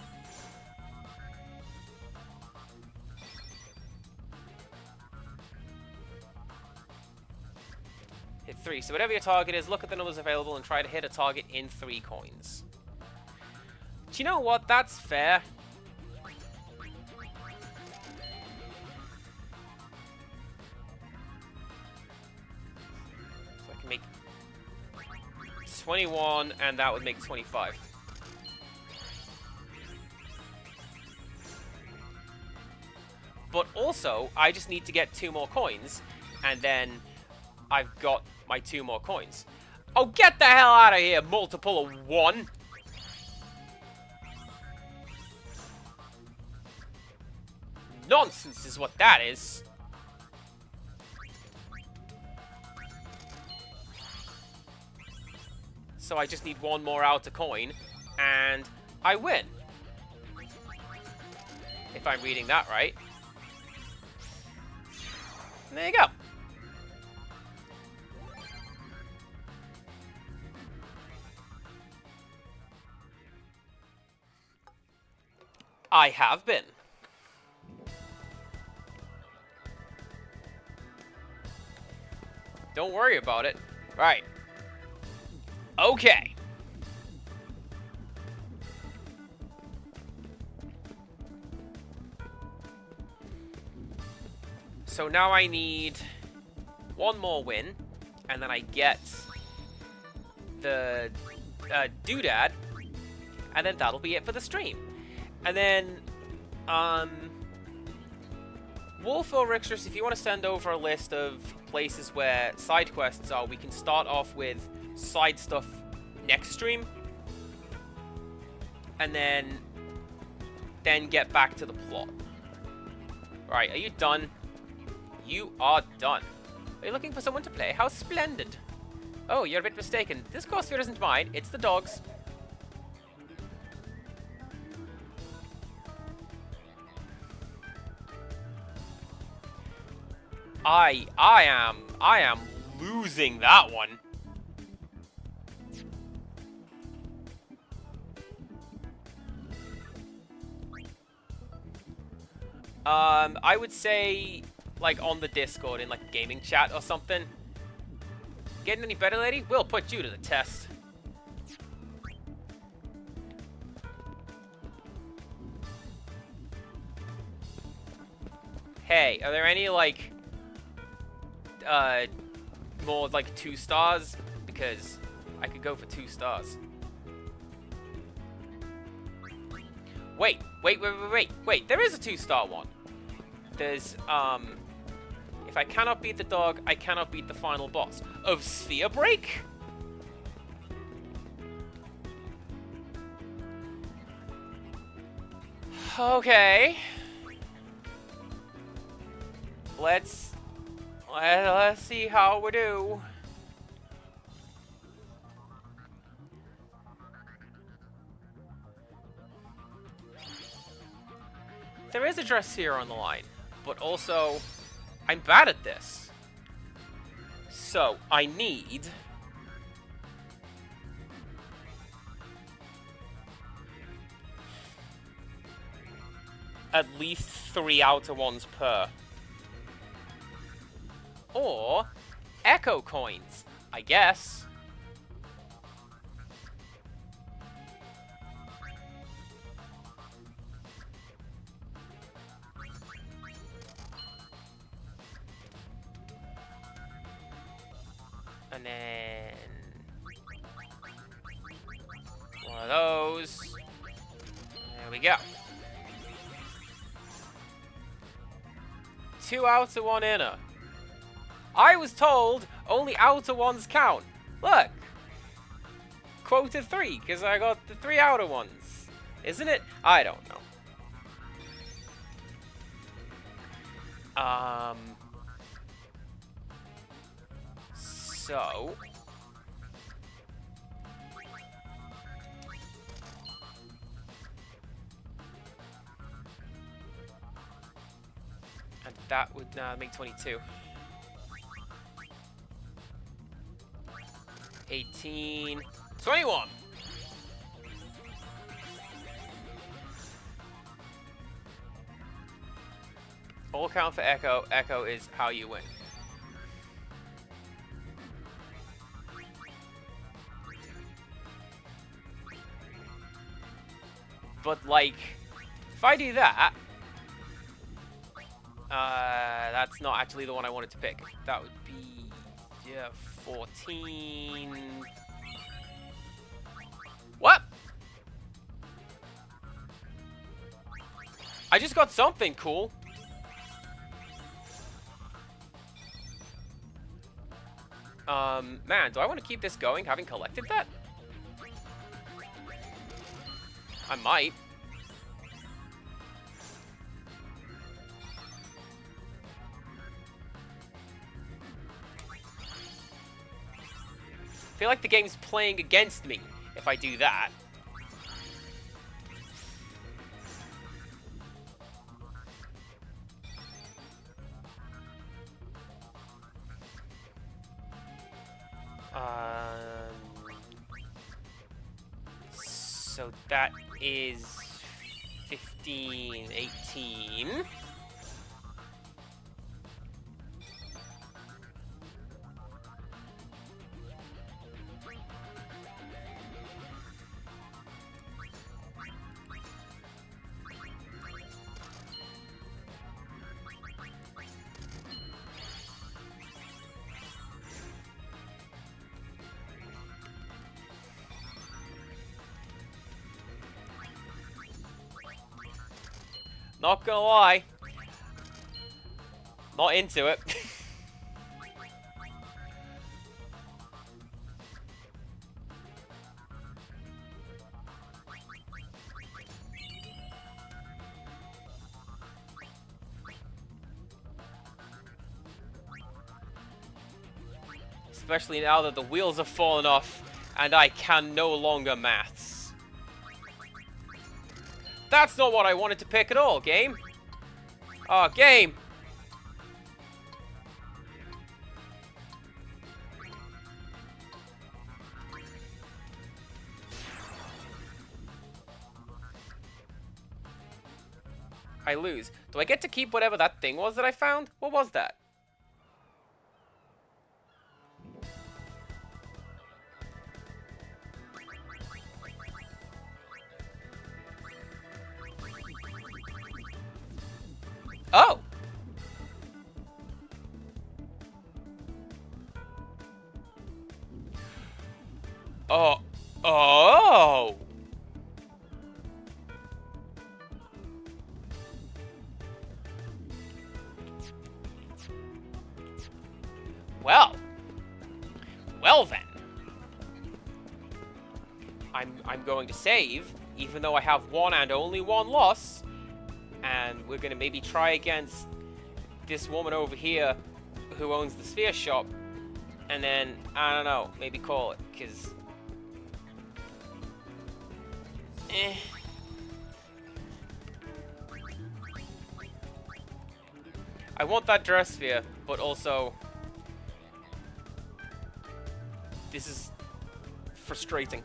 Hit 3. So whatever your target is, look at the numbers available and try to hit a target in 3 coins. Do you know what? That's fair. So I can make 21, and that would make 25. But also, I just need to get 2 more coins, and then I've got my 2 more coins. Oh, get the hell out of here, multiple of 1! Nonsense is what that is. So I just need 1 more outer coin, and I win. If I'm reading that right. And there you go. I have been. Don't worry about it. Right. Okay. So now I need 1 more win, and then I get the doodad, and then that'll be it for the stream. And then, Wolf or Rixers, if you want to send over a list of places where side quests are, we can start off with side stuff next stream, and then get back to the plot. Right, are you done? You are done. Are you looking for someone to play? How splendid. Oh, you're a bit mistaken. This course sphere isn't mine, it's the dog's. I am losing that one. I would say, like, on the Discord, in, like, gaming chat or something. Getting any better, lady? We'll put you to the test. Hey, are there any, like, more, like, 2 stars? Because I could go for 2 stars. Wait, there is a 2-star one. There's, if I cannot beat the dog, I cannot beat the final boss of Sphere Break? Okay. Let's see how we do. There is a dress here on the line, but also, I'm bad at this. So, I need... at least 3 outer ones per. Or echo coins, I guess. And then one of those. There we go. 2 outer, 1 inner. I was told only outer ones count. Look. Quota 3, because I got the 3 outer ones. Isn't it? I don't know. So... and that would make 22. 18... 21! All count for Echo. Echo is how you win. But, like, if I do that, that's not actually the one I wanted to pick. That would be, yeah, 14. What? I just got something cool. Man, do I want to keep this going, having collected that? I might. I feel like the game's playing against me if I do that. So that is 15, 18. Not gonna lie. Not into it. Especially now that the wheels have fallen off and I can no longer maths. That's not what I wanted to pick at all, game. Oh, game. I lose. Do I get to keep whatever that thing was that I found? What was that? Oh! Oh! Oh! Well. Well then. I'm going to save, even though I have one and only one loss. And we're gonna maybe try against this woman over here who owns the sphere shop. And then, I don't know, maybe call it, because... I want that dress sphere, but also... this is frustrating.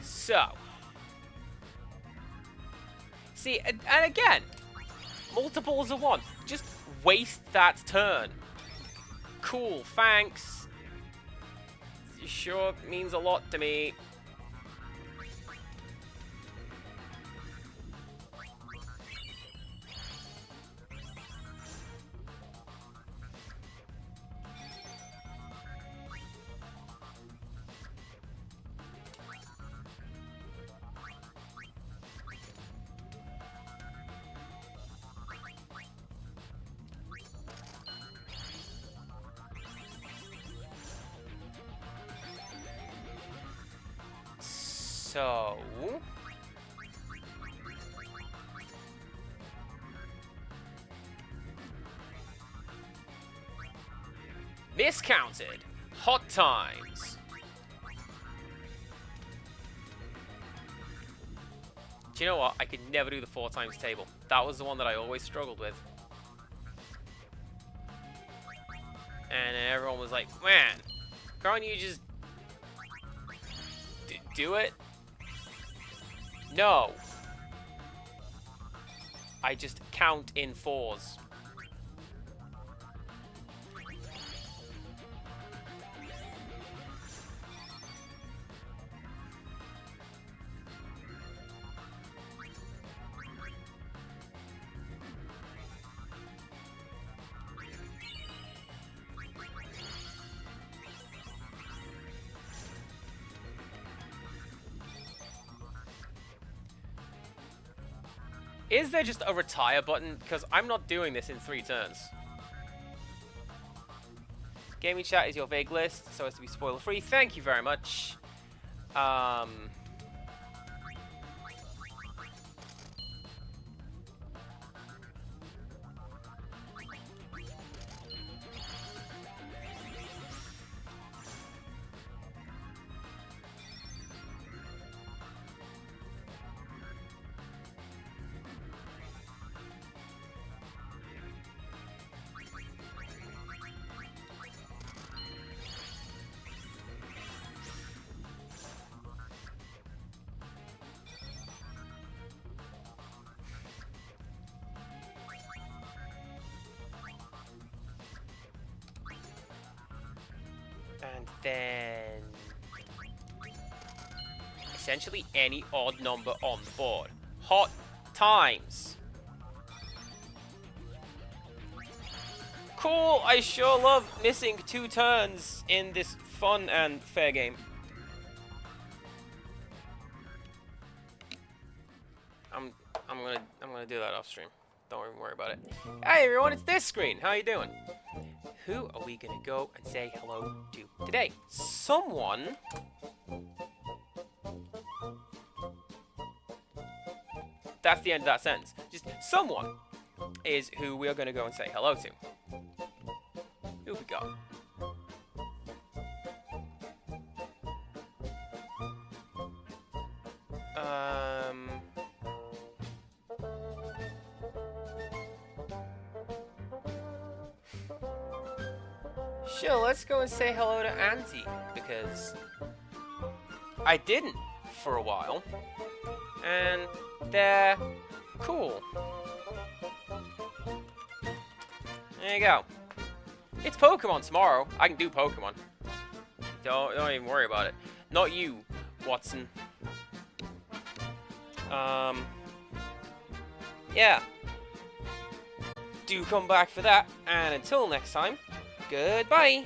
So. See, and again, multiples of 1. Just waste that turn. Cool, thanks. You sure means a lot to me. So... miscounted. Hot times. Do you know what? I could never do the 4 times table. That was the one that I always struggled with. And everyone was like, man, can't you just do it? No. I just count in 4s. Is there just a retire button? Because I'm not doing this in 3 turns. Gaming chat is your vague list, so as to be spoiler free. Thank you very much. And then essentially any odd number on the board. Hot times. Cool, I sure love missing 2 turns in this fun and fair game. I'm gonna do that off stream. Don't even worry about it. Hey everyone, it's this screen. How you doing? Who are we gonna go and say hello to today? Someone. That's the end of that sentence. Just someone is who we are gonna go and say hello to. Who we got? Sure, let's go and say hello to Auntie, because I didn't for a while, and they're cool. There you go. It's Pokemon tomorrow. I can do Pokemon. Don't even worry about it. Not you, Watson. Yeah. Do come back for that, and until next time, goodbye!